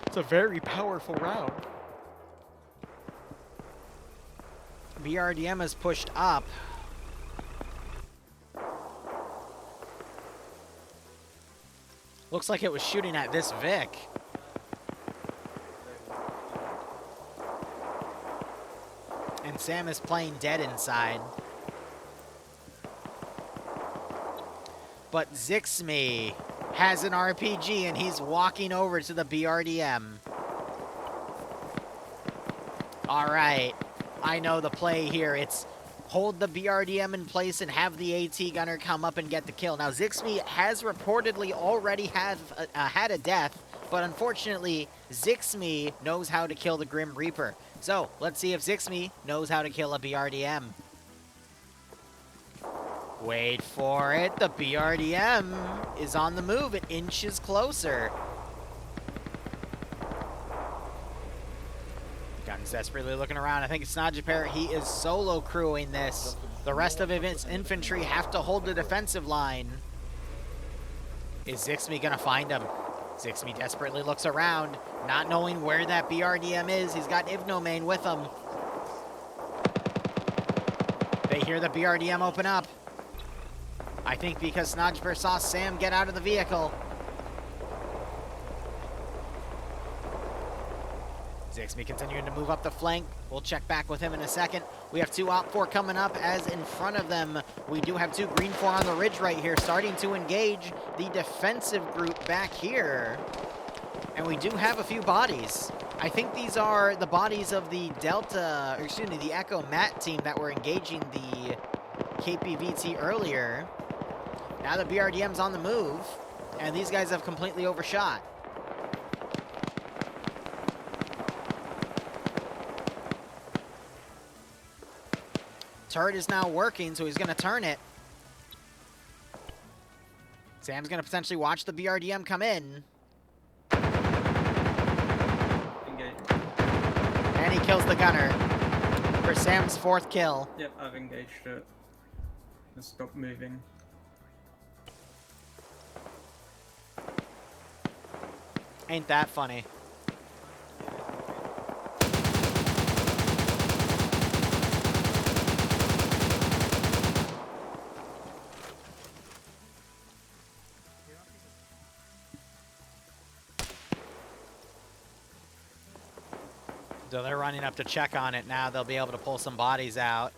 It's a very powerful round. BRDM has pushed up. Looks like it was shooting at this Vic. And Sam is playing dead inside. But Zixme has an RPG and he's walking over to the BRDM. Alright, I know the play here. It's hold the BRDM in place and have the AT gunner come up and get the kill. Now, Zixme has reportedly already had a death, but unfortunately, Zixme knows how to kill the Grim Reaper. So, let's see if Zixme knows how to kill a BRDM. Wait for it. The BRDM is on the move. It inches closer. Gun's desperately looking around. I think it's Snajiper. He is solo crewing this. The rest of its infantry have to hold the defensive line. Is Zixme gonna find him? Zixme desperately looks around, not knowing where that BRDM is. He's got Ivnomane with him. They hear the BRDM open up. I think because Snajiper saw Sam get out of the vehicle. Zixme continuing to move up the flank. We'll check back with him in a second. We have 2 Op 4 coming up, as in front of them, we do have 2 Green 4 on the ridge right here, starting to engage the defensive group back here. And we do have a few bodies. I think these are the bodies of the Delta, or excuse me, the Echo Mat team that were engaging the KPVT earlier. Now the BRDM's on the move, and these guys have completely overshot. Turret is now working, so he's going to turn it. Sam's going to potentially watch the BRDM come in. Engage. And he kills the gunner for Sam's 4th kill. Yep, I've engaged it. Let's stop moving. Ain't that funny? So they're running up to check on it now. They'll be able to pull some bodies out.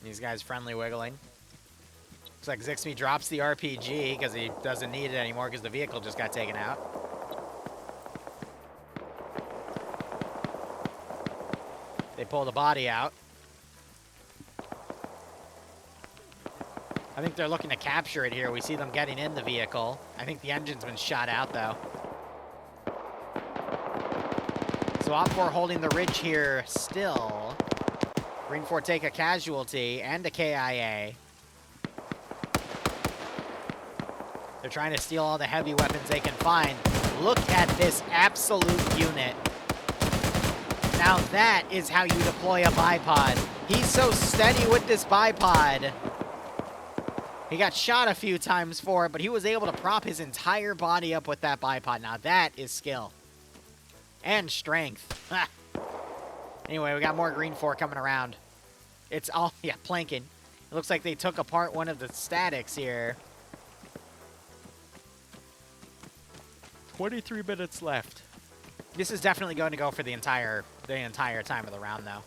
These guys friendly wiggling. Looks like Zixme drops the RPG because he doesn't need it anymore because the vehicle just got taken out. They pull the body out. I think they're looking to capture it here. We see them getting in the vehicle. I think the engine's been shot out though. So Op 4 holding the ridge here still. Green 4 take a casualty and a KIA. They're trying to steal all the heavy weapons they can find. Look at this absolute unit. Now that is how you deploy a bipod. He's so steady with this bipod. He got shot a few times for it, but he was able to prop his entire body up with that bipod. Now that is skill. And strength. Anyway, we got more Green 4 coming around. It's all, yeah, planking. It looks like they took apart one of the statics here. 23 minutes left. This is definitely going to go for the entire time of the round, though.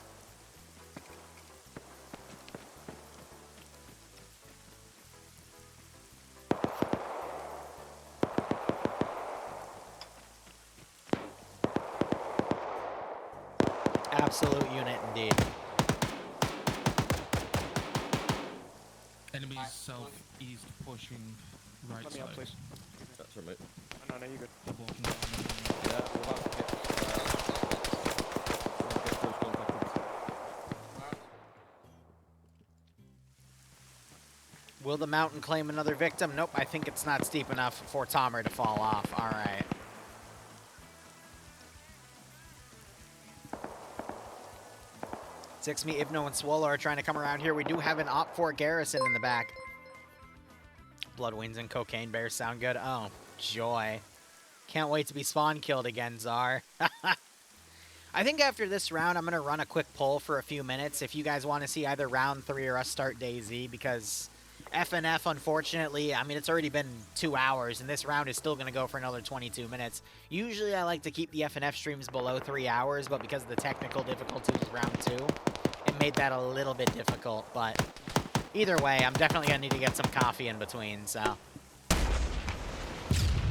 Absolute unit indeed. Enemies southeast pushing right Let me side. out, please. That's right, mate. No, no, you're good. They're walking down. Yeah, we'll have to get close contact. Will the mountain claim another victim? Nope, I think it's not steep enough for Tomer to fall off. All right. Sixme, Ibno, and Swallow are trying to come around here. We do have an Op 4 garrison in the back. Bloodwings and Cocaine Bears sound good. Oh, joy. Can't wait to be spawn killed again, Czar. I think after this round, I'm going to run a quick poll for a few minutes if you guys want to see either round 3 or us start DayZ, because FNF, unfortunately, I mean, it's already been 2 hours, and this round is still going to go for another 22 minutes. Usually, I like to keep the FNF streams below 3 hours, but because of the technical difficulties with round 2, it made that a little bit difficult. But either way, I'm definitely going to need to get some coffee in between, so.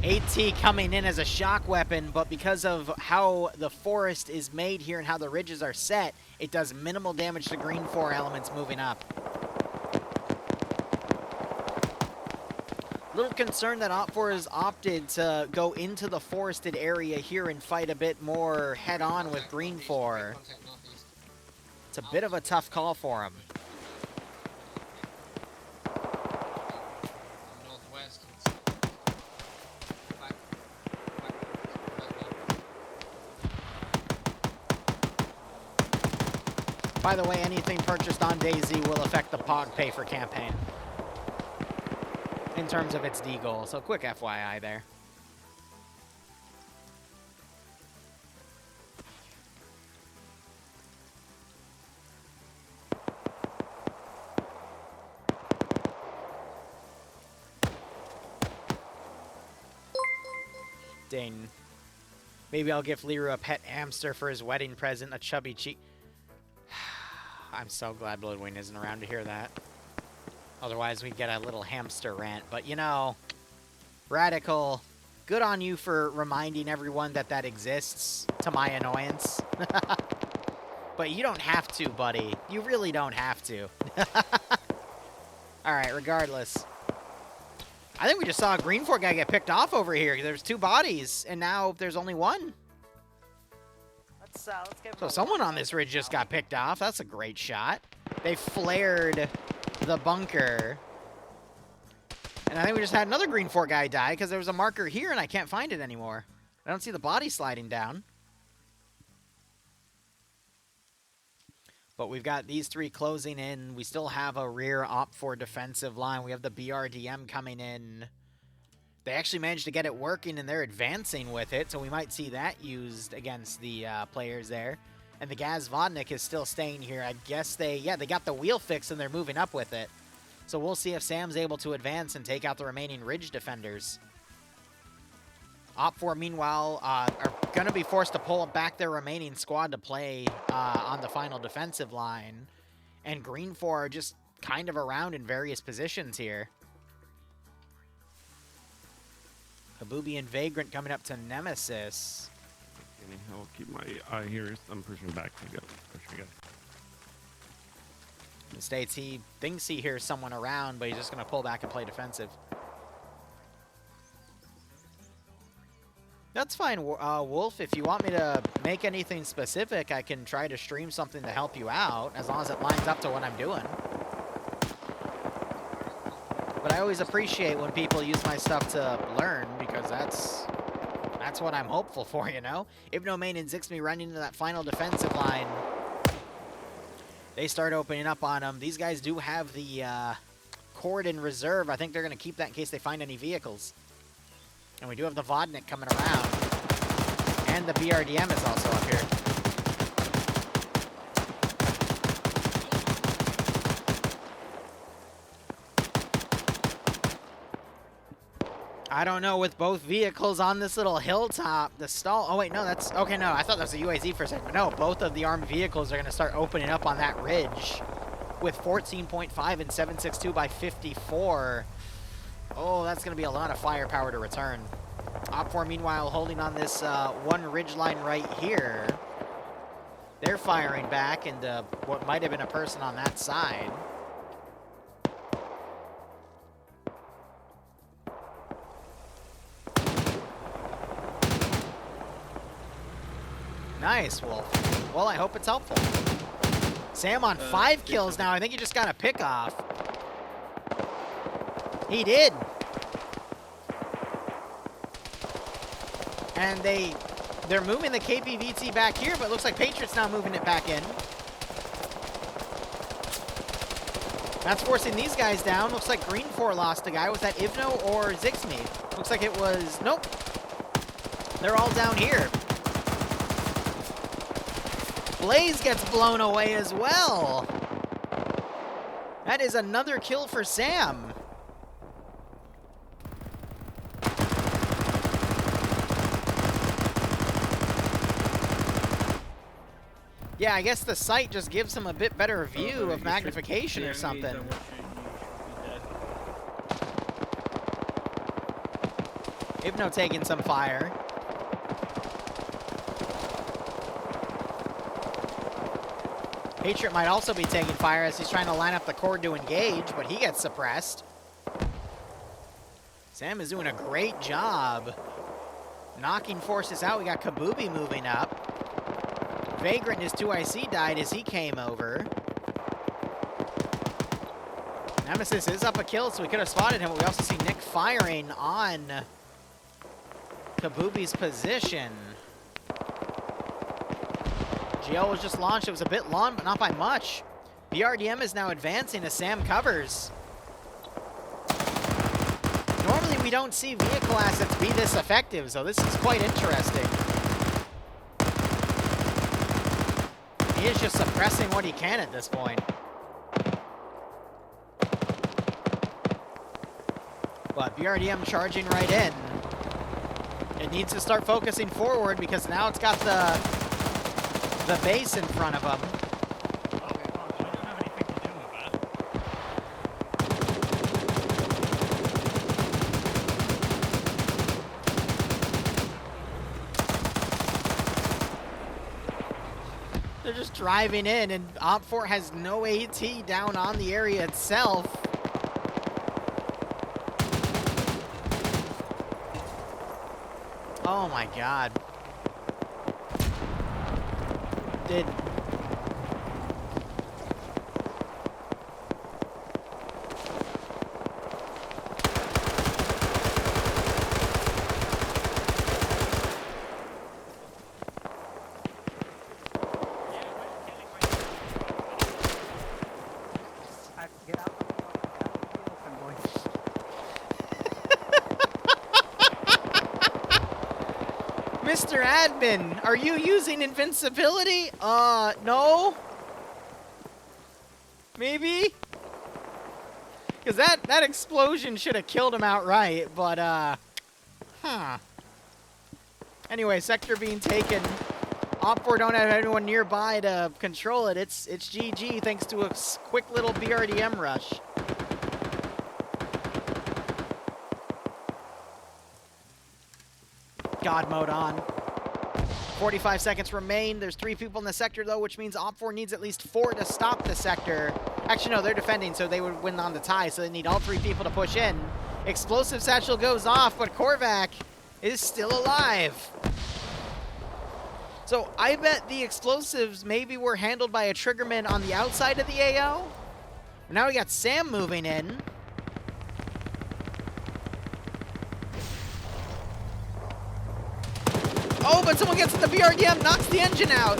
AT coming in as a shock weapon, but because of how the forest is made here and how the ridges are set, it does minimal damage to green 4 elements moving up. Little concerned that Op4 has opted to go into the forested area here and fight a bit more head-on with green 4. It's a bit of a tough call for him. By the way, anything purchased on DayZ will affect the POG pay for campaign in terms of its D goal. So quick FYI there. Dang. Maybe I'll give Liru a pet hamster for his wedding present, a chubby cheek. I'm so glad Bloodwing isn't around to hear that. Otherwise, we'd get a little hamster rant. But, you know, Radical, good on you for reminding everyone that that exists, to my annoyance. But you don't have to, buddy. You really don't have to. Alright, regardless. I think we just saw a green 4 guy get picked off over here. There's 2 bodies, and now there's only 1. Let's give So someone on this ridge just got picked off. That's a great shot. They flared the bunker. And I think we just had another green 4 guy die because there was a marker here and I can't find it anymore. I don't see the body sliding down. But we've got these 3 closing in. We still have a rear Op 4 defensive line. We have the BRDM coming in. They actually managed to get it working, and they're advancing with it, so we might see that used against the players there. And the Gaz Vodnik is still staying here. I guess they got the wheel fixed, and they're moving up with it. So we'll see if Sam's able to advance and take out the remaining ridge defenders. Op 4, meanwhile, are going to be forced to pull back their remaining squad to play on the final defensive line. And Green 4 are just kind of around in various positions here. Habubi and Vagrant coming up to Nemesis. I'll keep my eye here. I'm pushing back. Pushing again. The States, he thinks he hears someone around, but he's just going to pull back and play defensive. That's fine, Wolf. If you want me to make anything specific, I can try to stream something to help you out, as long as it lines up to what I'm doing. But I always appreciate when people use my stuff to learn, because that's what I'm hopeful for, you know? Ibnomain and Zixme running into that final defensive line. They start opening up on them. These guys do have the cord in reserve. I think they're going to keep that in case they find any vehicles. And we do have the Vodnik coming around. And the BRDM is also up here. I don't know, with both vehicles on this little hilltop, the stall... Oh, wait, no, that's... Okay, no, I thought that was a UAZ for a second. But no, both of the armed vehicles are going to start opening up on that ridge with 14.5 and 7.62 by 54. Oh, that's going to be a lot of firepower to return. Op 4, meanwhile, holding on this one ridge line right here. They're firing back into what might have been a person on that side. Nice, Wolf. Well, I hope it's helpful. Sam on 5 kills now. I think he just got a pick off. He did. And they're moving the KPVT back here, but it looks like Patriots now moving it back in. That's forcing these guys down. Looks like Green 4 lost a guy. Was that Ivno or Zixme? Looks like it was... Nope. They're all down here. Blaze gets blown away as well. That is another kill for Sam. Yeah, I guess the sight just gives him a bit better view of magnification or something. Ivno taking some fire. Patriot might also be taking fire as he's trying to line up the cord to engage, but he gets suppressed. Sam is doing a great job knocking forces out. We got Kabubi moving up. Vagrant, his 2IC died as he came over. Nemesis is up a kill, so we could have spotted him, but we also see Nick firing on Kabubi's position. GL was just launched. It was a bit long, but not by much. BRDM is now advancing as Sam covers. Normally, we don't see vehicle assets be this effective, so this is quite interesting. He is just suppressing what he can at this point. But BRDM charging right in. It needs to start focusing forward because now it's got the base in front of him. They're just driving in, and OPFOR has no AT down on the area itself. Oh my god. Did... Mr. Admin, are you using invincibility? No? Maybe? Because that explosion should have killed him outright, but, huh. Anyway, sector being taken. OPFOR don't have anyone nearby to control it. It's GG thanks to a quick little BRDM rush. God mode on. 45 seconds remain. There's 3 people in the sector, though, which means OPFOR needs at least 4 to stop the sector. Actually, no, they're defending, so they would win on the tie, so they need all 3 people to push in. Explosive satchel goes off, but Korvac is still alive. So I bet the explosives maybe were handled by a triggerman on the outside of the AO. Now we got Sam moving in. Oh, but someone gets the BRDM, knocks the engine out.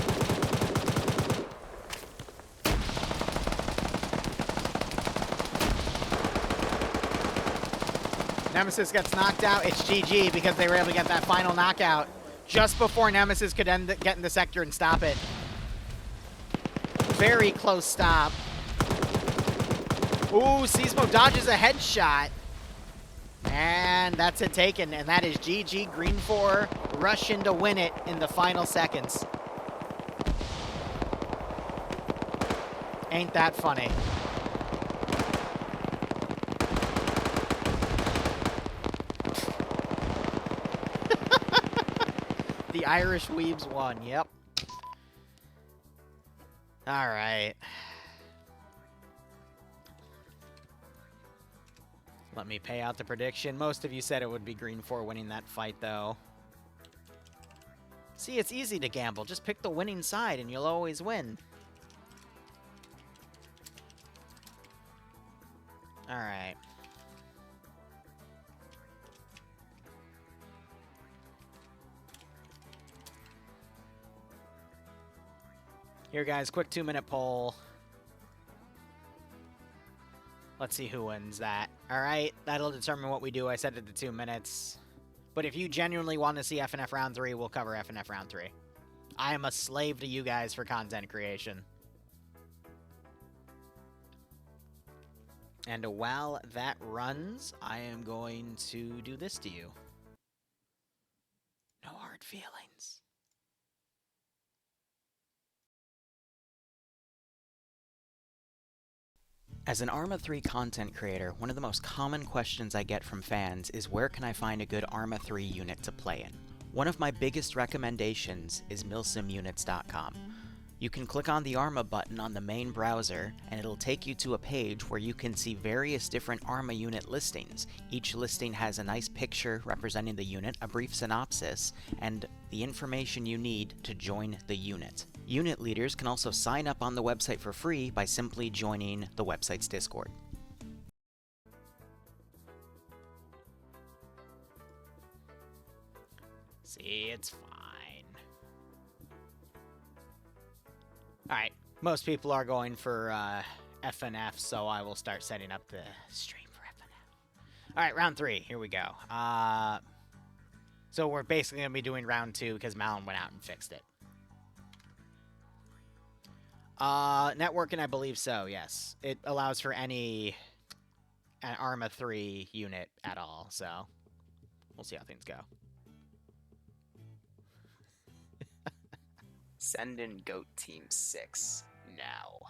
Nemesis gets knocked out. It's GG because they were able to get that final knockout just before Nemesis could get in the sector and stop it. Very close stop. Ooh, Seismo dodges a headshot. And that's it taken, and that is GG. Green 4 rush in to win it in the final seconds. Ain't that funny? The Irish Weebs won, yep. All right. Let me pay out the prediction. Most of you said it would be Green 4 winning that fight, though. See, it's easy to gamble. Just pick the winning side and you'll always win. Alright. Here, guys, quick 2-minute poll. Let's see who wins that. Alright, that'll determine what we do. I set it to 2 minutes. But if you genuinely want to see FNF Round 3, we'll cover FNF Round 3. I am a slave to you guys for content creation. And while that runs, I am going to do this to you. No hard feelings. As an Arma 3 content creator, one of the most common questions I get from fans is where can I find a good Arma 3 unit to play in? One of my biggest recommendations is milsimunits.com. You can click on the Arma button on the main browser, and it'll take you to a page where you can see various different Arma unit listings. Each listing has a nice picture representing the unit, a brief synopsis, and the information you need to join the unit. Unit leaders can also sign up on the website for free by simply joining the website's Discord. See, it's fine. Alright, most people are going for FNF, so I will start setting up the stream for FNF. Alright, round 3, here we go. So we're basically going to be doing round 2 because Malin went out and fixed it. Networking, I believe so, yes. It allows for an Arma 3 unit at all, so we'll see how things go. Send in GOAT Team 6 now.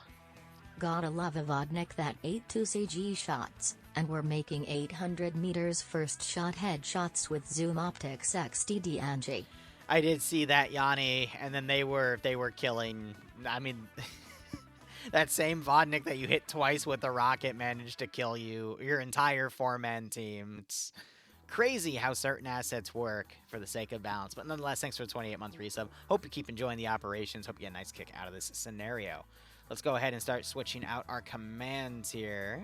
Gotta love a Vodnik that 8-2 CG shots, and we're making 800 meters first shot headshots with zoom optics XDD Angie. I did see that, Yanni, and then they were killing, I mean, that same Vodnik that you hit twice with a rocket managed to kill your entire 4-man team. It's crazy how certain assets work for the sake of balance. But nonetheless, thanks for the 28-month resub. Hope you keep enjoying the operations. Hope you get a nice kick out of this scenario. Let's go ahead and start switching out our commands here.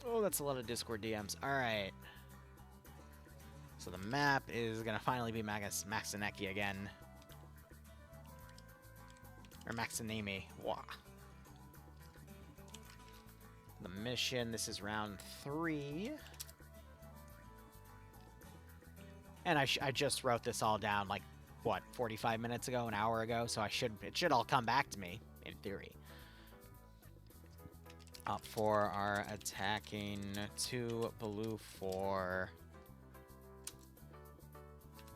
Oh, that's a lot of Discord DMs. All right. So the map is going to finally be Maxineki again. Or Maxinemi. Wah. The mission, this is round 3. And I just wrote this all down, like, what, 45 minutes ago, an hour ago? So it should all come back to me, in theory. Up 4 are attacking 2 blue 4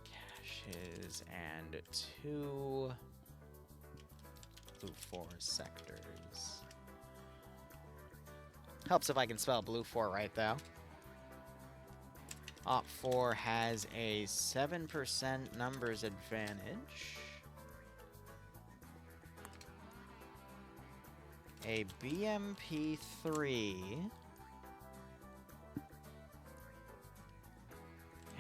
caches and 2 blue 4 sectors. Helps if I can spell blue 4 right, though. Op 4 has a 7% numbers advantage. A BMP 3.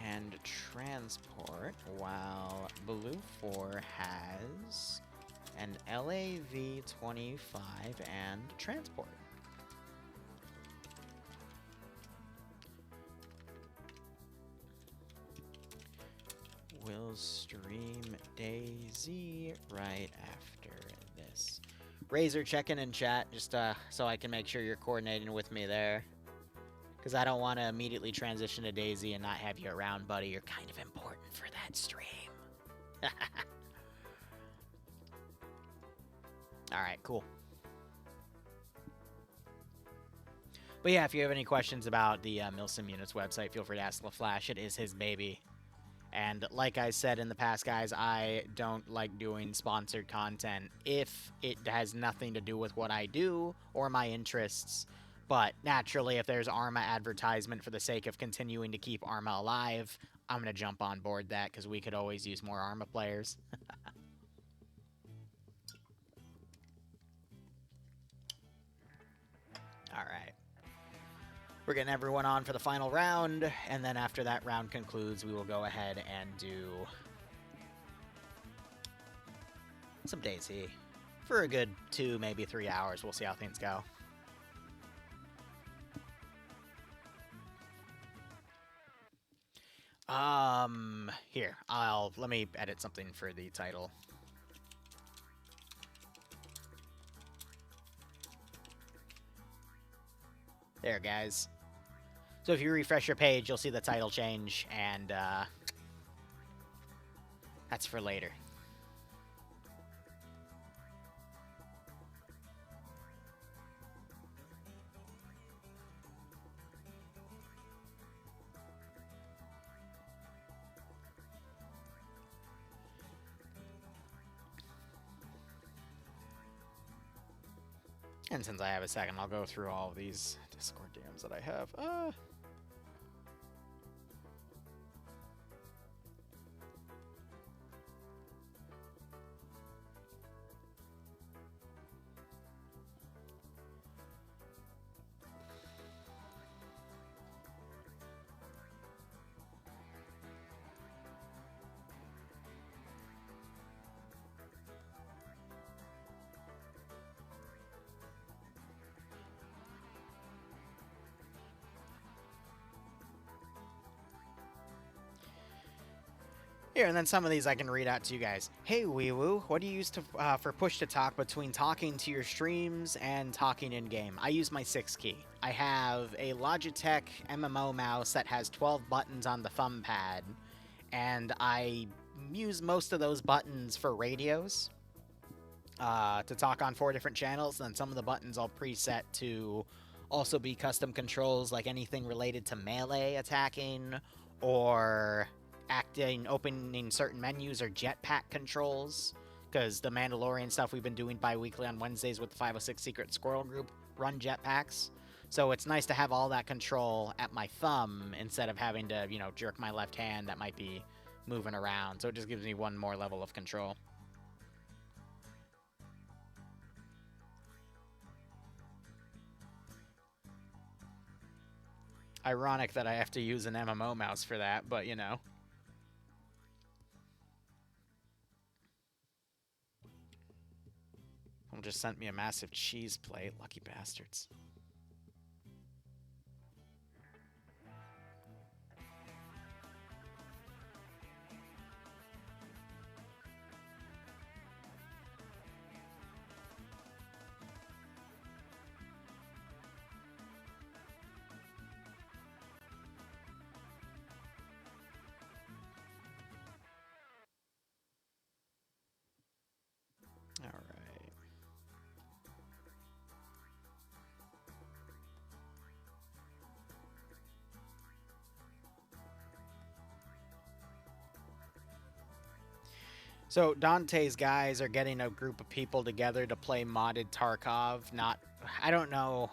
And transport, while blue 4 has an LAV 25 and transport. We'll stream DayZ right after this. Razor, check in chat, just so I can make sure you're coordinating with me there. Because I don't want to immediately transition to DayZ and not have you around, buddy. You're kind of important for that stream. Alright, cool. But yeah, if you have any questions about the Milsim Units website, feel free to ask LaFlash. It is his baby. And like I said in the past, guys, I don't like doing sponsored content if it has nothing to do with what I do or my interests. But naturally, if there's Arma advertisement for the sake of continuing to keep Arma alive, I'm going to jump on board that because we could always use more Arma players. All right. We're getting everyone on for the final round, and then after that round concludes, we will go ahead and do some DayZ. For a good 2, maybe 3 hours. We'll see how things go. Here, let me edit something for the title. There, guys. So if you refresh your page, you'll see the title change, and, that's for later. And since I have a second, I'll go through all of these Discord DMs that I have. Here, and then some of these I can read out to you guys. Hey, Weewoo, what do you use to, for push to talk between talking to your streams and talking in-game? I use my 6 key. I have a Logitech MMO mouse that has 12 buttons on the thumb pad, and I use most of those buttons for radios to talk on 4 different channels, and then some of the buttons I'll preset to also be custom controls, like anything related to melee attacking, or opening certain menus or jetpack controls, because the Mandalorian stuff we've been doing bi-weekly on Wednesdays with the 506 Secret Squirrel Group run jetpacks. So it's nice to have all that control at my thumb instead of having to, you know, jerk my left hand that might be moving around. So it just gives me one more level of control. Ironic that I have to use an MMO mouse for that, but you know. Someone just sent me a massive cheese plate. Lucky bastards. All right. So Dante's guys are getting a group of people together to play modded Tarkov. I don't know.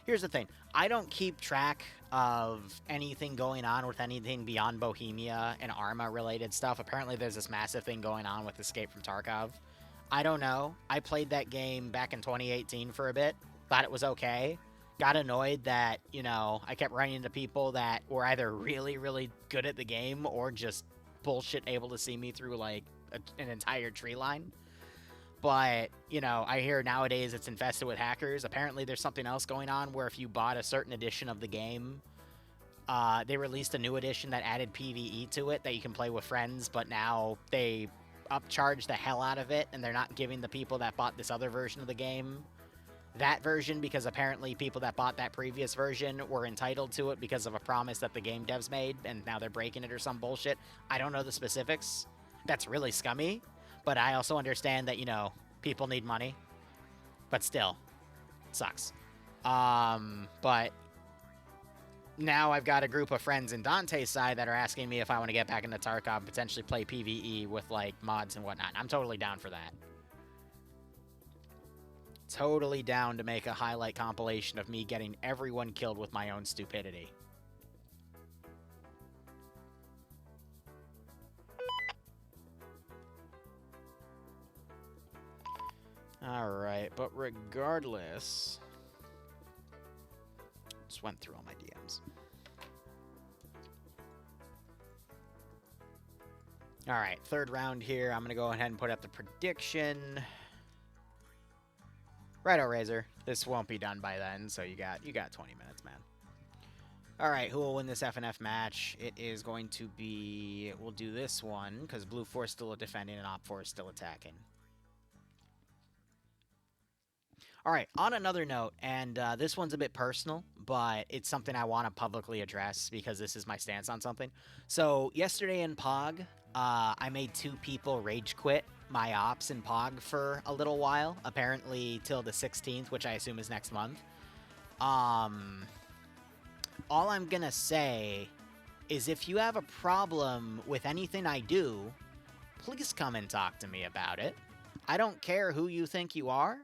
Here's the thing. I don't keep track of anything going on with anything beyond Bohemia and Arma related stuff. Apparently there's this massive thing going on with Escape from Tarkov. I don't know. I played that game back in 2018 for a bit. Thought it was okay. Got annoyed that, you know, I kept running into people that were either really, really good at the game or just bullshit able to see me through, like, an entire tree line. But, you know, I hear nowadays it's infested with hackers. Apparently there's something else going on where if you bought a certain edition of the game, they released a new edition that added PvE to it that you can play with friends, but now they upcharge the hell out of it, and they're not giving the people that bought this other version of the game that version, because apparently people that bought that previous version were entitled to it because of a promise that the game devs made, and now they're breaking it or some bullshit. I don't know the specifics. That's really scummy, but I also understand that, you know, people need money, but still, it sucks. But now I've got a group of friends in Dante's side that are asking me if I want to get back into Tarkov and potentially play PvE with, like, mods and whatnot. I'm totally down for that. Totally down to make a highlight compilation of me getting everyone killed with my own stupidity. Alright, but regardless, just went through all my DMs. All right, third round here. I'm going to go ahead and put up the prediction. Righto, Razor. This won't be done by then, so you got 20 minutes, man. All right, who will win this FNF match? It is going to be... We'll do this one, because Blue 4 is still defending and Op 4 is still attacking. All right, on another note, and this one's a bit personal, but it's something I want to publicly address because this is my stance on something. So, yesterday in POG, I made 2 people rage quit my ops in POG for a little while, apparently till the 16th, which I assume is next month. All I'm gonna say is if you have a problem with anything I do, please come and talk to me about it. I don't care who you think you are.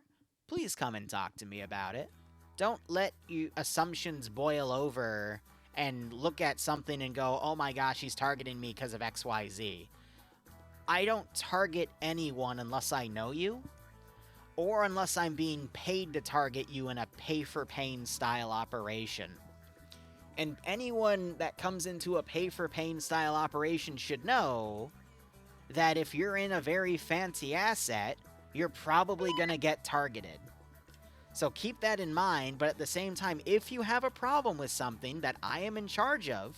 Please come and talk to me about it. Don't let assumptions boil over and look at something and go, oh my gosh, he's targeting me because of XYZ. I don't target anyone unless I know you, or unless I'm being paid to target you in a pay-for-pain style operation. And anyone that comes into a pay-for-pain style operation should know that if you're in a very fancy asset, you're probably going to get targeted. So keep that in mind, but at the same time, if you have a problem with something that I am in charge of,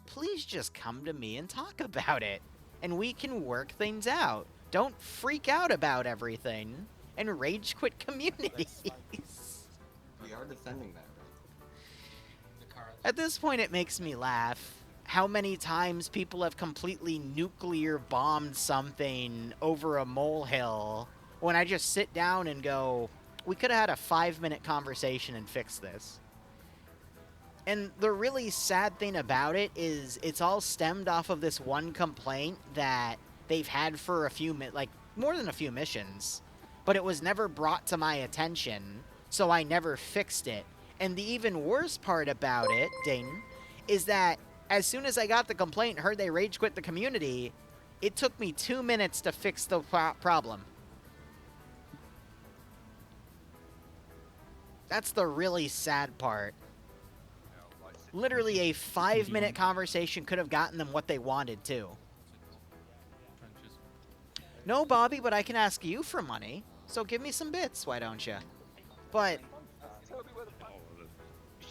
please just come to me and talk about it, and we can work things out. Don't freak out about everything and rage quit communities. We are defending that, right? At this point, it makes me laugh how many times people have completely nuclear bombed something over a molehill when I just sit down and go, we could have had a 5-minute conversation and fixed this. And the really sad thing about it is it's all stemmed off of this one complaint that they've had for a few, more than a few missions, but it was never brought to my attention, so I never fixed it. And the even worse part about it, Dayton, is that as soon as I got the complaint and heard they rage quit the community, it took me 2 minutes to fix the problem. That's the really sad part. Literally a 5-minute conversation could have gotten them what they wanted to. No, Bobby, but I can ask you for money. So give me some bits, why don't you? But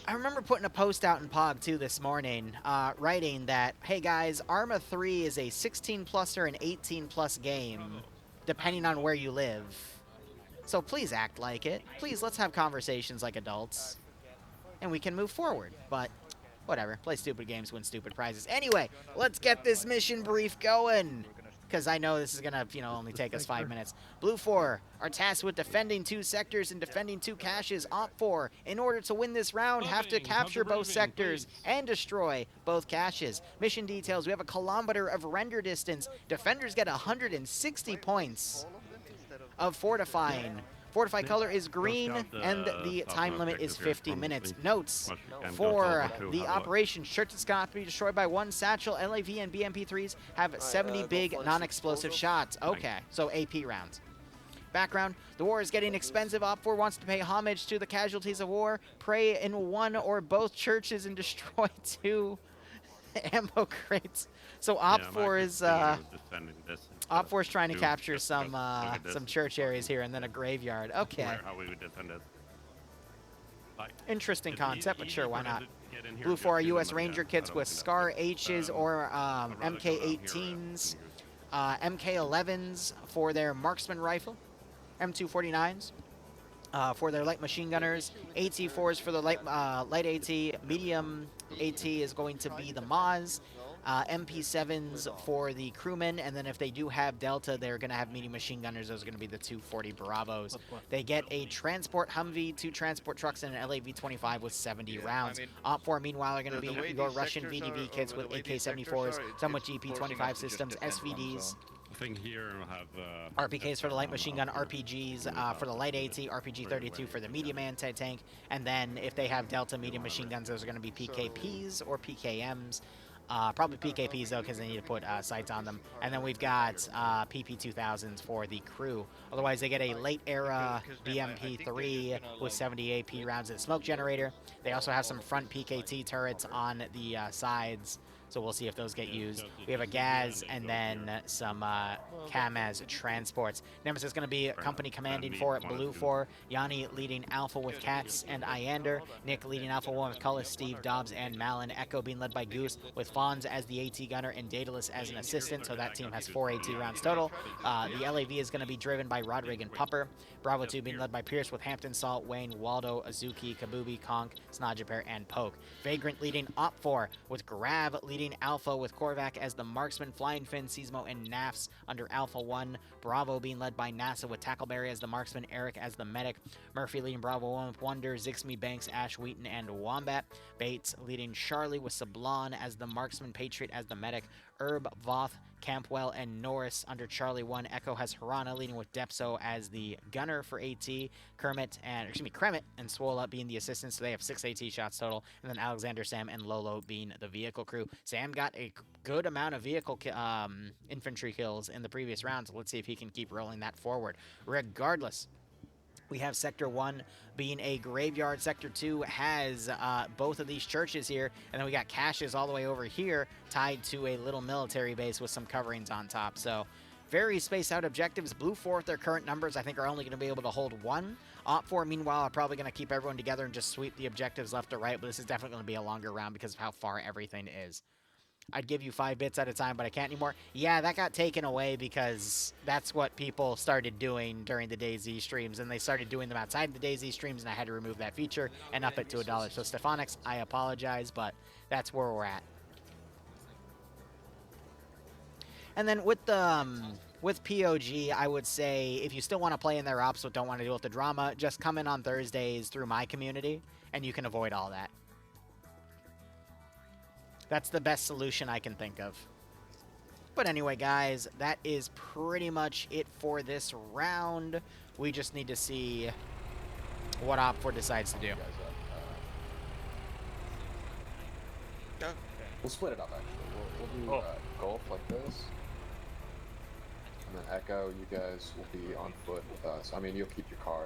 I remember putting a post out in POG, too, this morning, writing that, hey, guys, Arma 3 is a 16-plus or an 18-plus game, depending on where you live. So please act like it. Please, let's have conversations like adults. And we can move forward. But whatever. Play stupid games, win stupid prizes. Anyway, let's get this mission brief going. Because I know this is going to, only take us 5 minutes. Blue 4 are tasked with defending 2 sectors and defending 2 caches. Op 4, in order to win this round, have to capture both sectors and destroy both caches. Mission details, we have a kilometer of render distance. Defenders get 160 points of fortifying. Fortify color is green, and the time limit is 50 minutes. Notes for the operation: shirts cannot be destroyed by 1 satchel. LAV and BMP3s have 70 big non-explosive shots. Okay, so AP rounds. Background: the war is getting expensive. Op 4 wants to pay homage to the casualties of war. Pray in one or both churches and destroy 2 ammo crates. So Op 4 is Op 4 is trying to capture some church areas here and then a graveyard. Okay. How we would defend it. Interesting concept, but sure, why not? Blue 4 are U.S. Ranger kits with SCAR H's or MK18s, MK11s for their marksman rifle, M249s for their light machine gunners, AT4s for the light AT, medium AT is going to be the Maz, MP7s for the crewmen, and then if they do have Delta, they're going to have medium machine gunners. Those are going to be the 240 Bravos. They get a transport Humvee, 2 transport trucks, and an LAV-25 with 70 rounds. Op 4, meanwhile, are going to be your Russian VDV kits with AK-74s, some with GP-25 systems, SVDs. Here have RPKs for the light machine gun, RPGs for the light AT, RPG-32 for the medium anti-tank, and then if they have Delta medium machine guns, those are going to be PKPs or PKMs. Probably PKPs, though, because they need to put sights on them. And then we've got PP-2000s for the crew. Otherwise, they get a late-era BMP-3 with 70 AP rounds and smoke generator. They also have some front PKT turrets on the sides. So we'll see if those get used. We have a Gaz and then some Kamaz transports. Nemesis is going to be company commanding 4 at Blue 4. Yanni leading Alpha with Katz and Iander. Nick leading Alpha 1 with Cullis, Steve, Dobbs, and Malin. Echo being led by Goose with Fonz as the AT gunner and Daedalus as an assistant. So that team has 4 AT rounds total. The LAV is going to be driven by Rodrig and Pupper. Bravo 2 being led by Pierce with Hampton, Salt, Wayne, Waldo, Azuki, Kabubi, Conk, Snodjaper, and Poke. Vagrant leading Op 4 with Grav leading Alpha with Korvac as the marksman, Flying Fin, Seismo, and Nafs under Alpha 1. Bravo being led by NASA with Tackleberry as the marksman, Eric as the medic. Murphy leading Bravo 1 with Wonder, Zixme, Banks, Ash, Wheaton, and Wombat. Bates leading Charlie with Sablon as the marksman, Patriot as the medic. Herb, Voth, Campwell, and Norris under Charlie 1. Echo has Harana leading with Depso as the gunner for AT. Kremet and Swola being the assistants, so they have 6 AT shots total. And then Alexander, Sam, and Lolo being the vehicle crew. Sam got a good amount of vehicle infantry kills in the previous round, so let's see if he can keep rolling that forward. Regardless, we have Sector 1 being a graveyard. Sector 2 has both of these churches here. And then we got caches all the way over here tied to a little military base with some coverings on top. So very spaced out objectives. Blue 4 at their current numbers, I think, are only going to be able to hold 1. Op 4, meanwhile, are probably going to keep everyone together and just sweep the objectives left to right. But this is definitely going to be a longer round because of how far everything is. I'd give you 5 bits at a time, but I can't anymore. Yeah, that got taken away because that's what people started doing during the DayZ streams, and they started doing them outside the DayZ streams, and I had to remove that feature and up it to $1. So Stefanix, I apologize, but that's where we're at. And then with the with POG, I would say if you still want to play in their ops but don't want to deal with the drama, just come in on Thursdays through my community, and you can avoid all that. That's the best solution I can think of. But anyway, guys, that is pretty much it for this round. We just need to see what Op 4 decides to do. We'll split it up, actually. We'll do golf like this. And then Echo, you guys will be on foot with us. I mean, you'll keep your car.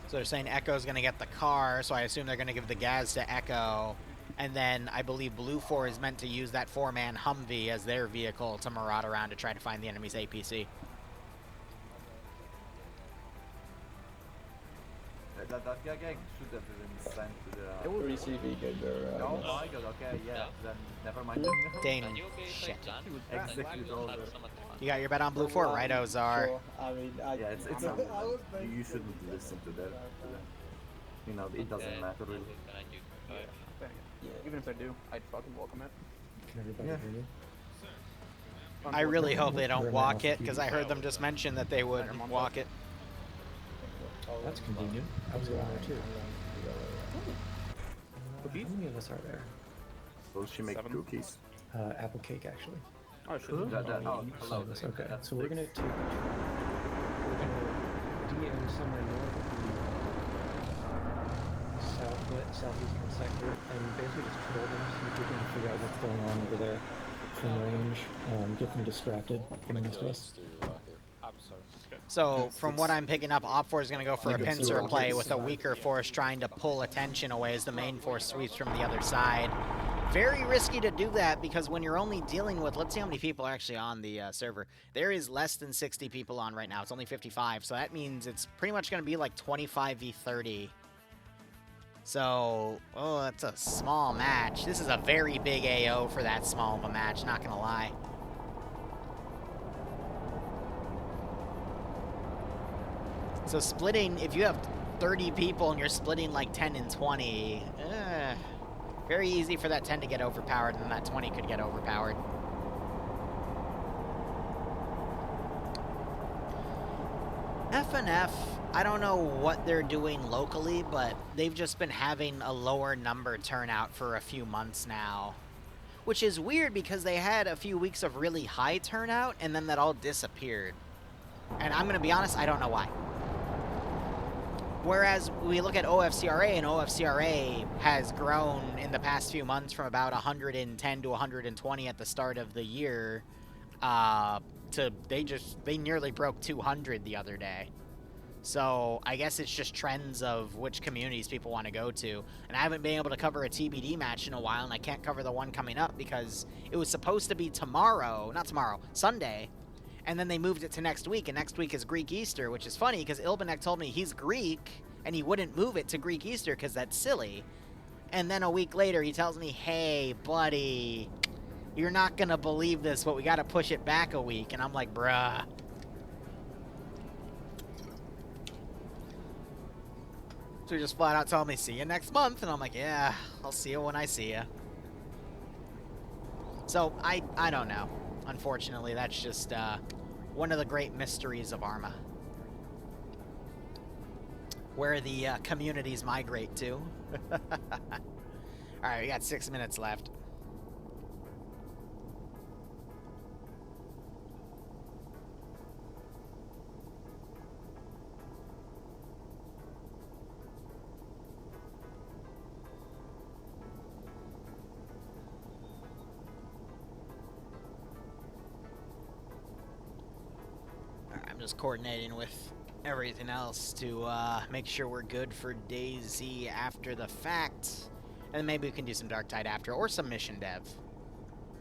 So they're saying Echo's going to get the car, so I assume they're going to give the Gaz to Echo. And then I believe Blue 4 is meant to use that 4-man Humvee as their vehicle to maraud around to try to find the enemy's APC. That guy should have been sent to the... It will receive Oh my god, okay, yeah, then never mind. Dane, shit. Execute all the... You got your bet on Blue 4, right, Ozar? Sure. I mean, yeah, it's you shouldn't listen to that. You know, it doesn't matter really. Yeah, even if I do, I'd fucking welcome it. Can everybody hear you? I really hope they don't walk it, because I heard them just mention that they would walk it. That's convenient. I was going there too. Cookies? How many of us are there? Will she make cookies? Apple cake, actually. Oh, sure. Okay, so we're gonna DM somewhere north of the southeastern sector, and basically just troll them, see if we can figure out what's going on over there from range, get them distracted from the rest of us. So, from what I'm picking up, Op 4 is going to go for a pincer play with a weaker force trying to pull attention away as the main force sweeps from the other side. Very risky to do that because when you're only dealing with, let's see how many people are actually on the server. There is less than 60 people on right now. It's only 55, so that means it's pretty much going to be like 25v30. So, oh, that's a small match. This is a very big AO for that small of a match, not going to lie. So splitting, if you have 30 people and you're splitting like 10 and 20, very easy for that 10 to get overpowered, and then that 20 could get overpowered. FNF, I don't know what they're doing locally, but they've just been having a lower number turnout for a few months now. Which is weird because they had a few weeks of really high turnout, and then that all disappeared. And I'm going to be honest, I don't know why. Whereas we look at OFCRA, and OFCRA has grown in the past few months from about 110 to 120 at the start of the year, to they nearly broke 200 the other day. So I guess it's just trends of which communities people want to go to. And I haven't been able to cover a TBD match in a while, and I can't cover the one coming up because it was supposed to be Sunday. And then they moved it to next week, and next week is Greek Easter, which is funny because Ilbanek told me he's Greek, and he wouldn't move it to Greek Easter because that's silly. And then a week later, he tells me, hey, buddy, you're not going to believe this, but we got to push it back a week. And I'm like, bruh. So he just flat out told me, see you next month. And I'm like, yeah, I'll see you when I see you. So I don't know. Unfortunately, that's just one of the great mysteries of Arma. Where the communities migrate to. Alright, we got 6 minutes left. I'm just coordinating with everything else to make sure we're good for DayZ after the fact. And then maybe we can do some Dark Tide after, or some mission dev.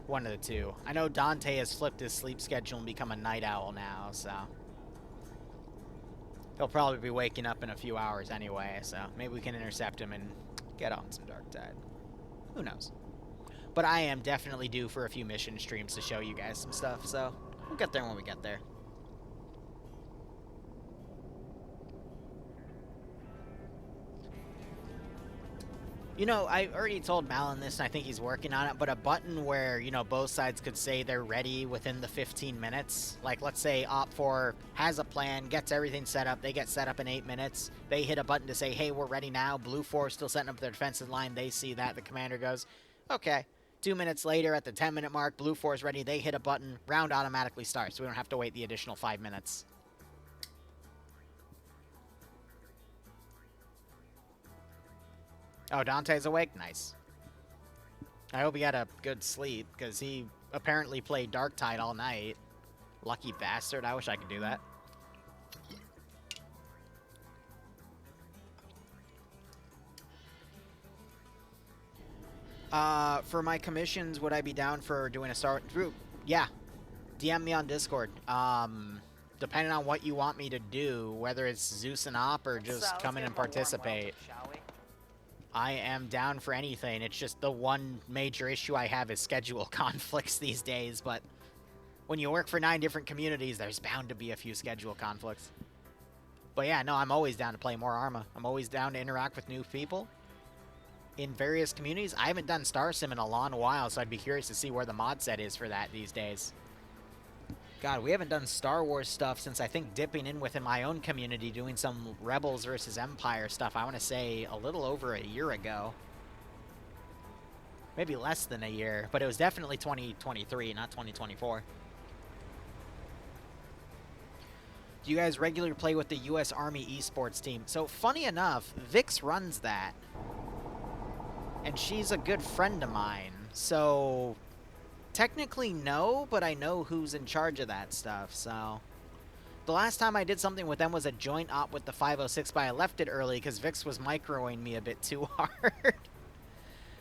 One of the two. I know Dante has flipped his sleep schedule and become a night owl now, so he'll probably be waking up in a few hours anyway, so maybe we can intercept him and get on some Dark Tide. Who knows? But I am definitely due for a few mission streams to show you guys some stuff, so we'll get there when we get there. You know, I already told Malin this, and I think he's working on it, but a button where, you know, both sides could say they're ready within the 15 minutes. Like, let's say Op4 has a plan, gets everything set up, they get set up in 8 minutes. They hit a button to say, hey, we're ready now. Blue 4 is still setting up their defensive line. They see that. The commander goes, okay. 2 minutes later, at the 10-minute mark, Blue 4 is ready. They hit a button. Round automatically starts. We don't have to wait the additional 5 minutes. Oh, Dante's awake? Nice. I hope he had a good sleep, because he apparently played Dark Tide all night. Lucky bastard. I wish I could do that. For my commissions, would I be down for doing a Star group? Yeah. DM me on Discord. Depending on what you want me to do, whether it's Zeus and Op or just come in and participate. I am down for anything. It's just the one major issue I have is schedule conflicts these days, but when you work for 9 different communities, there's bound to be a few schedule conflicts. But yeah, no, I'm always down to play more Arma. I'm always down to interact with new people in various communities. I haven't done Star Sim in a long while, so I'd be curious to see where the mod set is for that these days. God, we haven't done Star Wars stuff since I think dipping in within my own community, doing some Rebels versus Empire stuff, I want to say a little over a year ago. Maybe less than a year, but it was definitely 2023, not 2024. Do you guys regularly play with the U.S. Army esports team? So, funny enough, Vix runs that. And she's a good friend of mine, so technically no, but I know who's in charge of that stuff, so. The last time I did something with them was a joint op with the 506, but I left it early because Vix was microing me a bit too hard.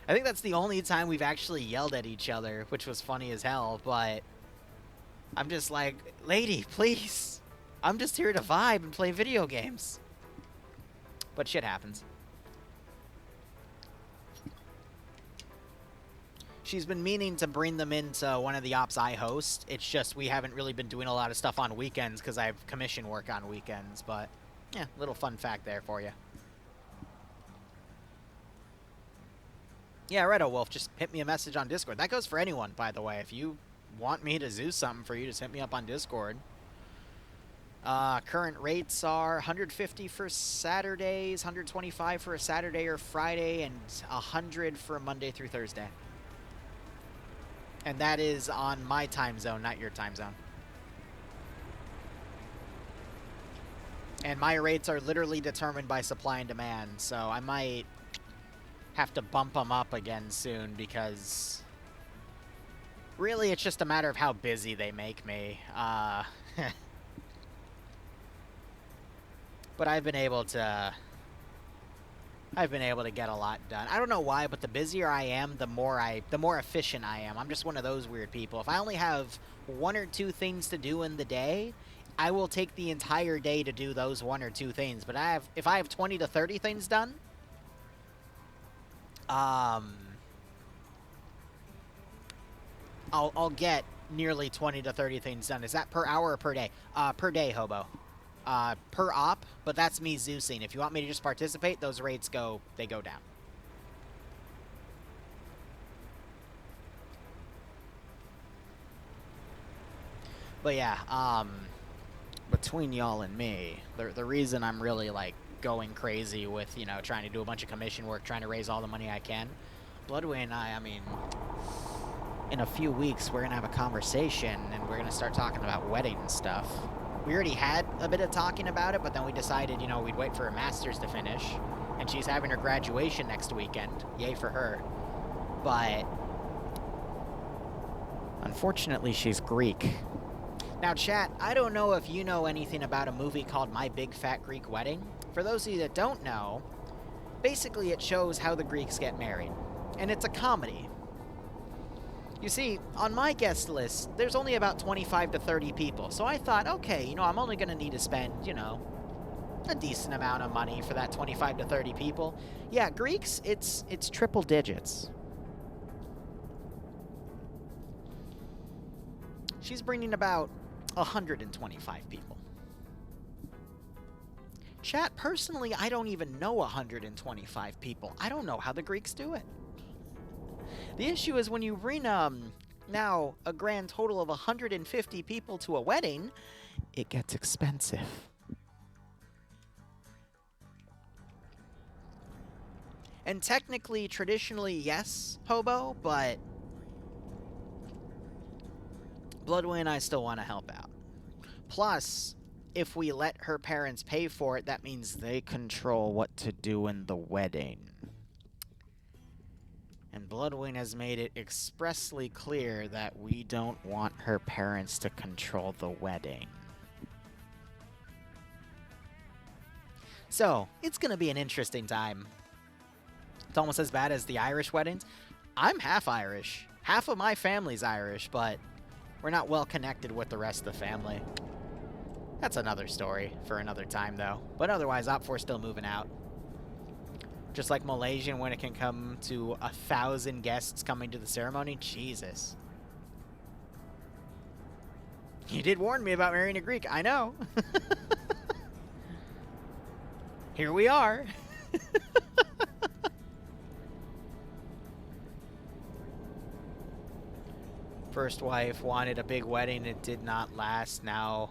I think that's the only time we've actually yelled at each other, which was funny as hell, but I'm just like, lady, please. I'm just here to vibe and play video games. But shit happens. She's been meaning to bring them into one of the ops I host. It's just we haven't really been doing a lot of stuff on weekends because I have commission work on weekends. But, yeah, little fun fact there for you. Yeah, righto, Wolf. Just hit me a message on Discord. That goes for anyone, by the way. If you want me to do something for you, just hit me up on Discord. Current rates are 150 for Saturdays, 125 for a Saturday or Friday, and 100 for a Monday through Thursday. And that is on my time zone, not your time zone. And my rates are literally determined by supply and demand, so I might have to bump them up again soon because really it's just a matter of how busy they make me. But I've been able to get a lot done. I don't know why, but the busier I am, the more efficient I am. I'm just one of those weird people. If I only have 1 or 2 things to do in the day, I will take the entire day to do those 1 or 2 things. But if I have 20 to 30 things done, I'll get nearly 20 to 30 things done. Is that per hour or per day? Per day, Hobo. Per op, but that's me Zeusing. If you want me to just participate, those rates go down. But yeah, between y'all and me, the reason I'm really, like, going crazy with, you know, trying to do a bunch of commission work, trying to raise all the money I can, Bloodway and I mean, in a few weeks, we're gonna have a conversation, and we're gonna start talking about wedding and stuff. We already had a bit of talking about it, but then we decided, you know, we'd wait for her master's to finish, and she's having her graduation next weekend. Yay for her. But unfortunately, she's Greek. Now, chat, I don't know if you know anything about a movie called My Big Fat Greek Wedding. For those of you that don't know, basically it shows how the Greeks get married. And it's a comedy. You see, on my guest list, there's only about 25 to 30 people. So I thought, okay, you know, I'm only going to need to spend, you know, a decent amount of money for that 25 to 30 people. Yeah, Greeks, it's triple digits. She's bringing about 125 people. Chat, personally, I don't even know 125 people. I don't know how the Greeks do it. The issue is when you bring, now a grand total of 150 people to a wedding, it gets expensive. And technically, traditionally, yes, Hobo, but Bloodway and I still want to help out. Plus, if we let her parents pay for it, that means they control what to do in the wedding. And Bloodwing has made it expressly clear that we don't want her parents to control the wedding. So, it's going to be an interesting time. It's almost as bad as the Irish weddings. I'm half Irish. Half of my family's Irish, but we're not well connected with the rest of the family. That's another story for another time, though. But otherwise, Op4's still moving out. Just like Malaysian, when it can come to 1,000 guests coming to the ceremony. Jesus. You did warn me about marrying a Greek. I know. Here we are. First wife wanted a big wedding. It did not last. Now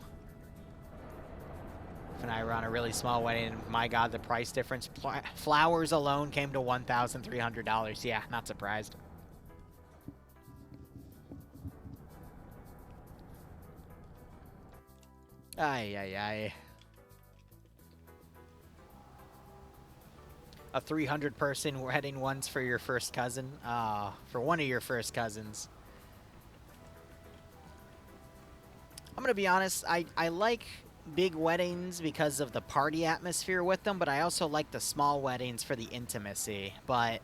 and I were on a really small wedding, and my God, the price difference. Flowers alone came to $1,300. Yeah, not surprised. Ay, ay, ay. A 300-person wedding once for your first cousin? For one of your first cousins. I'm gonna be honest, I like big weddings because of the party atmosphere with them, but I also like the small weddings for the intimacy. But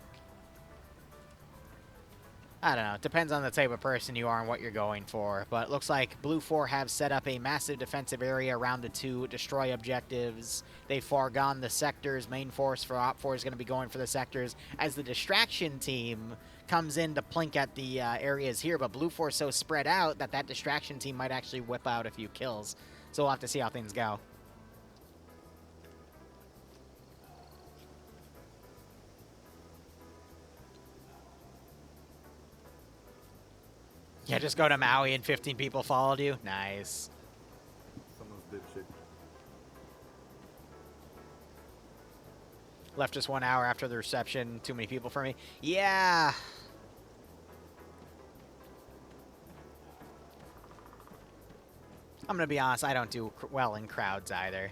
I don't know, it depends on the type of person you are and what you're going for. But it looks like Blue 4 have set up a massive defensive area around the 2 destroy objectives. They've foregone the sectors. Main force for Op 4 is going to be going for the sectors as the distraction team comes in to plink at the areas here. But Blue 4 is so spread out that that distraction team might actually whip out a few kills. So we'll have to see how things go. Yeah, just go to Maui and 15 people followed you. Nice. Someone's dipshit. Left just 1 hour after the reception. Too many people for me. Yeah. I'm gonna be honest, I don't do well in crowds either.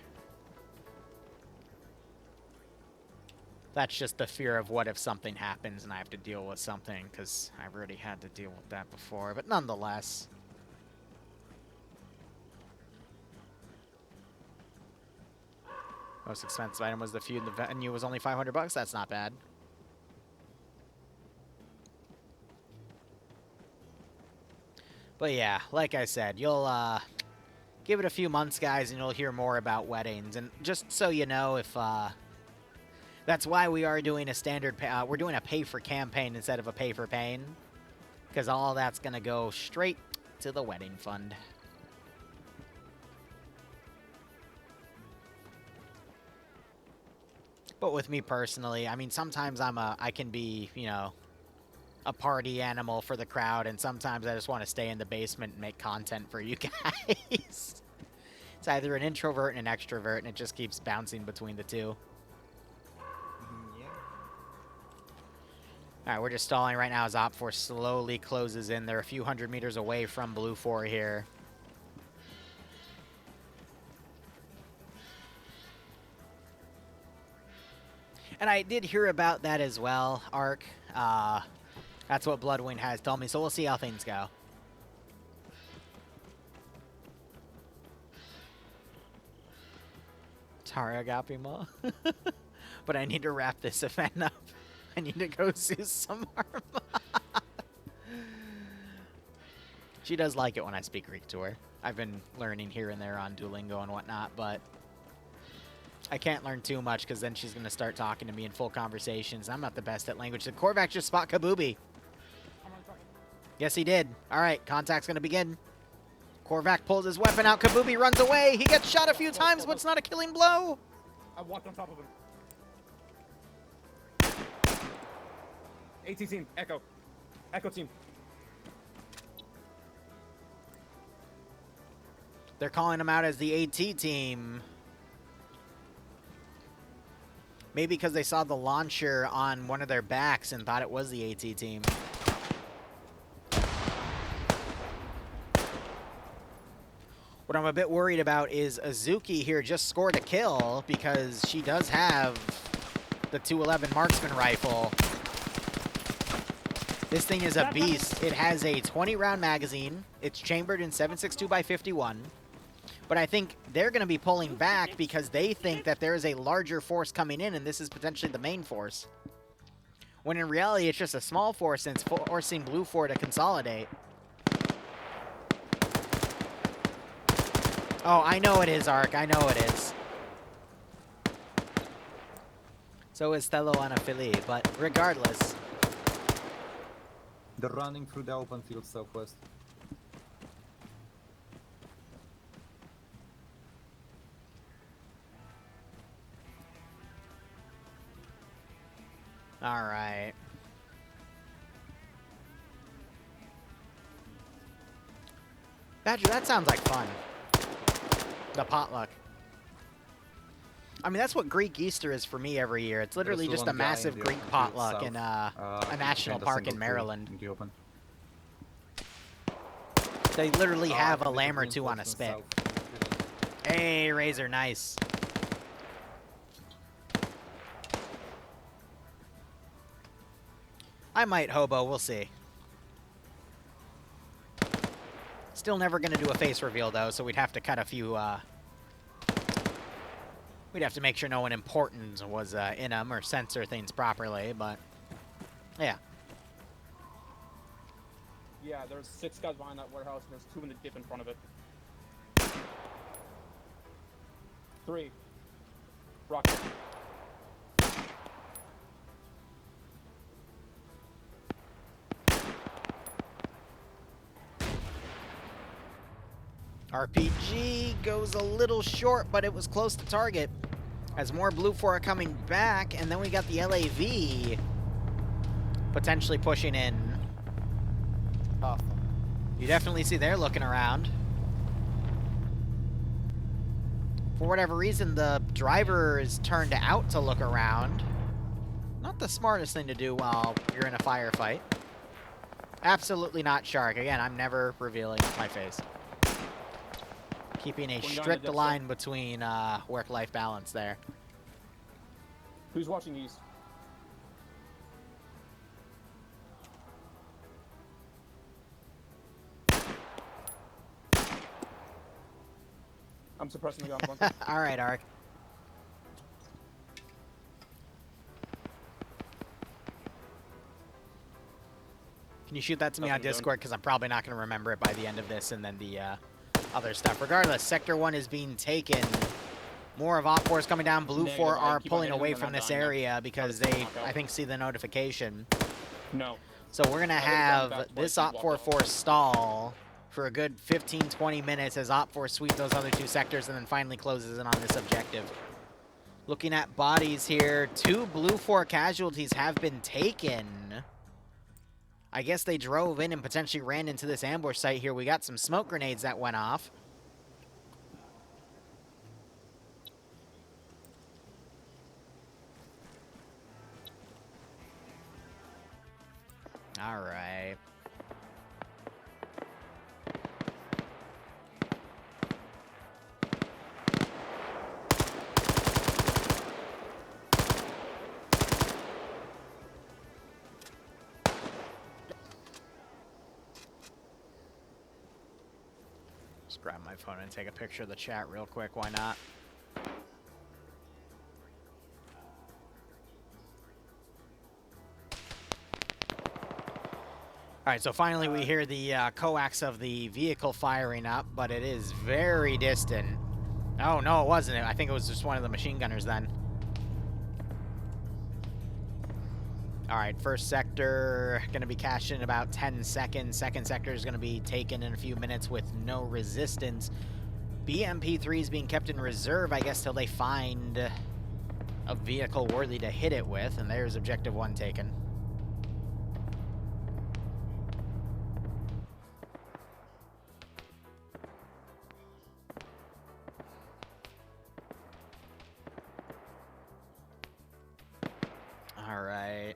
That's just the fear of what if something happens and I have to deal with something, because I've already had to deal with that before, but nonetheless. Most expensive item was the feud in the venue was only $500. That's not bad. But yeah, like I said, you'll give it a few months, guys, and you'll hear more about weddings. And just so you know, if that's why we are doing a standard we're doing a pay for campaign instead of a pay for pain, because all that's gonna go straight to the wedding fund. But with me personally, I mean, sometimes I can be, you know, a party animal for the crowd, and sometimes I just want to stay in the basement and make content for you guys. It's either an introvert and an extrovert, and it just keeps bouncing between the two. Yeah. Alright, we're just stalling right now as Op 4 slowly closes in. They're a few hundred meters away from Blue 4 here. And I did hear about that as well, Ark. That's what Bloodwind has told me, so we'll see how things go. Sorry, Agapima. But I need to wrap this event up. I need to go see some Arma. She does like it when I speak Greek to her. I've been learning here and there on Duolingo and whatnot, but I can't learn too much because then she's going to start talking to me in full conversations. I'm not the best at language. Did Korvac just spot Kabubi? Yes, he did. All right, contact's going to begin. Korvac pulls his weapon out. Kabubi runs away. He gets shot a few times, but it's not a killing blow. I walked on top of him. AT team, Echo. Echo team. They're calling him out as the AT team. Maybe because they saw the launcher on one of their backs and thought it was the AT team. What I'm a bit worried about is Azuki here just scored a kill because she does have the 211 marksman rifle. This thing is a beast. It has a 20-round magazine. It's chambered in 7.62x51. But I think they're going to be pulling back because they think that there is a larger force coming in, and this is potentially the main force. When in reality, it's just a small force, and it's forcing Blue 4 to consolidate. Oh, I know it is, Ark. I know it is. So is Thello Anafili, but regardless. They're running through the open field southwest. All right. Badger, that sounds like fun. The potluck. I mean, that's what Greek Easter is for me every year. It's literally just a massive Greek potluck in a national park in Maryland. They literally have a lamb or two on a spit. Hey, Razor, nice. I might hobo, we'll see. Still never gonna do a face reveal though, so we'd have to cut a few, we'd have to make sure no one important was in them or censor things properly, but yeah. Yeah, there's 6 guys behind that warehouse, and there's 2 in the dip in front of it. 3. Rocket. RPG goes a little short, but it was close to target. As more Blue 4 are coming back, and then we got the LAV potentially pushing in. You definitely see they're looking around. For whatever reason, the driver is turned out to look around. Not the smartest thing to do while you're in a firefight. Absolutely not Shark. Again, I'm never revealing my face. Keeping a strict line between work-life balance there. Who's watching east? I'm suppressing the gun. All right, Ark. Can you shoot that to me on Nothing doing. Discord? Because I'm probably not going to remember it by the end of this and then the other stuff. Regardless, Sector 1 is being taken. More of Op 4 coming down. Blue 4 are pulling away from this area because they, I think, see the notification. No. So we're going to have this Op 4 force stall for a good 15-20 minutes as Op 4 sweep those other 2 sectors and then finally closes in on this objective. Looking at bodies here, 2 Blue 4 casualties have been taken. I guess they drove in and potentially ran into this ambush site here. We got some smoke grenades that went off. All right. Just grab my phone and take a picture of the chat real quick. Why not? All right, so finally we hear the coax of the vehicle firing up, but it is very distant. Oh, no, it wasn't. I think it was just one of the machine gunners then. All right, first sector going to be cashed in about 10 seconds. Second sector is going to be taken in a few minutes with no resistance. BMP-3 is being kept in reserve, I guess, till they find a vehicle worthy to hit it with, and there's objective 1 taken. All right.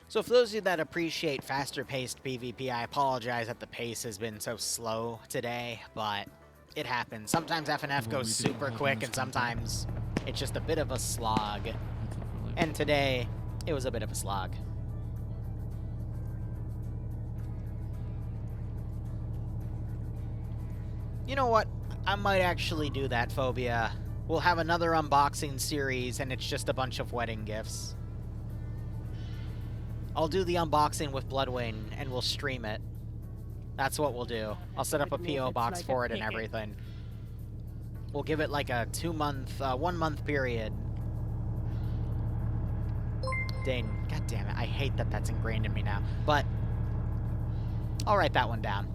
So for those of you that appreciate faster-paced PvP, I apologize that the pace has been so slow today, but it happens. Sometimes FNF goes super quick, and sometimes it's just a bit of a slog. And today, it was a bit of a slog. You know what? I might actually do that, Phobia. We'll have another unboxing series, and it's just a bunch of wedding gifts. I'll do the unboxing with Bloodwing, and we'll stream it. That's what we'll do. I'll set up a PO box for it and everything. We'll give it like a 1-month period. Dang, god damn it. I hate that that's ingrained in me now. But, I'll write that one down.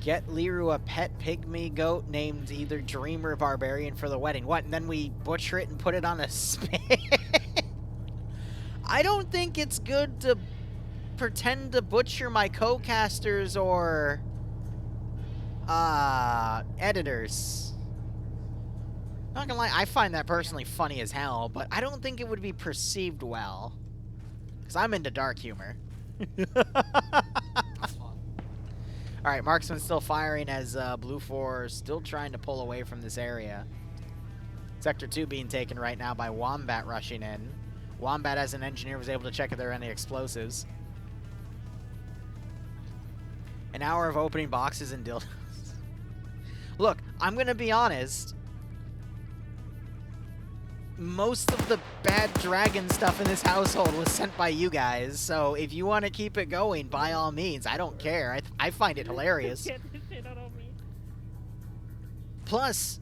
Get Liru a pet pygmy goat named either Dream or Barbarian for the wedding. What, and then we butcher it and put it on a spit? I don't think it's good to pretend to butcher my co-casters or editors. Not gonna lie, I find that personally funny as hell, but I don't think it would be perceived well. Because I'm into dark humor. Alright, Marksman's still firing as Blue 4 still trying to pull away from this area. Sector 2 being taken right now by Wombat rushing in. Wombat, as an engineer, was able to check if there are any explosives. An hour of opening boxes and dildos. Look, I'm going to be honest. Most of the bad dragon stuff in this household was sent by you guys, so if you want to keep it going, by all means, I don't care. I find it hilarious. Plus,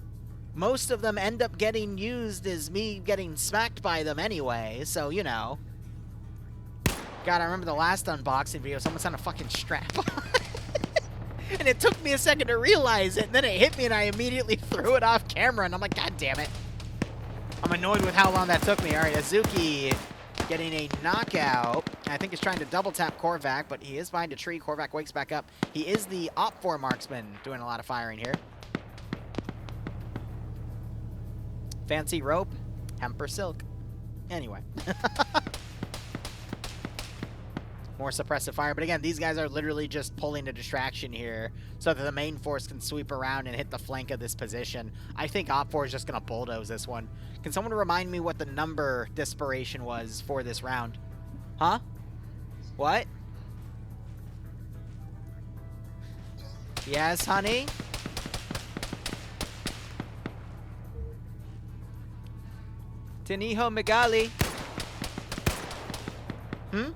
most of them end up getting used as me getting smacked by them anyway, so, you know. God, I remember the last unboxing video, someone sent a fucking strap on. And it took me a second to realize it, and then it hit me and I immediately threw it off camera, and I'm like, god damn it. I'm annoyed with how long that took me. All right, Azuki getting a knockout. I think he's trying to double tap Korvac, but he is behind a tree. Korvac wakes back up. He is the Op 4 marksman doing a lot of firing here. Fancy rope, hemp or silk. Anyway. More suppressive fire, but again, these guys are literally just pulling a distraction here so that the main force can sweep around and hit the flank of this position. I think Op 4 is just going to bulldoze this one. Can someone remind me what the number desperation was for this round? Huh? What? Yes, honey? Tiniho Megali. Hmm?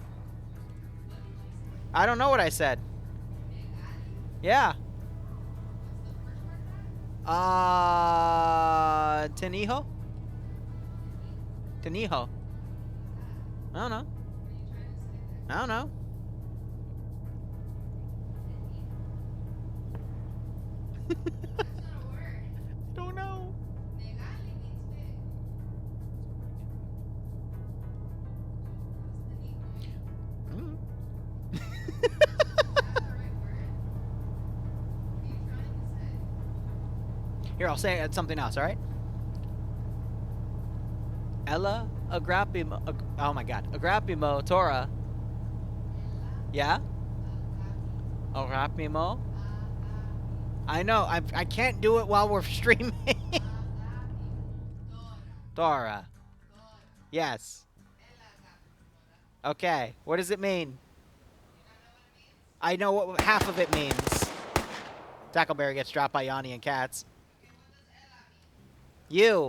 I don't know what I said. Yeah. Tiniho? Tiniho. I don't know. I don't know. Don't know. Mm. Here, I'll say something else, alright? Ella Agrapimo. Oh my god. Agrapimo Tora. Yeah? Agrapimo? I know. I can't do it while we're streaming. Tora. Yes. Okay. What does it mean? I know what half of it means. Tackleberry gets dropped by Yanni and Cats. You.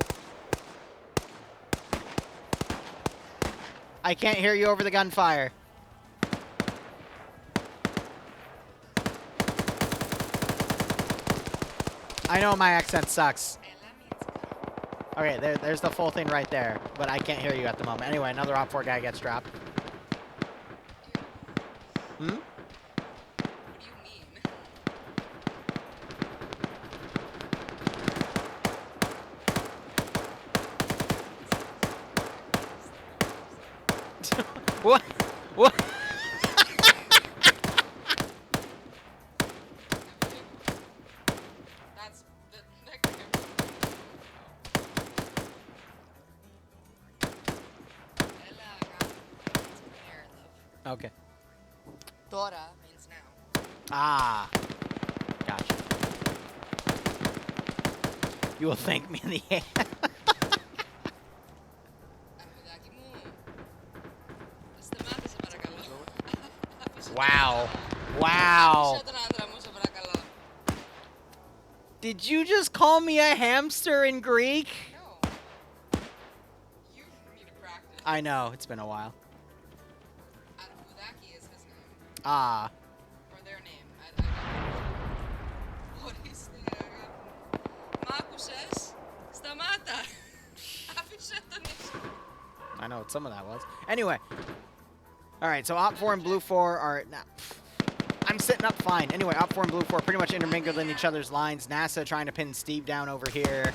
I can't hear you over the gunfire. I know my accent sucks. Okay, there's the full thing right there, but I can't hear you at the moment. Anyway, another Op 4 guy gets dropped. Hmm? What? What? That's the Okay. Dora means now. Ah. Gotcha. You will thank me in the end. Wow. Wow. Did you just call me a hamster in Greek? No. You need to practice. I know, it's been a while. Adhudaki is his name. Ah. Or their name. What is the Makuses? Stamata. I know what some of that was. Anyway. Alright, so Op 4 and Blue 4 are... Nah, I'm sitting up fine. Anyway, Op 4 and Blue 4 pretty much intermingled in each other's lines. NASA trying to pin Steve down over here.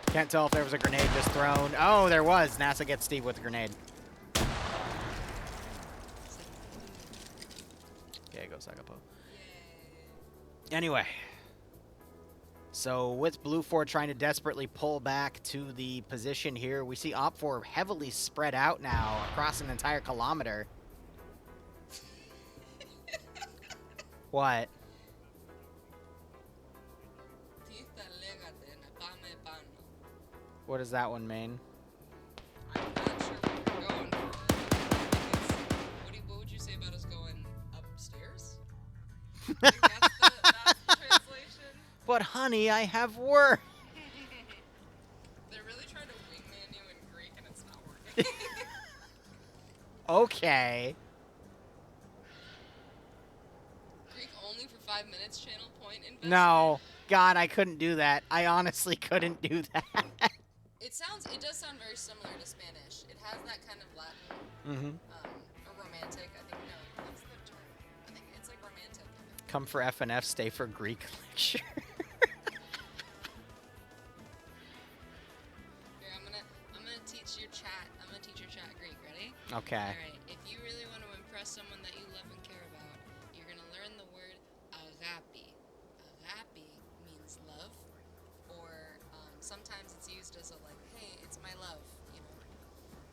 Can't tell if there was a grenade just thrown. Oh, there was. NASA gets Steve with a grenade. Okay, go Sagapo. Anyway. So with Blue 4 trying to desperately pull back to the position here, we see Op 4 heavily spread out now across an entire kilometer. What? What does that one mean? I'm not sure what we're going for. What would you say about us going upstairs? I think that's the translation. But honey, I have work. They're really trying to wingman you in Greek and it's not working. Okay. Greek only for 5 minutes channel point investment? No. God, I couldn't do that. I honestly couldn't do that. It does sound very similar to Spanish. It has that kind of Latin, or romantic. I think, no, that's the term. I think it's like romantic. Come for FNF, stay for Greek lecture. Here, I'm gonna teach your chat. I'm gonna teach your chat Greek. Ready? Okay. All right. If you really want to impress someone that you love and care about, you're gonna learn the word agapi. Agapi means love, or sometimes it's used as a like, hey, it's my love, you know.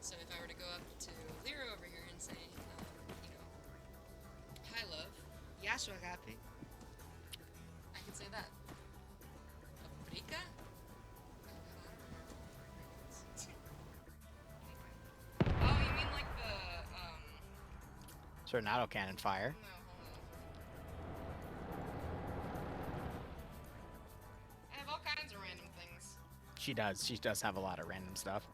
So if I were to go up to Liru over here and say, you know, hi love, yasu agapi, I can say that. Paprika? Oh, you mean like the, Certain autocannon fire. no, hold on. I have all kinds of random things. She does. She does have a lot of random stuff.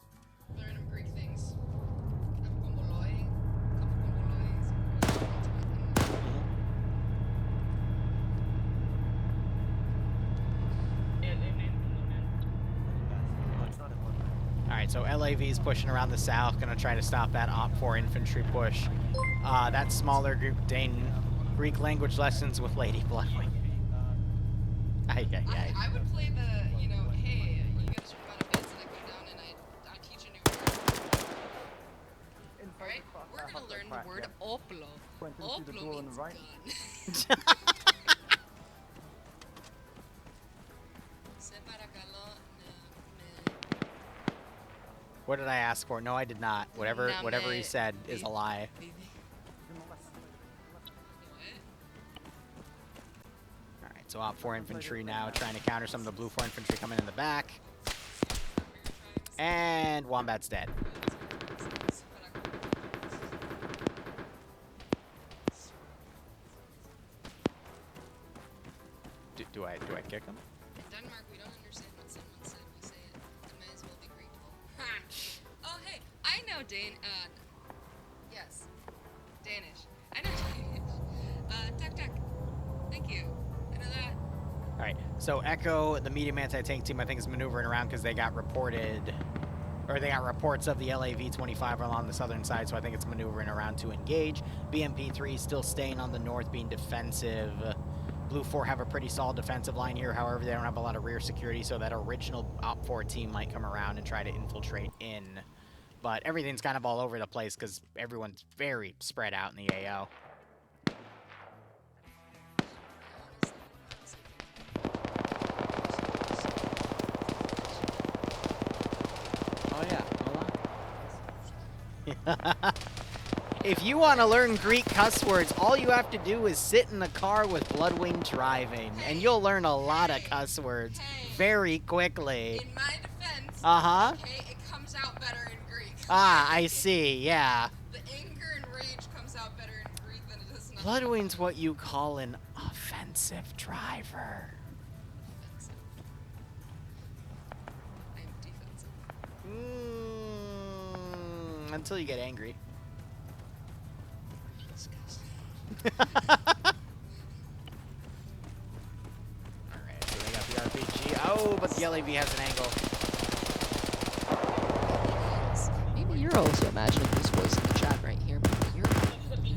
Alright, so LAV's pushing around the south, gonna try to stop that Op 4 infantry push. That smaller group, Dane, Greek language lessons with Lady Bloodwing. I would play the, you know, hey, you guys are about events and I come down and I teach a new word. Alright, we're gonna learn the word oplo. Oplo means gun. What did I ask for? No, I did not. Whatever he said is a lie. Alright, so Op 4 infantry now trying to counter some of the Blue 4 infantry coming in the back. And Wombat's dead. Do I kick him? In Denmark, we don't understand what someone said. We say it. We may as well be grateful. Oh, hey, I know yes, Danish. I know Danish. Tuck tuck. Thank you. I know that. All right. So Echo, the medium anti-tank team, I think is maneuvering around because they got reported, or they got reports of the LAV-25 along the southern side. So I think it's maneuvering around to engage. BMP-3 still staying on the north, being defensive. Blue 4 have a pretty solid defensive line here. However, they don't have a lot of rear security, so that original Op 4 team might come around and try to infiltrate in. But everything's kind of all over the place because everyone's very spread out in the AO. Oh yeah, hold on. If you want to learn Greek cuss words, all you have to do is sit in the car with Bloodwing driving, and you'll learn a lot of cuss words very quickly. In my defense, okay, it comes out better in Greek. Ah, I see, yeah. The anger and rage comes out better in Greek than it does in Bloodwing's what you call an offensive driver. I'm defensive. Until you get angry. Alright, so they got the RPG. Oh, but the LAV has an angle. Maybe you're also imagining this voice in the chat right here, but you're so you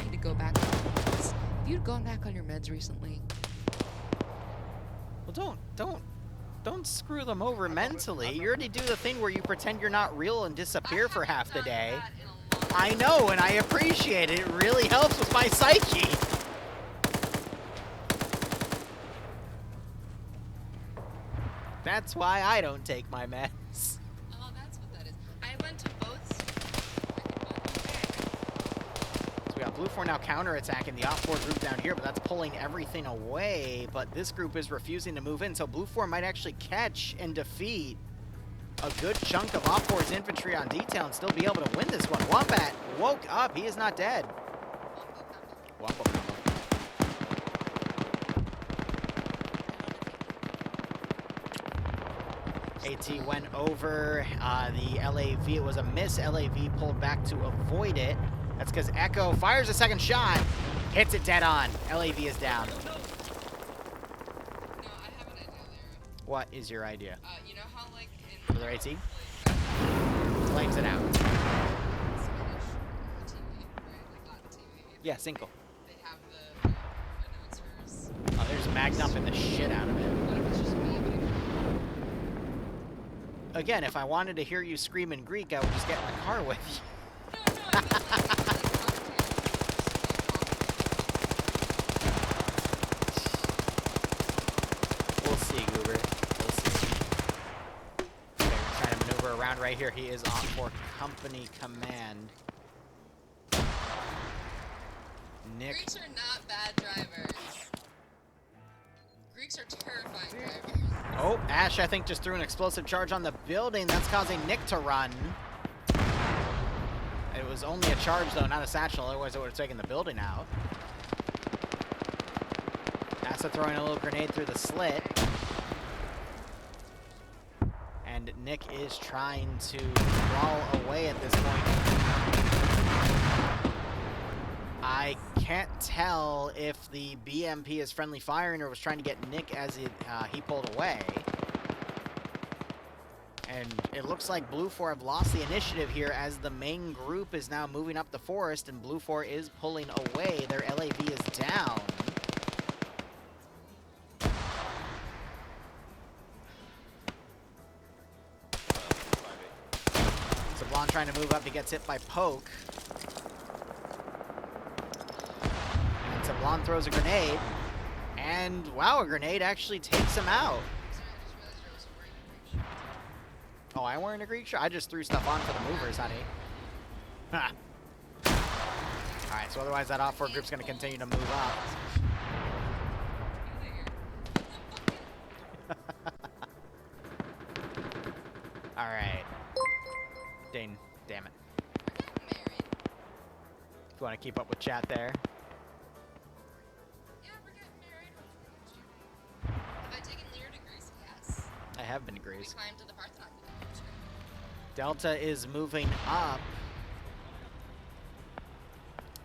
need to go back on your meds. Have you gone back on your meds recently? Well, don't screw them over mentally. You already do the thing where you pretend you're not real and disappear for half the day. I know, and I appreciate it. It really helps with my psyche. That's why I don't take my meds. Oh, that's what that is. I went to both. So we got Blue 4 now counterattacking the Op 4 group down here, but that's pulling everything away. But this group is refusing to move in, so Blue 4 might actually catch and defeat a good chunk of Op 4's infantry on detail and still be able to win this one. Wombat woke up. He is not dead. Wombo combo. AT went over the LAV. It was a miss. LAV pulled back to avoid it. That's because Echo fires a second shot. Hits it dead on. LAV is down. No, I have an idea, Liru. What is your idea? You know how, like, in... Another AT? Flames it out. Yeah, single. They have the announcers. Oh, there's Magnumping the shit out of it. Again, if I wanted to hear you scream in Greek, I would just get in the car with you. We'll see, Goober. We'll see. Okay, we're trying to maneuver around right here. He is on for company command. Nick. Greeks are not bad drivers. Greeks are terrifying drivers. Oh, Ash, I think, just threw an explosive charge on the building. That's causing Nick to run. It was only a charge, though, not a satchel. Otherwise, it would have taken the building out. NASA throwing a little grenade through the slit. And Nick is trying to crawl away at this point. I can't tell if the BMP is friendly firing or was trying to get Nick as he pulled away. And it looks like Blue 4 have lost the initiative here as the main group is now moving up the forest and Blue 4 is pulling away. Their LAV is down. Sablon trying to move up. He gets hit by Poke. And Sablon throws a grenade. And, wow, a grenade actually takes him out. Oh, I'm wearing a Greek shirt? I just threw stuff on for the movers, honey. Ha. Alright, so otherwise that off-4 group's going to continue to move up. Alright. Dang, damn it. If you want to keep up with chat there. Yeah, we're getting married. Have I taken Liru to Greece? Yes. I have been to Greece. We climbed to the Parthenon. Delta is moving up.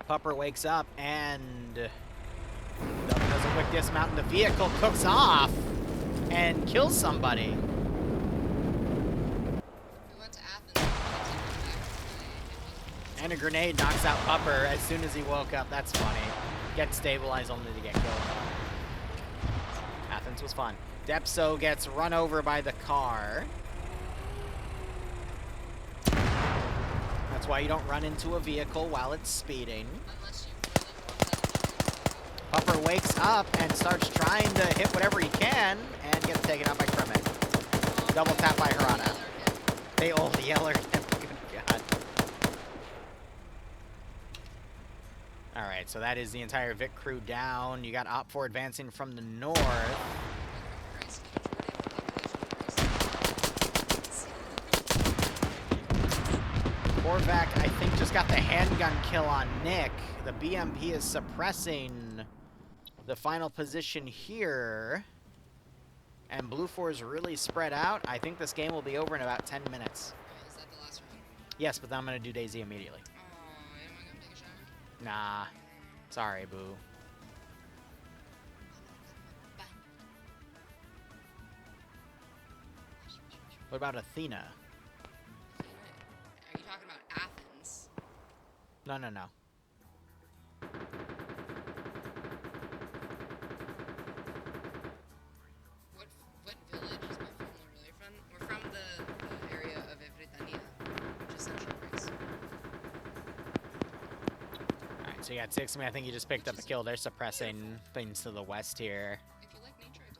Pupper wakes up and Delta does a quick dismount and the vehicle cooks off and kills somebody. We went to Athens. And a grenade knocks out Pupper as soon as he woke up. That's funny. Gets stabilized only to get killed. Athens was fun. Depso gets run over by the car. That's why you don't run into a vehicle while it's speeding. Pupper wakes up and starts trying to hit whatever he can and gets taken out by Kermit. Double tap by Harana. They old yeller. Good God. Alright, so that is the entire Vic crew down. You got Op4 advancing from the north. Korvac, I think, just got the handgun kill on Nick. The BMP is suppressing the final position here. And Blue 4 is really spread out. I think this game will be over in about 10 minutes. Is that the last round? Yes, but then I'm going to do DayZ immediately. Oh, you don't want to go take a shower? Nah. Sorry, boo. Bye. What about Athena? Are you talking about Athens? No, no, no. What village is my family really from? We're from the area of Evridania, which is Central Greece. Alright, so you got 6. I mean, I think you just picked up a kill. They're suppressing things to the west here. If you like nature, I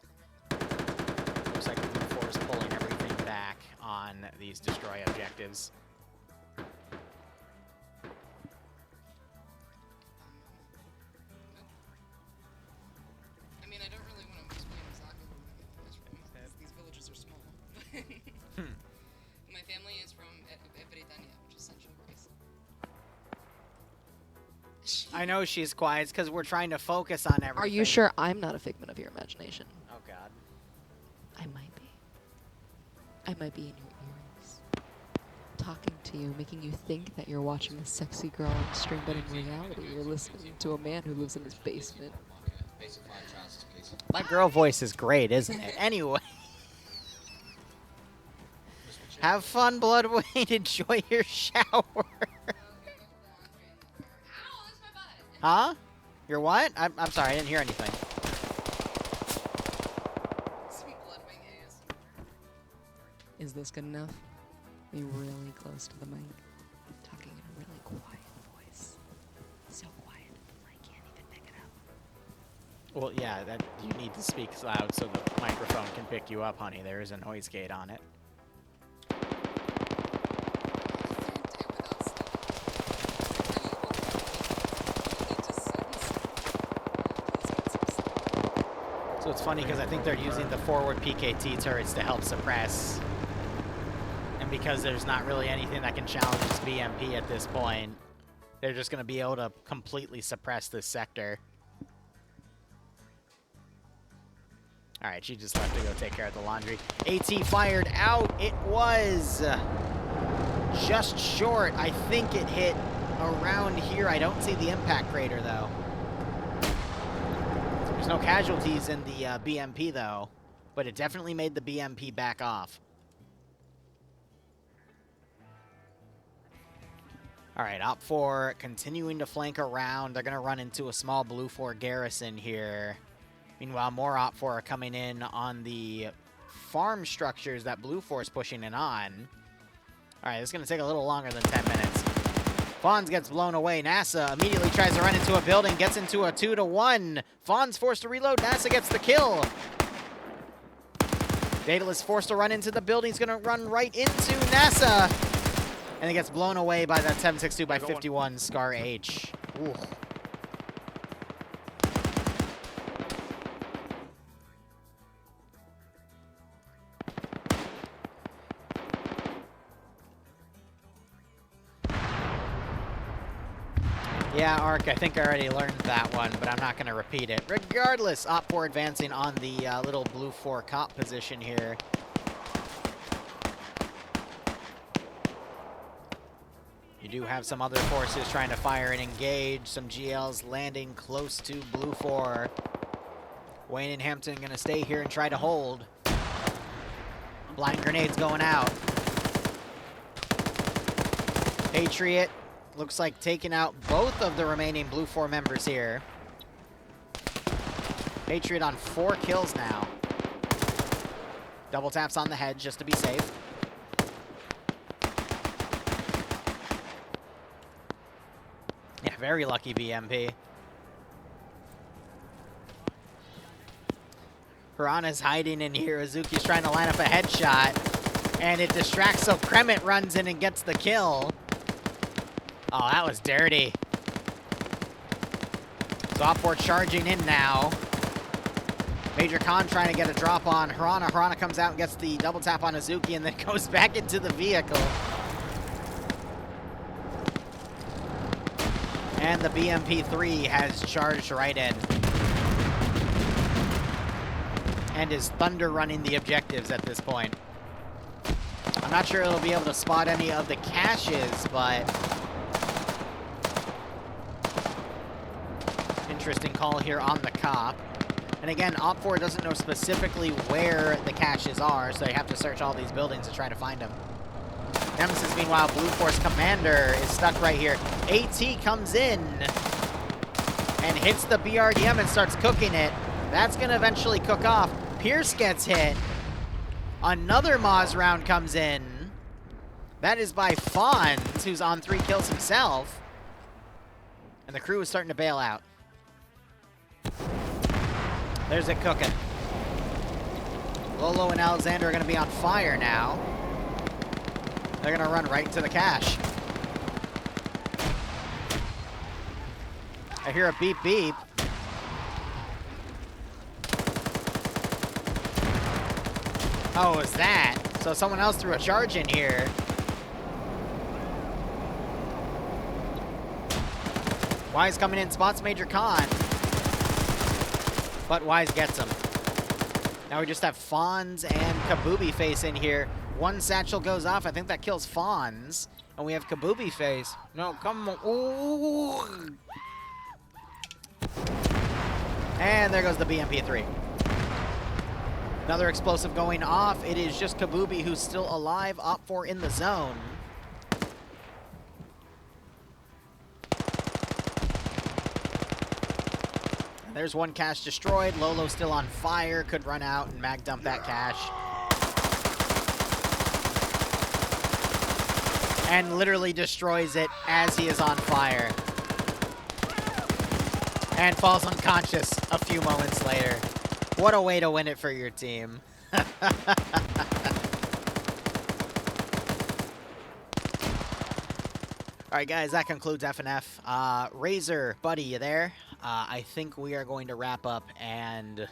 definitely recommend it. Looks like Blue 4 is pulling everything back on these destroy objectives. I mean, I don't really want to explain exactly where my family is from, because these villages are small. My family is from Evridania, which is Central Greece. I know she's quiet. It's because we're trying to focus on everything. Are you sure I'm not a figment of your imagination? Oh, God. I might be. I might be in your ears. Talking to you, making you think that you're watching a sexy girl on stream, but in reality, you're listening to a man who lives in his basement. My girl voice is great, isn't it? Anyway. Have fun, Bloodwayne. Enjoy your shower. Huh? Your what? I'm sorry, I didn't hear anything. Is this good enough? Be really close to the mic, talking in a really quiet voice. So quiet, I can't even pick it up. Well, yeah, that you need to speak loud so the microphone can pick you up, honey. There is a noise gate on it. So it's funny because I think they're using the forward PKT turrets to help suppress. And because there's not really anything that can challenge this BMP at this point, they're just going to be able to completely suppress this sector. Alright, she just left to go take care of the laundry. AT fired out. It was just short. I think it hit around here. I don't see the impact crater, though. There's no casualties in the BMP, though. But it definitely made the BMP back off. Alright, Op 4 continuing to flank around. They're going to run into a small Blue 4 garrison here. Meanwhile, more Op 4 are coming in on the farm structures that Blue 4 is pushing in on. Alright, it's going to take a little longer than 10 minutes. Fawns gets blown away. NASA immediately tries to run into a building, gets into a 2-to-1. Fawns forced to reload. NASA gets the kill. Daedalus forced to run into the building. He's going to run right into NASA. And he gets blown away by that 7.62 by 51 Scar H. Ooh. Yeah, Ark, I think I already learned that one, but I'm not going to repeat it. Regardless, Op 4 advancing on the little Blue 4 cop position here. You do have some other forces trying to fire and engage. Some GLs landing close to Blue 4. Wayne and Hampton going to stay here and try to hold. Blind grenades going out. Patriot looks like taking out both of the remaining Blue 4 members here. Patriot on 4 kills now. Double taps on the head just to be safe. Yeah, very lucky BMP. Piranha's hiding in here. Azuki's trying to line up a headshot. And it distracts, so Kremit runs in and gets the kill. Oh, that was dirty. So Op 4 charging in now. Major Khan trying to get a drop on Harana. Harana comes out and gets the double tap on Azuki and then goes back into the vehicle. And the BMP-3 has charged right in. And is thunder running the objectives at this point. I'm not sure it'll be able to spot any of the caches, but interesting call here on the cop. And again, Op 4 doesn't know specifically where the caches are, so they have to search all these buildings to try to find them. Nemesis, meanwhile, Blue Force Commander is stuck right here. AT comes in and hits the BRDM and starts cooking it. That's going to eventually cook off. Pierce gets hit. Another Moz round comes in. That is by Fonz, who's on 3 kills himself. And the crew is starting to bail out. There's it cooking. Lolo and Alexander are going to be on fire now. They're going to run right into the cache. I hear a beep beep. Oh, is that? So someone else threw a charge in here. Wise coming in, spots Major Khan. But Wise gets him. Now we just have Fonz and Kabubi Face in here. One satchel goes off. I think that kills Fonz. And we have Kabubi Face. No, come on. Ooh. And there goes the BMP-3. Another explosive going off. It is just Kabubi who's still alive. Op 4 in the zone. There's one cache destroyed. Lolo still on fire. Could run out and mag dump that cache. And literally destroys it as he is on fire. And falls unconscious a few moments later. What a way to win it for your team. Alright guys, that concludes FNF. Razor, buddy, you there? I think we are going to wrap up and